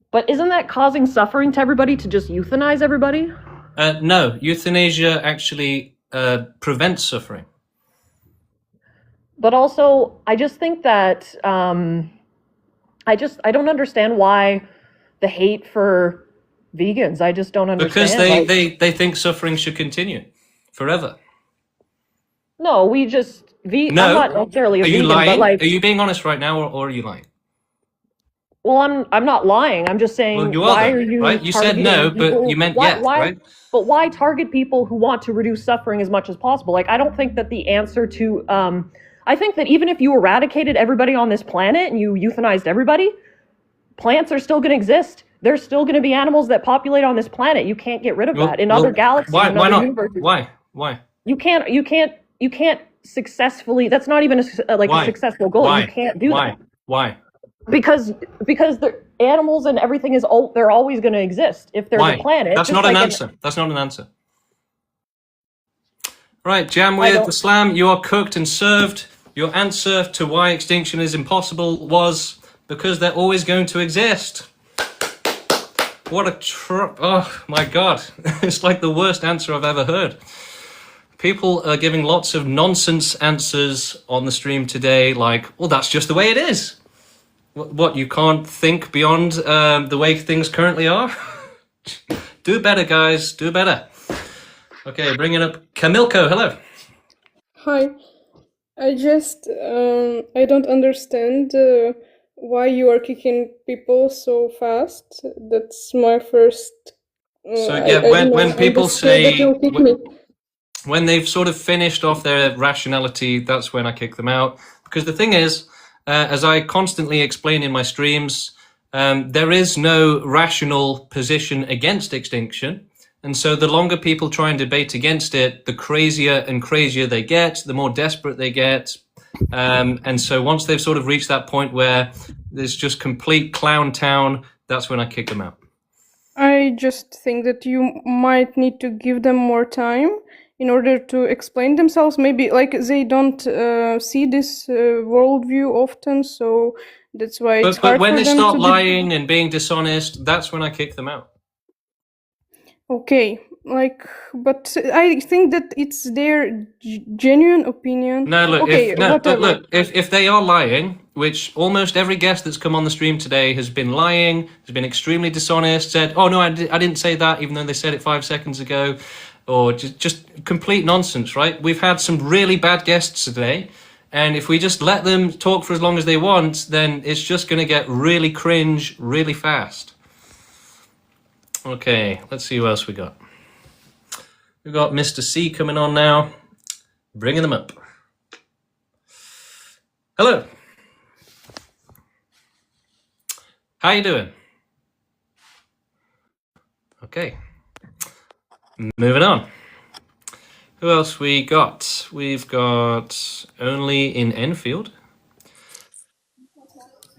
But isn't that causing suffering to everybody to just euthanize everybody? No, euthanasia actually prevents suffering. But also, I just think that I don't understand why the hate for vegans. I just don't understand. Because they think suffering should continue forever. No, we just No, I'm not necessarily a are you vegan, lying? but like, Are you being honest right now, or are you lying? well, I'm not lying. I'm just saying, Well, you why are, are you right? You said targeting no, but people- you meant why, yes, why, right? But why target people who want to reduce suffering as much as possible? Like, I don't think that the answer to I think that even if you eradicated everybody on this planet and you euthanized everybody, plants are still going to exist. There's still going to be animals that populate on this planet. You can't get rid of that. In other galaxies, Why? in Why other not? universes, Why? you can't successfully. That's not even a Why? successful goal. Why? You can't do Why? that Why? because the animals and everything they're always going to exist. If there's Why? a planet, That's just not an like answer. That's not an answer. Right, Jam with the Slam, you are cooked and served. Your answer to why extinction is impossible was because they're always going to exist. What a oh my god. It's like the worst answer I've ever heard. People are giving lots of nonsense answers on the stream today, like, well, that's just the way it is. What, you can't think beyond the way things currently are? Do better, guys. Do better. Okay, bringing up Camilco. Hello. Hi. I just I don't understand why you are kicking people so fast. That's my first. So yeah, when people say you'll kick me. when they've sort of finished off their rationality, that's when I kick them out. Because the thing is, as I constantly explain in my streams, there is no rational position against extinction. And so the longer people try and debate against it, the crazier and crazier they get, the more desperate they get. And so once they've sort of reached that point where there's just complete clown town, that's when I kick them out. I just think that you might need to give them more time in order to explain themselves. Maybe like they don't see this worldview often, so that's why it's hard But when for they them start to lying and being dishonest, that's when I kick them out. Okay, like, but I think that it's their genuine opinion. No, look, okay, whatever. if they are lying, which almost every guest that's come on the stream today has been lying, has been extremely dishonest, said, oh no, I didn't say that, even though they said it 5 seconds ago, or just complete nonsense, right? We've had some really bad guests today, and if we just let them talk for as long as they want, then it's just going to get really cringe really fast. Okay, let's see who else we got. We've got Mr. C coming on now, bringing them up. Hello. How you doing? Okay. Moving on. Who else we got? We've got Only in Enfield.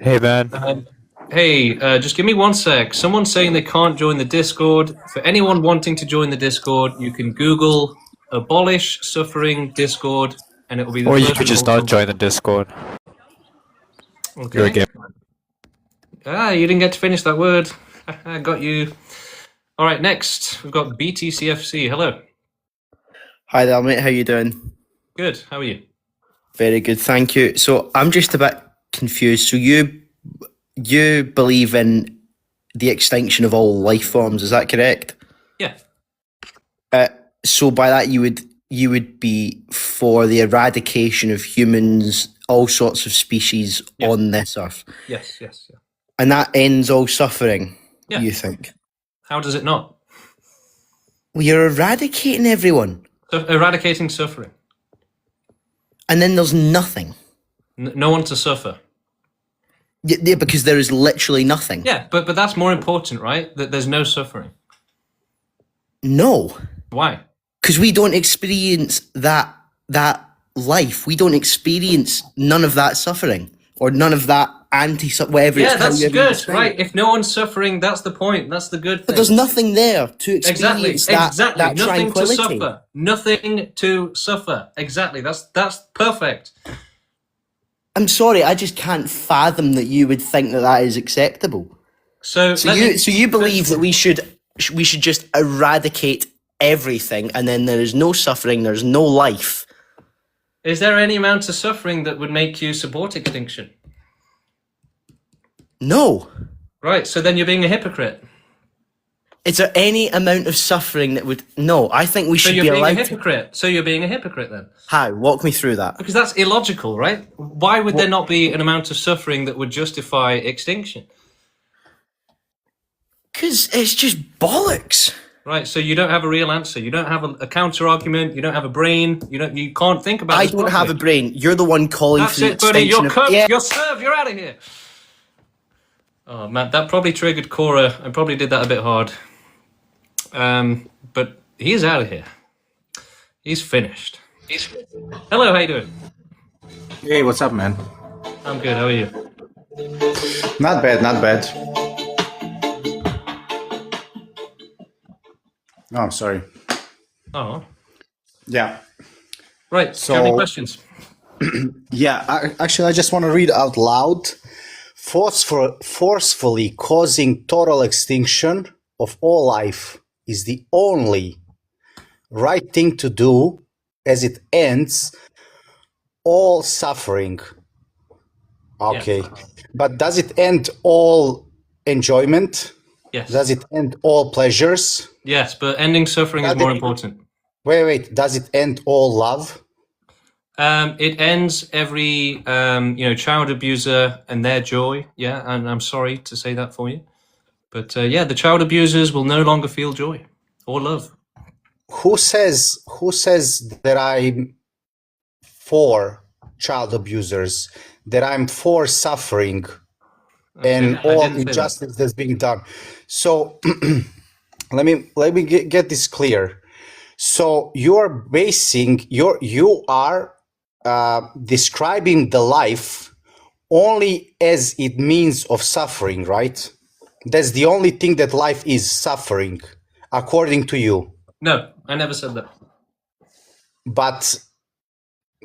Hey, man. Hey, just give me 1 sec. Someone's saying they can't join the Discord. For anyone wanting to join the Discord, you can Google abolish suffering Discord, and it will be the Or first you could just not join the Discord. Okay. You're a gamer. Ah, you didn't get to finish that word. I got you. All right, next we've got BTCFC. Hello. Hi there, mate. How you doing? Good. How are you? Very good, thank you. So I'm just a bit confused. So you believe in the extinction of all life forms, is that correct? Yeah. So by that you would be for the eradication of humans, all sorts of species on this earth. Yes, yes, yeah. And that ends all suffering, Yeah. you think? How does it not? Well, you're eradicating everyone. So eradicating suffering. And then there's nothing. No one to suffer. Yeah, because there is literally nothing. Yeah, but that's more important, right? That there's no suffering. No. Why? Because we don't experience that life. We don't experience none of that suffering or none of that whatever. Yeah, it's how that's you ever good, describe right? it. If no one's suffering, that's the point. That's the good thing. But there's nothing there to experience that Nothing tranquility. to suffer. Nothing to suffer. Exactly. That's perfect. I'm sorry, I just can't fathom that you would think that is acceptable. So you believe that we should just eradicate everything, and then there is no suffering, there's no life. Is there any amount of suffering that would make you support extinction? No. Right, so then you're being a hypocrite. Is there any amount of suffering that would... No, I think we So should you're be being a allowed to... hypocrite. So you're being a hypocrite then? How? Walk me through that. Because that's illogical, right? Why would there not be an amount of suffering that would justify extinction? Because it's just bollocks. Right, so you don't have a real answer. You don't have a counter argument. You don't have a brain. You can't think about. I this don't properly. have a brain. You're the one calling That's for the it, buddy. extinction You're of... cooked. Yeah. You're served. You're out of here. Oh man, that probably triggered Cora. I probably did that a bit hard. But he's out of here. He's finished. Hello, how you doing? Hey, what's up, man? I'm good. How are you? Not bad, not bad. Oh, I'm sorry. Oh. Yeah. Right. So, do you have any questions? Yeah, actually, I just want to read out loud. Forcefully causing total extinction of all life is the only right thing to do, as it ends all suffering. Okay. But does it end all enjoyment? Yes. Does it end all pleasures? Yes, but ending suffering is more important. Wait. Does it end all love? It ends every child abuser and their joy. Yeah, and I'm sorry to say that for you, but the child abusers will no longer feel joy or love. Who says that I'm for child abusers? That I'm for suffering and all injustice that's being done. So let me get this clear. So you are describing the life only as it means of suffering, right? That's the only thing that life is, suffering, according to you. No, I never said that. But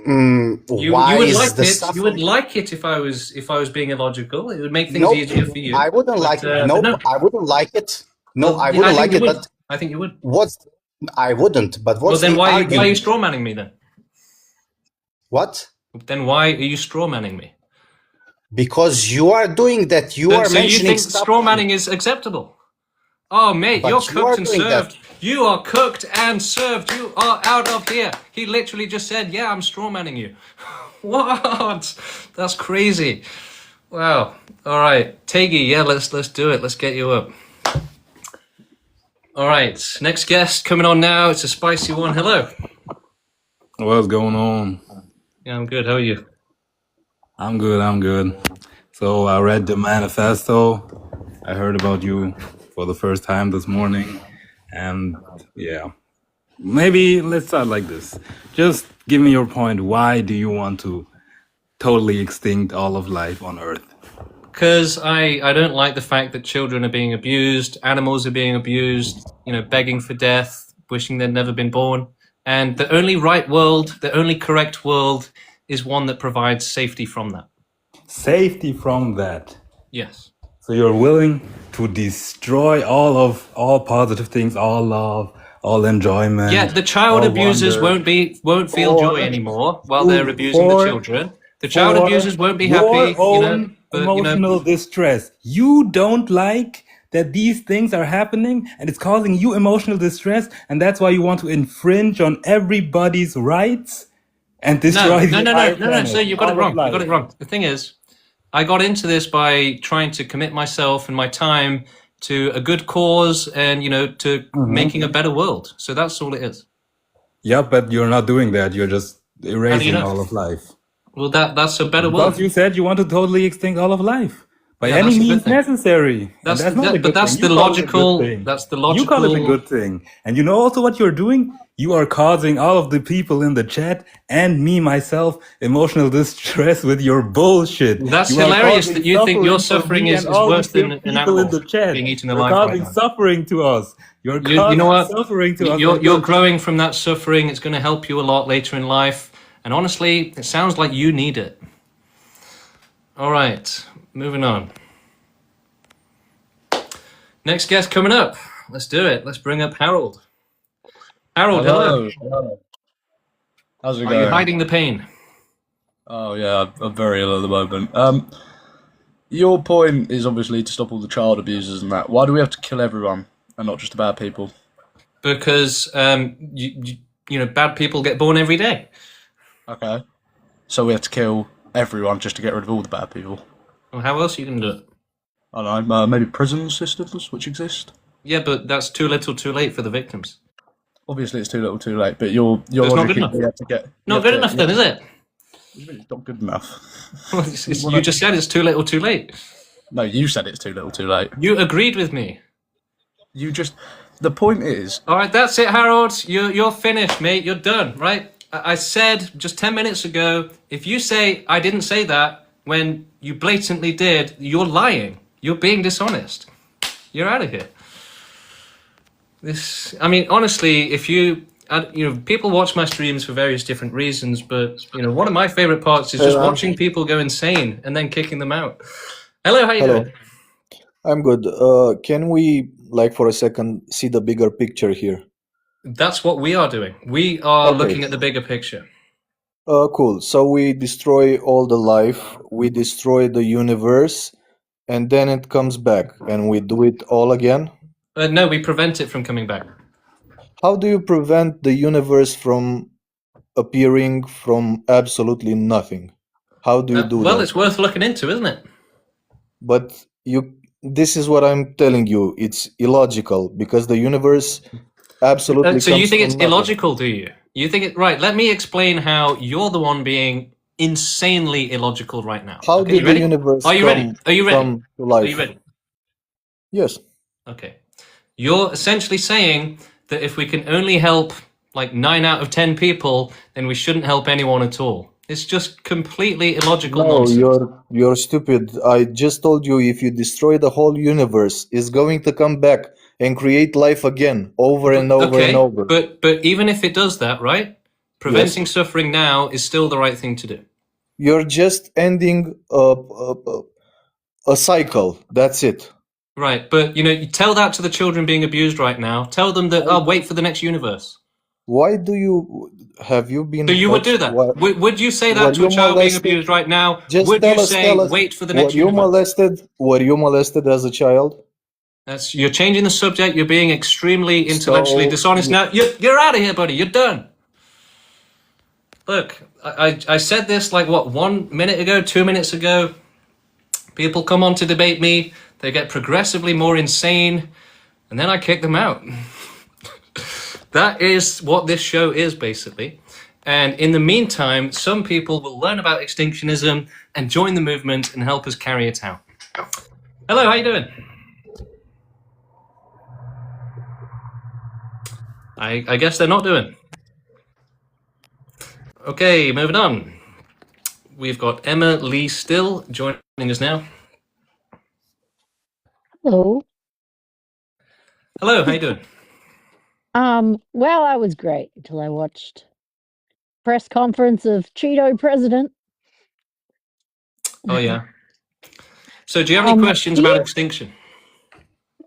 You why would is like the it. suffering? You would like it if I was being illogical. It would make things easier for you. I wouldn't like it. No, I wouldn't like it. No, Well, I I wouldn't think like you it. would. But I think you would. I wouldn't. But Well, what's then the why are argument? you straw manning me then? What? Then why are you straw manning me? Because you are doing that. You are So you mentioning think stuff. straw manning is acceptable? Oh, mate, But you're you are cooked and doing served. that. You are cooked and served. You are out of here. He literally just said, "Yeah, I'm straw manning you." What? That's crazy. Wow. All right, Tegi. Yeah, let's do it. Let's get you up. All right, next guest coming on now. It's a spicy one. Hello. What's going on? Yeah, I'm good. How are you? I'm good. So I read the manifesto. I heard about you for the first time this morning. And yeah, maybe let's start like this. Just give me your point. Why do you want to totally extinct all of life on Earth? Because I don't like the fact that children are being abused, animals are being abused, begging for death, wishing they'd never been born. And the only right world, the only correct world is one that provides safety from that. Safety from that. Yes. So you're willing to destroy all positive things, all love, all enjoyment. Yeah, the child all abusers wonder, won't feel joy anymore while they're abusing the children. The child for abusers won't be your happy, own but emotional distress. You don't like that these things are happening and it's causing you emotional distress, and that's why you want to infringe on everybody's rights and destroy the entire planet, sir, you got it all of wrong. You life. got it wrong. The thing is, I got into this by trying to commit myself and my time to a good cause and, to making a better world. So that's all it is. Yeah, but you're not doing that. You're just erasing know? all of life. Well, that's a better Because world. you said you want to totally extinct all of life by Yeah, any that's a good means thing. necessary. That's And that's not a but good that's thing. the You call it a good logical. thing. That's the You call it a logical. good thing. And you know also what you're doing? You are causing all of the people in the chat and me, myself, emotional distress with your bullshit. That's You are hilarious causing that you think your for suffering me is and all worse the than an people animal in the chat. being eaten You're alive right causing now. suffering to us. You're You causing know what? suffering to us. You're growing from that suffering. It's going to help you a lot later in life. And honestly, it sounds like you need it. All right, moving on. Next guest coming up. Let's do it. Let's bring up Harold. Harold, hello. Hello. How's it Are going? you hiding the pain? Oh yeah, I'm very ill at the moment. Your point is obviously to stop all the child abusers and that. Why do we have to kill everyone and not just the bad people? Because bad people get born every day. Okay. So we have to kill everyone just to get rid of all the bad people. Well, how else are you going to do it? I don't know, maybe prison systems which exist. Yeah, but that's too little, too late for the victims. Obviously, it's too little, too late. But your So it's not logic good is enough. we have to get Not good enough then, is it? It's not good enough. Well, you just said it's too little, too late. No, you said it's too little, too late. You agreed with me. You just. The point is. All right, that's it, Harold. You're finished, mate. You're done, right? I said just 10 minutes ago, if you say I didn't say that when you blatantly did, you're lying. You're being dishonest. You're out of here. Honestly, if people watch my streams for various different reasons, but one of my favorite parts is just watching people go insane and then kicking them out. Hello, how you doing? I'm good. Can we, like, for a second, see the bigger picture here? That's what we are doing. We are Okay. looking at the bigger picture. Cool. So we destroy all the life, we destroy the universe, and then it comes back, and we do it all again? No, we prevent it from coming back. How do you prevent the universe from appearing from absolutely nothing? How do you do Well, that? it's worth looking into, isn't it? But this is what I'm telling you. It's illogical because the universe absolutely So you comes think from it's nothing. illogical, do you? You think it right? Let me explain how you're the one being insanely illogical right now. How Okay, did you the ready? universe Are you ready? Are you ready? come to Are you life? ready? Yes. Okay. You're essentially saying that if we can only help like 9 out of 10 people, then we shouldn't help anyone at all. It's just completely illogical No, nonsense. you're stupid. I just told you if you destroy the whole universe, it's going to come back and create life again, over and over and Okay, over. but even if it does that, right? Preventing Yes. suffering now is still the right thing to do. You're just ending a cycle. That's it. Right, but you tell that to the children being abused right now. Tell them that wait for the next universe. Why do you have you been So you would do touched? that. Would you say Were that to a you child being molested? abused right now? Just Would you tell say us. wait for the Were next you universe? molested? Were you molested as a child? You're changing the subject. You're being extremely intellectually So dishonest. Now you're out of here, buddy. You're done. Look, I said this like what 1 minute ago, 2 minutes ago. People come on to debate me. They get progressively more insane, and then I kick them out. That is what this show is, basically. And in the meantime, some people will learn about extinctionism and join the movement and help us carry it out. Hello, how you doing? I guess they're not doing. Okay, moving on. We've got Emma Lee Still joining us now. Hello. Hello, how you doing? Well, I was great until I watched press conference of Cheeto president. Oh yeah. So do you have any questions about extinction?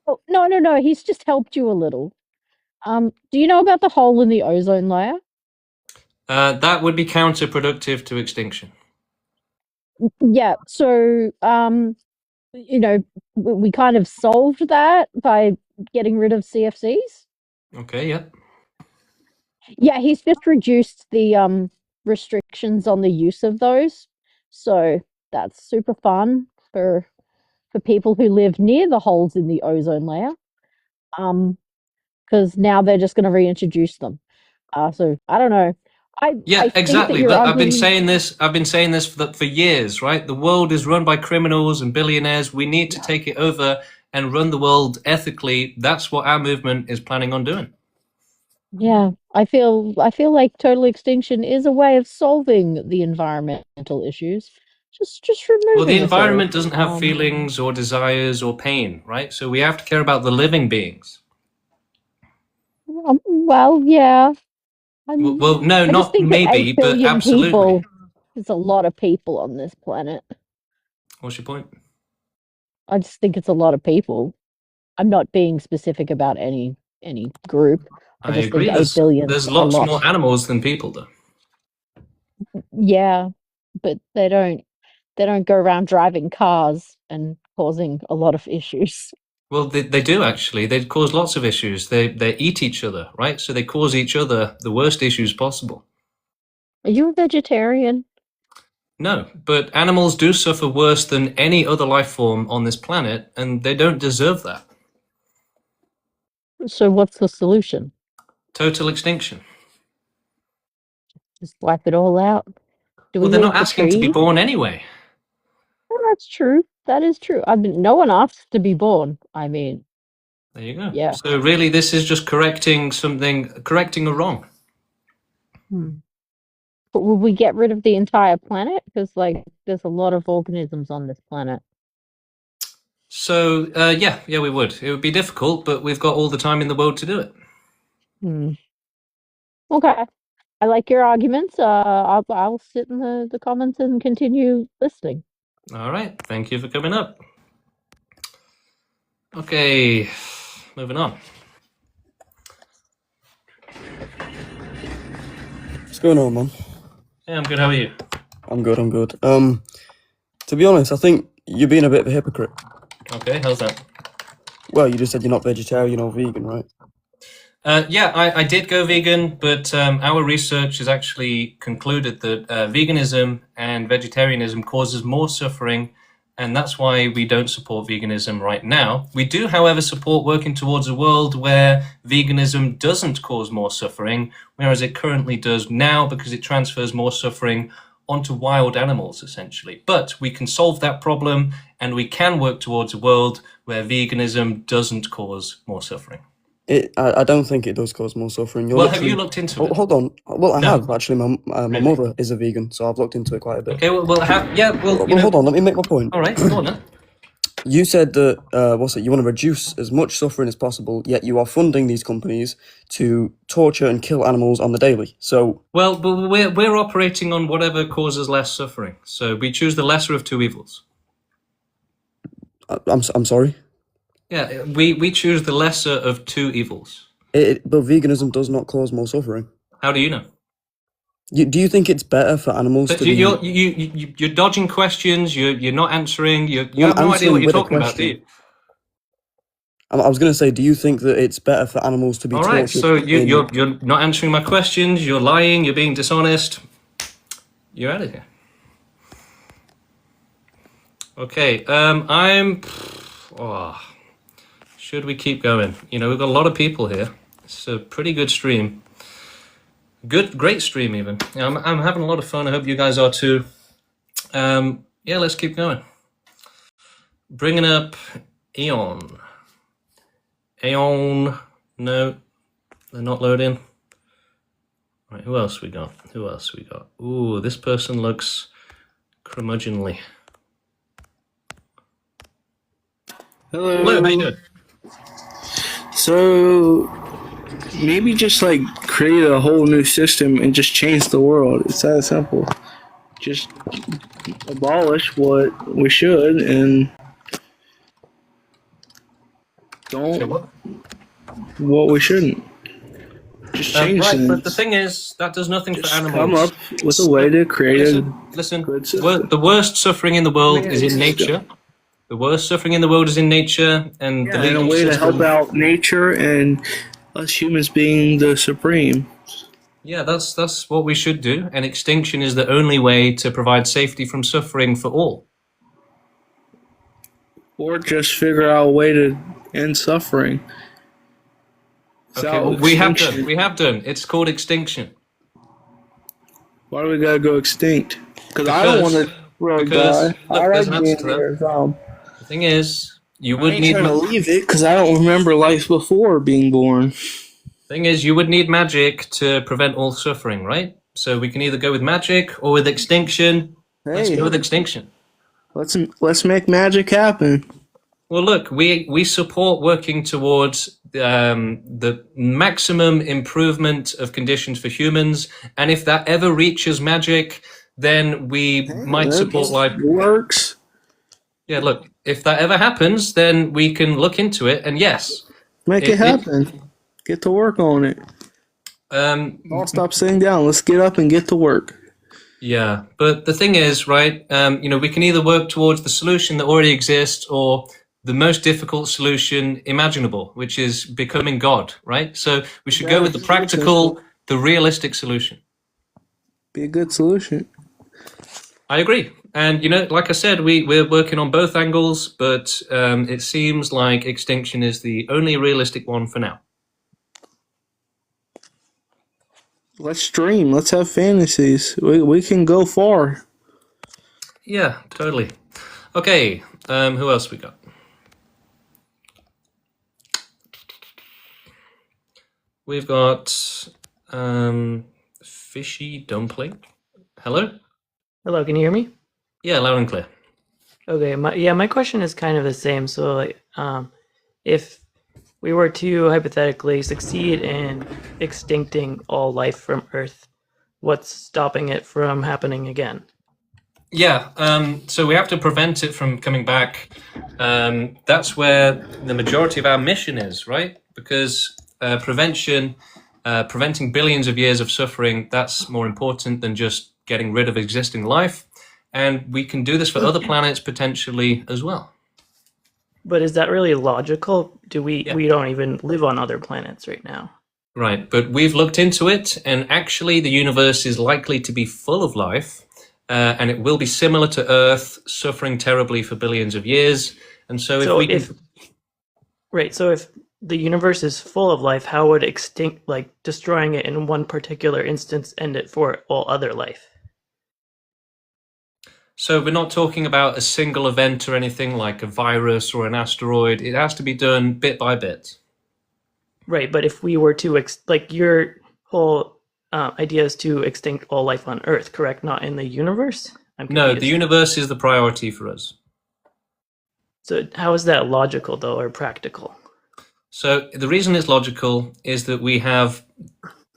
Oh, no. He's just helped you a little. Do you know about the hole in the ozone layer? That would be counterproductive to extinction. Yeah. So, we kind of solved that by getting rid of CFCs. Okay, yeah. Yeah, he's just reduced the restrictions on the use of those. So that's super fun for people who live near the holes in the ozone layer. Because now they're just going to reintroduce them. So I don't know. I think exactly. that you're I've been arguing. saying this for years, right? The world is run by criminals and billionaires. We need to take it over and run the world ethically. That's what our movement is planning on doing. Yeah, I feel like total extinction is a way of solving the environmental issues. Just Well, the removing us all. environment doesn't have feelings or desires or pain, right? So we have to care about the living beings. Well, yeah. Well, no, I just not think that maybe, 8 but billion absolutely. people is a lot of people on this planet. What's your point? I just think it's a lot of people. I'm not being specific about any group. I I just agree. think 8 billion There's is a lots lot. more animals than people, though. Yeah, but they don't go around driving cars and causing a lot of issues. Well, they do actually. They cause lots of issues. They eat each other, right? So they cause each other the worst issues possible. Are you a vegetarian? No, but animals do suffer worse than any other life form on this planet, and they don't deserve that. So what's the solution? Total extinction. Just wipe it all out? Do Well, we they're leave not the asking to be trees? born anyway. Well, that's true. That is true. I mean, no one asked to be born. I mean, There you go. yeah. So really, this is just correcting a wrong. But will we get rid of the entire planet? Because, like, there's a lot of organisms on this planet. So yeah, we would. It would be difficult, but we've got all the time in the world to do it. Okay. I like your arguments. I'll sit in the comments and continue listening. All right. Thank you for coming up. Okay, moving on. What's going on, man? Yeah, I'm good. How are you? I'm good. I'm good. To be honest, I think you're being a bit of a hypocrite. Okay, how's that? Well, you just said you're not vegetarian or vegan, right? Yeah, I did go vegan, but our research has actually concluded that veganism and vegetarianism causes more suffering, and that's why we don't support veganism right now. We do, however, support working towards a world where veganism doesn't cause more suffering, whereas it currently does now because it transfers more suffering onto wild animals, essentially. But we can solve that problem, and we can work towards a world where veganism doesn't cause more suffering. I don't think it does cause more suffering. Well, have you looked into it? Hold on. Well, I No. have actually. My mother is a vegan, so I've looked into it quite a bit. Okay, well, Hold on. Let me make my point. All right, go on then. You said that you want to reduce as much suffering as possible, yet you are funding these companies to torture and kill animals on the daily. So, well, but we're operating on whatever causes less suffering. So we choose the lesser of two evils. I'm sorry. Yeah, we choose the lesser of two evils. But veganism does not cause more suffering. How do you know? Do you think it's better for animals to be? You're dodging questions. You're not answering. You have no idea what you're talking about, do you? I was going to say, do you think that it's better for animals to be All tortured? right, so you're not answering my questions. You're lying. You're being dishonest. You're out of here. Okay, should we keep going? You know, we've got a lot of people here. It's a pretty good stream. Great stream even. I'm having a lot of fun. I hope you guys are too. Yeah, let's keep going. Bringing up Eon. No, they're not loading. Right, who else we got? Ooh, this person looks curmudgeonly. Hello. Hello, how you doing? So maybe just like create a whole new system and just change the world. It's that simple. Just abolish what we should and don't what we shouldn't. Just change right, things. but the thing is, that does nothing for animals. Come up with a way to create Listen, the worst suffering in the world is in nature. The worst suffering in the world is in nature, and the and legal a way to system. help out nature and us humans being the supreme. Yeah, that's what we should do, and extinction is the only way to provide safety from suffering for all. Or just figure out a way to end suffering. Okay, well, we have done. It's called extinction. Why do we gotta go extinct? Because I don't want to die. Look, I there's like an being answer to here. that. The thing is, you I would ain't need. trying to leave it because I don't remember life before being born. Thing is, you would need magic to prevent all suffering, right? So we can either go with magic or with extinction. Let's go with extinction. Let's make magic happen. Well, look, we support working towards the maximum improvement of conditions for humans, and if that ever reaches magic, then we might support life. Works. Yeah, look, if that ever happens, then we can look into it, and yes, Make it happen. Get to work on it. Don't stop sitting down. Let's get up and get to work. Yeah, but the thing is, right, we can either work towards the solution that already exists or the most difficult solution imaginable, which is becoming God, right? So we should go with the practical, the realistic solution. Be a good solution. I agree. And, like I said, we're working on both angles, but it seems like extinction is the only realistic one for now. Let's dream. Let's have fantasies. We can go far. Yeah, totally. Okay, who else we got? We've got Fishy Dumpling. Hello? Hello, can you hear me? Yeah, loud and clear. Okay, my question is kind of the same. So, if we were to hypothetically succeed in extincting all life from Earth, what's stopping it from happening again? Yeah, so we have to prevent it from coming back. That's where the majority of our mission is, right? Because preventing billions of years of suffering, that's more important than just getting rid of existing life. And we can do this for other planets potentially as well. But is that really logical? We don't even live on other planets right now. Right, but we've looked into it, and actually the universe is likely to be full of life. And it will be similar to Earth, suffering terribly for billions of years. And so if the universe is full of life, how would destroying it in one particular instance end it for all other life? So we're not talking about a single event or anything like a virus or an asteroid. It has to be done bit by bit. Right, but if we were to, your whole idea is to extinct all life on Earth, correct? Not in the universe? No, the universe is the priority for us. So how is that logical, though, or practical? So the reason it's logical is that we have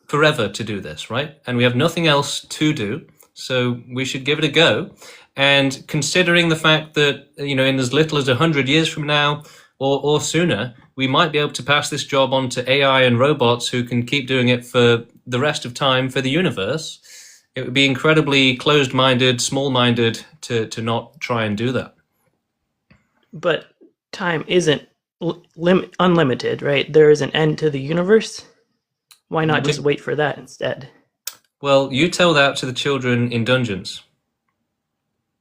forever to do this, right? And we have nothing else to do, so we should give it a go. And considering the fact that, in as little as 100 years from now or sooner, we might be able to pass this job on to AI and robots who can keep doing it for the rest of time for the universe. It would be incredibly closed-minded, small-minded to not try and do that. But time isn't unlimited, right? There is an end to the universe. Why not just wait for that instead? Well, you tell that to the children in dungeons.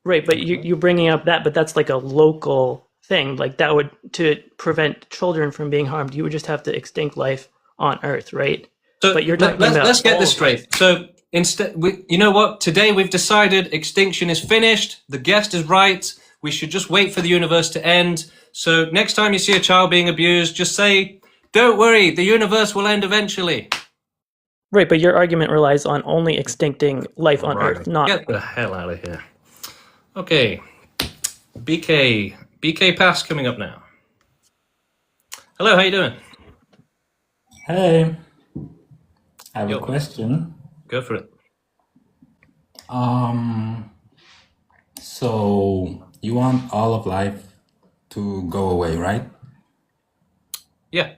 Right, but you're bringing up that, but that's like a local thing. Like that would, to prevent children from being harmed, you would just have to extinct life on Earth, right? So but you're talking about let's get this straight. So instead, you know what? Today we've decided extinction is finished. The guest is right. We should just wait for the universe to end. So next time you see a child being abused, just say, "Don't worry, the universe will end eventually." Right, but your argument relies on only extincting life on Earth, not... Get the hell out of here. Okay, BK Pass coming up now. Hello, how you doing? Hey, I have a question. Go for it. So you want all of life to go away, right? Yeah.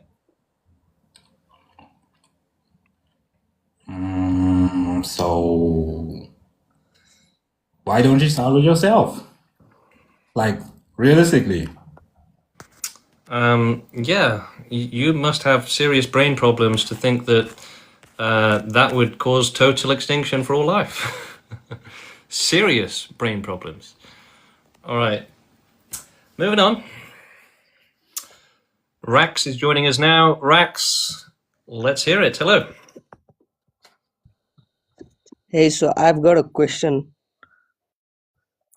So why don't you start with yourself? Like, realistically. Yeah, you must have serious brain problems to think that that would cause total extinction for all life. Serious brain problems. All right, moving on. Rax is joining us now. Rax, let's hear it. Hello. Hey, so I've got a question.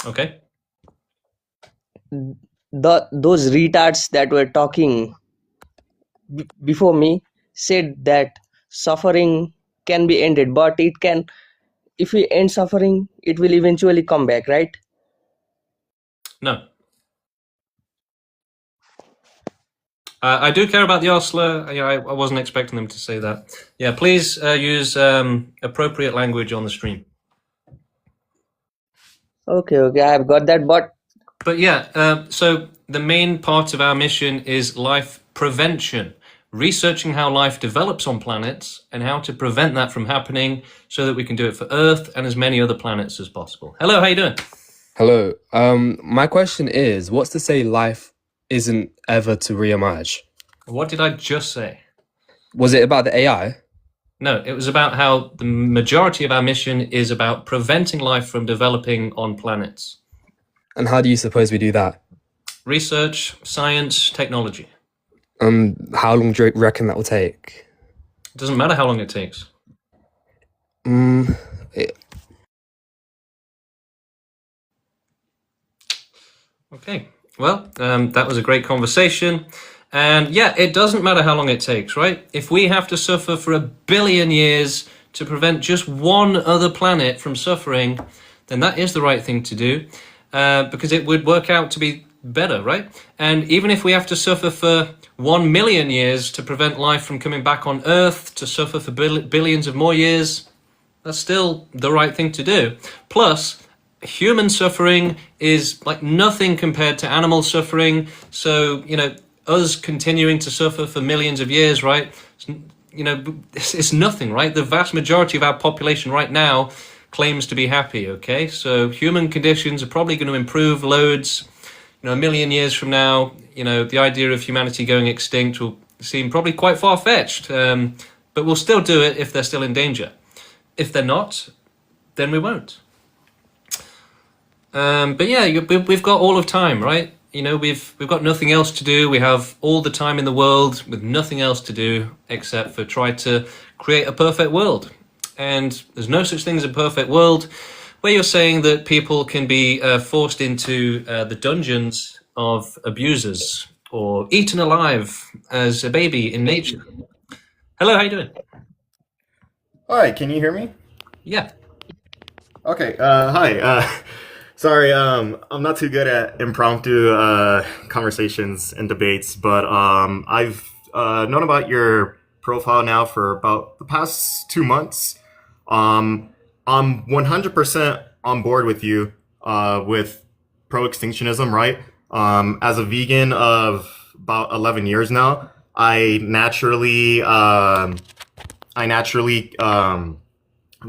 Okay. Those retards that were talking before me said that suffering can be ended, but it can, if we end suffering, it will eventually come back, right? No. I do care about the Osler. I wasn't expecting them to say that. Yeah, please use appropriate language on the stream. Okay, I've got that, But yeah, so the main part of our mission is life prevention, researching how life develops on planets and how to prevent that from happening so that we can do it for Earth and as many other planets as possible. Hello, how you doing? Hello. My question is, what's to say life isn't ever to reemerge? What did I just say? Was it about the AI? No, it was about how the majority of our mission is about preventing life from developing on planets. And how do you suppose we do that? Research, science, technology. How long do you reckon that will take? It doesn't matter how long it takes. Okay, well, that was a great conversation. And yeah, it doesn't matter how long it takes, right? If we have to suffer for 1 billion years to prevent just one other planet from suffering, then that is the right thing to do, because it would work out to be better, right? And even if we have to suffer for 1 million years to prevent life from coming back on Earth, to suffer for billions of more years, that's still the right thing to do. Plus, human suffering is like nothing compared to animal suffering. So, us continuing to suffer for millions of years, right? It's nothing, right? The vast majority of our population right now claims to be happy, okay? So human conditions are probably going to improve loads. A million years from now, the idea of humanity going extinct will seem probably quite far-fetched, but we'll still do it if they're still in danger. If they're not, then we won't. But yeah, we've got all of time, right? We've got nothing else to do. We have all the time in the world with nothing else to do except for try to create a perfect world. And there's no such thing as a perfect world. Where you're saying that people can be forced into the dungeons of abusers or eaten alive as a baby in nature. Hello, how you doing? Hi, can you hear me? Yeah. Okay, hi. Sorry, I'm not too good at impromptu conversations and debates, but I've known about your profile now for about the past 2 months. I'm 100% on board with you with pro-extinctionism, right? As a vegan of about 11 years now, I naturally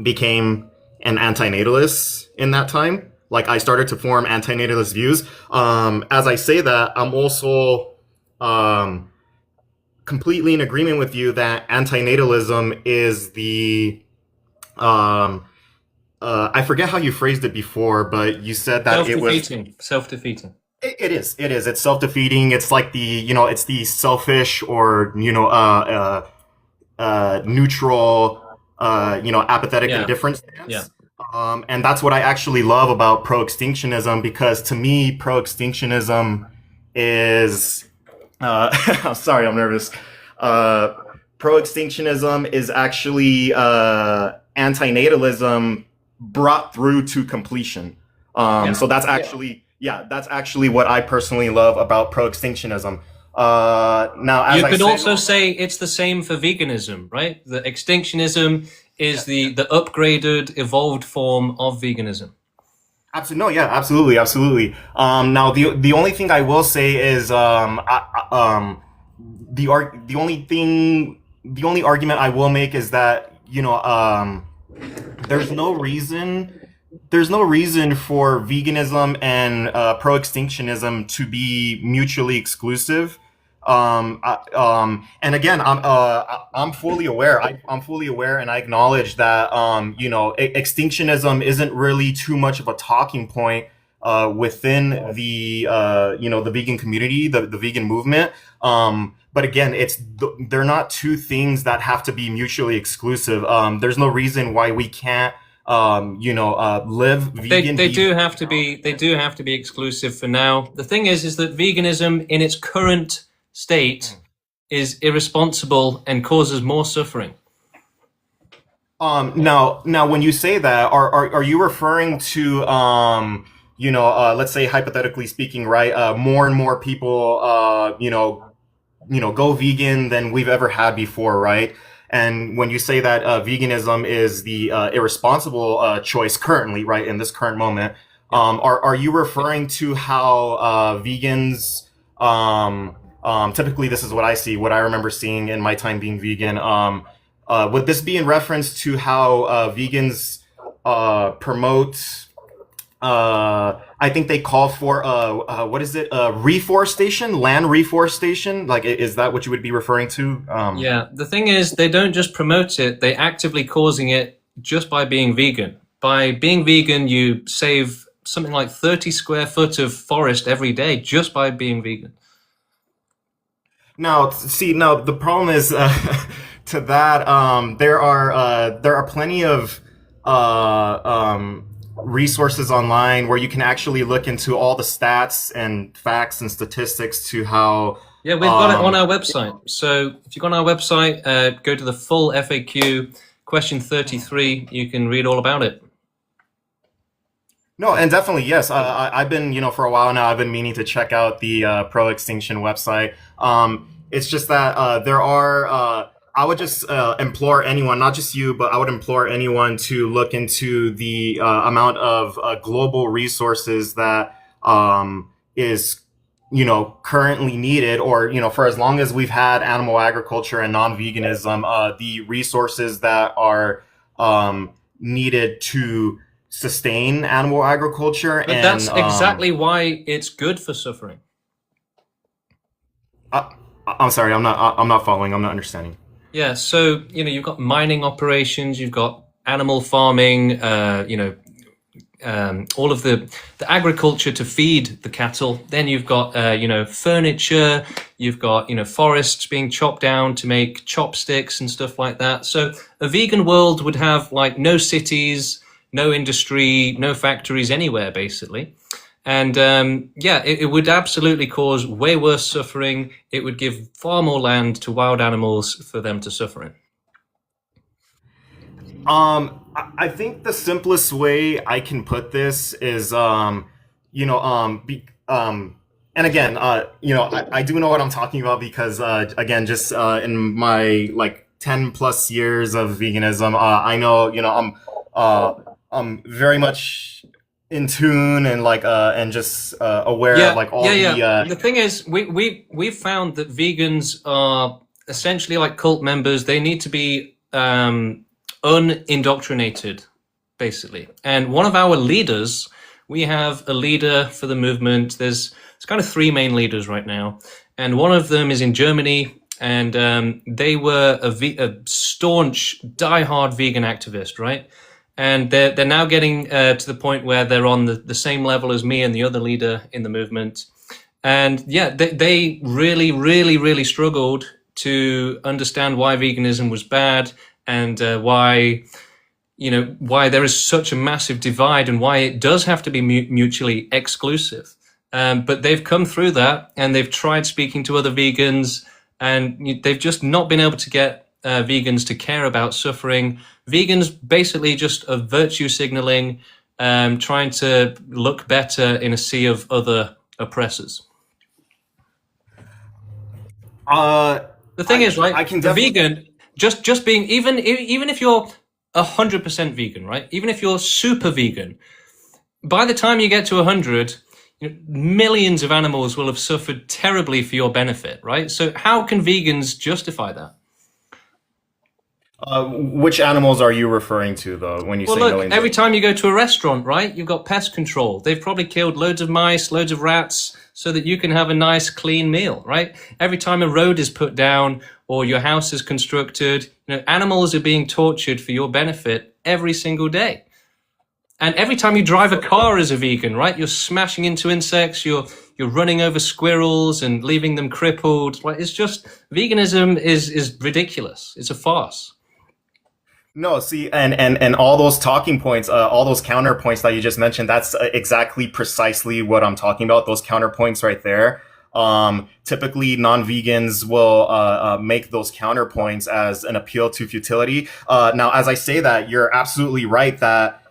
became an antinatalist in that time. Like, I started to form antinatalist views. As I say that, I'm also completely in agreement with you that antinatalism is the I forget how you phrased it before, but you said that it was Self-defeating. It is. It's self-defeating. It's like it's the selfish or neutral, apathetic Yeah. indifferent stance. Yeah. And that's what I actually love about pro-extinctionism, because to me, pro-extinctionism is, I'm sorry, I'm nervous. Pro-extinctionism is actually antinatalism brought through to completion. So that's actually what I personally love about pro-extinctionism. Now, as You I could say, also say it's the same for veganism, right? The extinctionism is the upgraded, evolved form of veganism. Absolutely, no, yeah, absolutely. Now the only thing I will say is the only argument I will make is that there's no reason for veganism and pro-extinctionism to be mutually exclusive. And again, I'm fully aware. I'm fully aware, and I acknowledge that extinctionism isn't really too much of a talking point within the the vegan community, the vegan movement. But again, they're not two things that have to be mutually exclusive. There's no reason why we can't live vegan. They do have to be exclusive for now. The thing is that veganism in its current state is irresponsible and causes more suffering. Now, when you say that, are you referring to let's say hypothetically speaking, right? More and more people, go vegan than we've ever had before, right? And when you say that veganism is the irresponsible choice currently, right, in this current moment, are you referring to how vegans, typically this is what I see, what I remember seeing in my time being vegan, would this be in reference to how vegans promote, I think they call for reforestation, land reforestation? Like, is that what you would be referring to? Yeah, the thing is, they don't just promote it, they actively causing it just by being vegan. By being vegan, you save something like 30 square foot of forest every day just by being vegan. Now, the problem is to that, there are plenty of resources online where you can actually look into all the stats and facts and statistics to how. Yeah, we've got it on our website. So if you go on our website, go to the full FAQ, question 33, you can read all about it. No, and definitely, yes. I've been, for a while now, I've been meaning to check out the Pro Extinction website. It's just that there are I would just implore anyone, not just you, but I would implore anyone to look into the amount of global resources that is, currently needed, or, for as long as we've had animal agriculture and non-veganism, the resources that are needed to sustain animal agriculture. But And that's exactly why it's good for suffering. I'm sorry, I'm not following. I'm not understanding. Yeah, so you've got mining operations, you've got animal farming, all of the agriculture to feed the cattle. Then you've got furniture, you've got forests being chopped down to make chopsticks and stuff like that. So a vegan world would have like no cities, no industry, no factories anywhere basically. And it would absolutely cause way worse suffering. It would give far more land to wild animals for them to suffer in. I think the simplest way I can put this is, and again, I do know what I'm talking about because, again, just in my like 10 plus years of veganism, I know, I'm very much in tune and like and just aware of like all the thing is we've found that vegans are essentially like cult members. They need to be unindoctrinated basically, and one of our leaders, we have a leader for the movement. There's kind of three main leaders right now, and one of them is in Germany, and they were a staunch diehard vegan activist, right? And they're now getting to the point where they're on the same level as me and the other leader in the movement. And yeah, they really, really, really struggled to understand why veganism was bad and why there is such a massive divide and why it does have to be mutually exclusive. But they've come through that and they've tried speaking to other vegans, and they've just not been able to get vegans to care about suffering. Vegans basically just are virtue signaling, trying to look better in a sea of other oppressors. The thing is, right? The vegan, just being even if you're 100% vegan, right? Even if you're super vegan, by the time you get to 100, millions of animals will have suffered terribly for your benefit, right? So how can vegans justify that? Which animals are you referring to, though, when you say millions? Every time you go to a restaurant, right, you've got pest control. They've probably killed loads of mice, loads of rats, so that you can have a nice, clean meal, right? Every time a road is put down or your house is constructed, animals are being tortured for your benefit every single day. And every time you drive a car as a vegan, right, you're smashing into insects, you're running over squirrels and leaving them crippled. Right? It's just, veganism is ridiculous. It's a farce. No, see, and all those talking points, all those counterpoints that you just mentioned, that's exactly precisely what I'm talking about. Those counterpoints right there. Typically, non-vegans will make those counterpoints as an appeal to futility. Now, as I say that, you're absolutely right that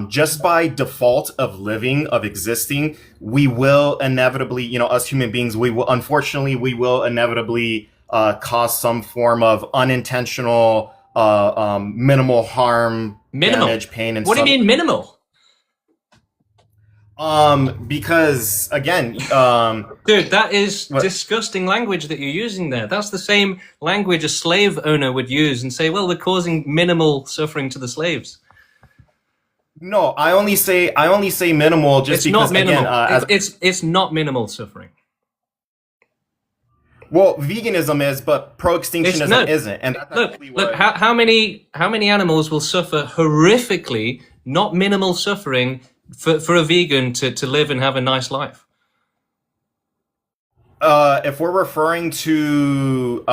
just by default of living, of existing, we will inevitably, us human beings, we will inevitably cause some form of unintentional minimal harm, damage, pain, and what do you mean minimal? Because again, dude, that is disgusting language that you're using there. That's the same language a slave owner would use and say, well, we're causing minimal suffering to the slaves. No, I only say minimal just because, minimal. again, it's not minimal suffering. Well, veganism is, but pro-extinctionism isn't. And that's look, how many animals will suffer horrifically, not minimal suffering, for a vegan to live and have a nice life? If we're referring to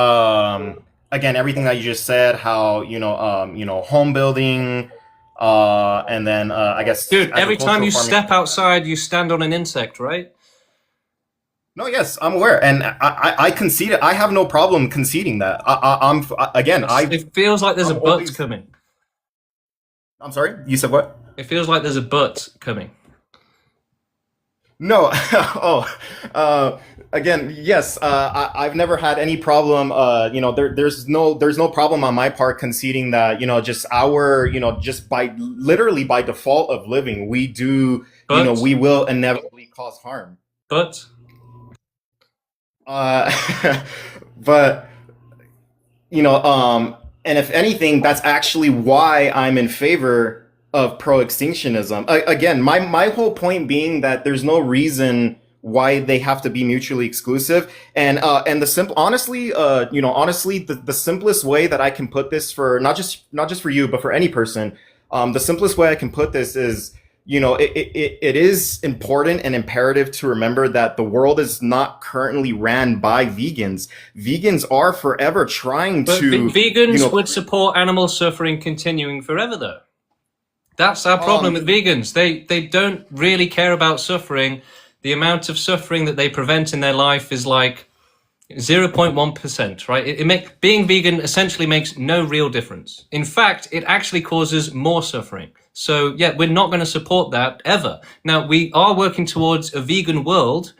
again everything that you just said, how home building, and then I guess, dude, every time you step outside, you stand on an insect, right? No, yes, I'm aware, and I concede it. I have no problem conceding that. It feels like there's a but coming. I'm sorry, you said what? It feels like there's a but coming. No, again, yes. I've never had any problem. There's no problem on my part conceding that just our just by literally by default of living, we do we will inevitably cause harm. But but and if anything, that's actually why I'm in favor of pro-extinctionism. Again, my whole point being that there's no reason why they have to be mutually exclusive. And the simple, honestly, honestly, the simplest way that I can put this for not just for you, but for any person, the simplest way I can put this is, it is important and imperative to remember that the world is not currently ran by vegans. Vegans are forever trying but to. Vegans would support animal suffering continuing forever, though. That's our problem with vegans. They don't really care about suffering. The amount of suffering that they prevent in their life is like 0.1%, right? Being vegan essentially makes no real difference. In fact, it actually causes more suffering. So yeah, we're not going to support that ever. Now, we are working towards a vegan world,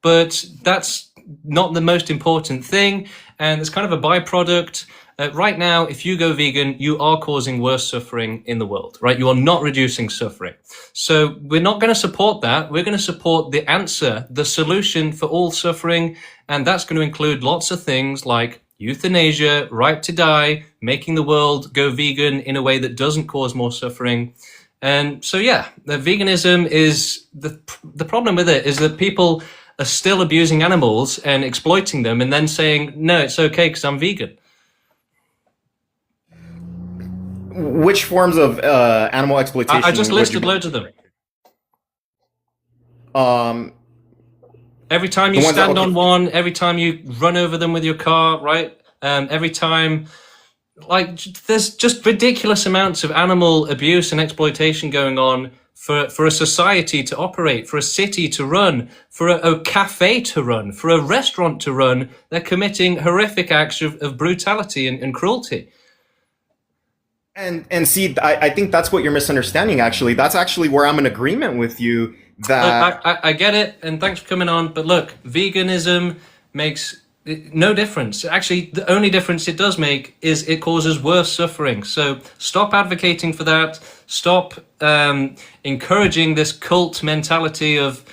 but that's not the most important thing. And it's kind of a byproduct. Right now, if you go vegan, you are causing worse suffering in the world, right? You are not reducing suffering. So we're not going to support that. We're going to support the answer, the solution for all suffering. And that's going to include lots of things like euthanasia, right to die, making the world go vegan in a way that doesn't cause more suffering. And so, yeah, the veganism is the problem with it is that people are still abusing animals and exploiting them and then saying, no, it's okay because I'm vegan. Which forms of animal exploitation? I just listed loads of them. Every time you stand on one, every time you run over them with your car, right? Every time, like, there's just ridiculous amounts of animal abuse and exploitation going on for a society to operate, for a city to run, for a cafe to run, for a restaurant to run. They're committing horrific acts of brutality and cruelty. And see, I think that's what you're misunderstanding, actually. That's actually where I'm in agreement with you. That Look, I get it, and thanks for coming on. But look, veganism makes no difference. Actually, the only difference it does make is it causes worse suffering. So stop advocating for that. Stop encouraging this cult mentality of,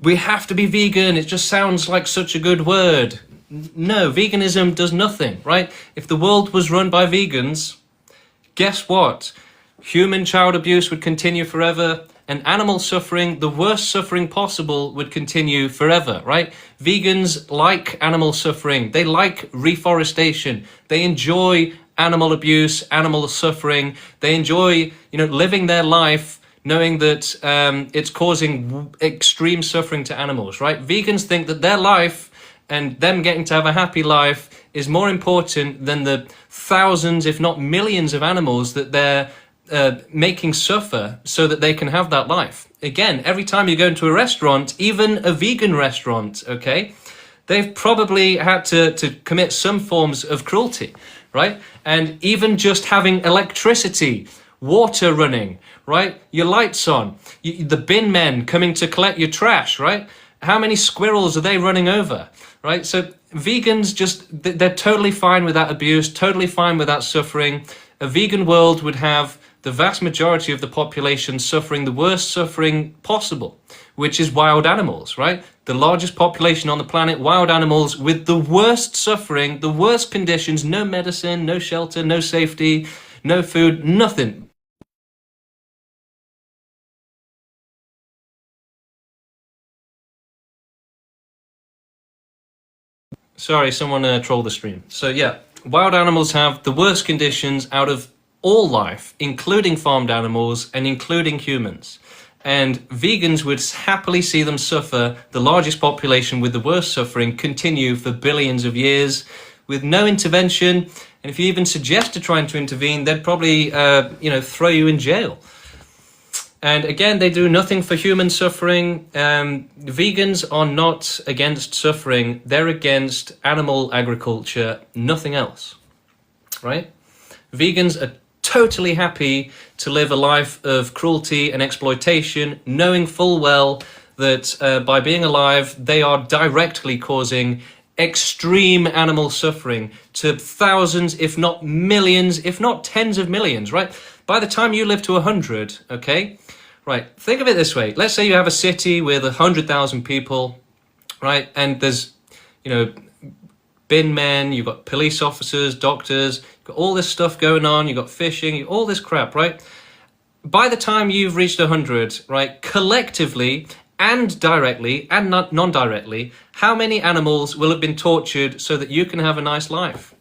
we have to be vegan. It just sounds like such a good word. No, veganism does nothing, right? If the world was run by vegans, guess what? Human child abuse would continue forever, and animal suffering, the worst suffering possible, would continue forever, right? Vegans like animal suffering. They like reforestation. They enjoy animal abuse, animal suffering. They enjoy, living their life knowing that it's causing extreme suffering to animals, right? Vegans think that their life and them getting to have a happy life is more important than the thousands, if not millions, of animals that they're making suffer so that they can have that life. Again, every time you go into a restaurant, even a vegan restaurant, okay, they've probably had to commit some forms of cruelty, right? And even just having electricity, water running, right? Your lights on, the bin men coming to collect your trash, right? How many squirrels are they running over, right? So vegans they're totally fine with that abuse, totally fine with that suffering. A vegan world would have the vast majority of the population suffering the worst suffering possible, which is wild animals, right? The largest population on the planet, wild animals with the worst suffering, the worst conditions, no medicine, no shelter, no safety, no food, nothing. Sorry, someone trolled the stream. So yeah, wild animals have the worst conditions out of all life, including farmed animals and including humans. And vegans would happily see them suffer, the largest population with the worst suffering, continue for billions of years with no intervention. And if you even suggested trying to intervene, they'd probably, throw you in jail. And again, they do nothing for human suffering. Vegans are not against suffering. They're against animal agriculture, nothing else, right? Vegans are totally happy to live a life of cruelty and exploitation, knowing full well that by being alive, they are directly causing extreme animal suffering to thousands, if not millions, if not tens of millions, right? By the time you live to 100, okay? Right, think of it this way. Let's say you have a city with 100,000 people, right? And there's, you know, bin men, you've got police officers, doctors, you've got all this stuff going on, you've got fishing, all this crap, right? By the time you've reached 100, right, collectively and directly and non-directly, how many animals will have been tortured so that you can have a nice life?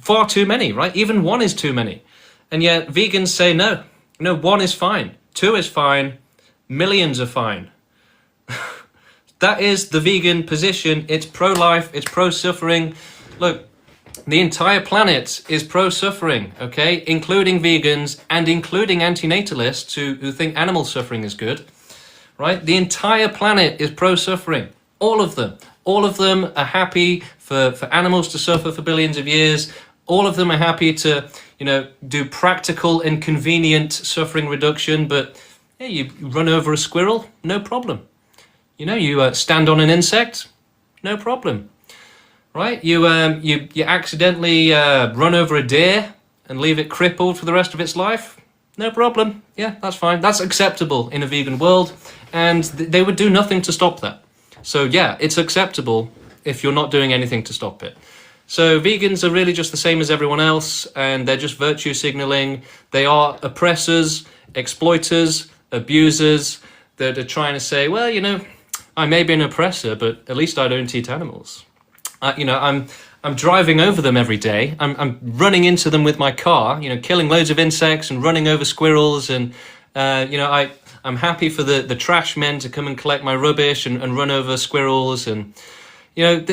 Far too many, right? Even one is too many. And yet vegans say no. No, one is fine. Two is fine. Millions are fine. That is the vegan position. It's pro-life. It's pro-suffering. Look, the entire planet is pro-suffering, okay? Including vegans and including antinatalists who think animal suffering is good, right? The entire planet is pro-suffering. All of them. All of them are happy for animals to suffer for billions of years. All of them are happy to, you know, do practical and convenient suffering reduction. But yeah, you run over a squirrel, no problem. You know, you stand on an insect, no problem. Right? You accidentally run over a deer and leave it crippled for the rest of its life, no problem. Yeah, that's fine. That's acceptable in a vegan world, and they would do nothing to stop that. So yeah, it's acceptable if you're not doing anything to stop it. So vegans are really just the same as everyone else, and they're just virtue signaling. They are oppressors, exploiters, abusers that are trying to say, well, you know, I may be an oppressor, but at least I don't eat animals. You know, I'm driving over them every day. I'm running into them with my car, you know, killing loads of insects and running over squirrels. And, you know, I'm happy for the trash men to come and collect my rubbish and run over squirrels. And, you know,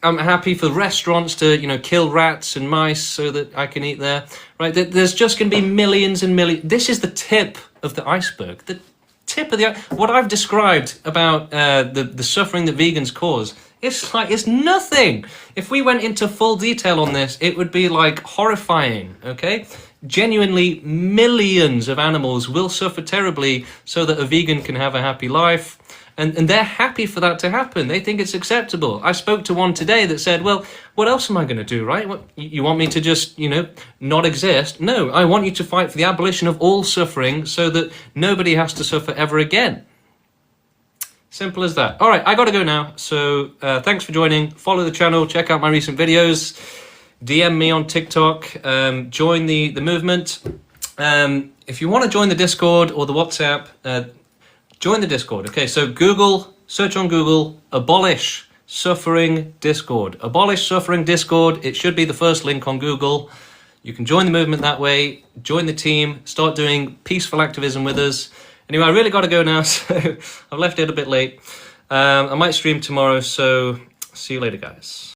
I'm happy for restaurants to, you know, kill rats and mice so that I can eat there, right? There's just going to be millions and millions. This is the tip of the iceberg. The tip of the what I've described about the suffering that vegans cause. It's nothing. If we went into full detail on this, it would be like horrifying, okay? Genuinely, millions of animals will suffer terribly so that a vegan can have a happy life. And they're happy for that to happen. They think it's acceptable. I spoke to one today that said, well, what else am I going to do, right? What, you want me to just, you know, not exist? No, I want you to fight for the abolition of all suffering so that nobody has to suffer ever again. Simple as that. All right, I got to go now. So thanks for joining. Follow the channel. Check out my recent videos. DM me on TikTok. Join the movement. If you want to join the Discord or the WhatsApp, join the Discord. Okay, so search on Google, abolish suffering Discord. Abolish suffering Discord. It should be the first link on Google. You can join the movement that way. Join the team. Start doing peaceful activism with us. Anyway, I really got to go now, so I've left it a bit late. I might stream tomorrow, so see you later, guys.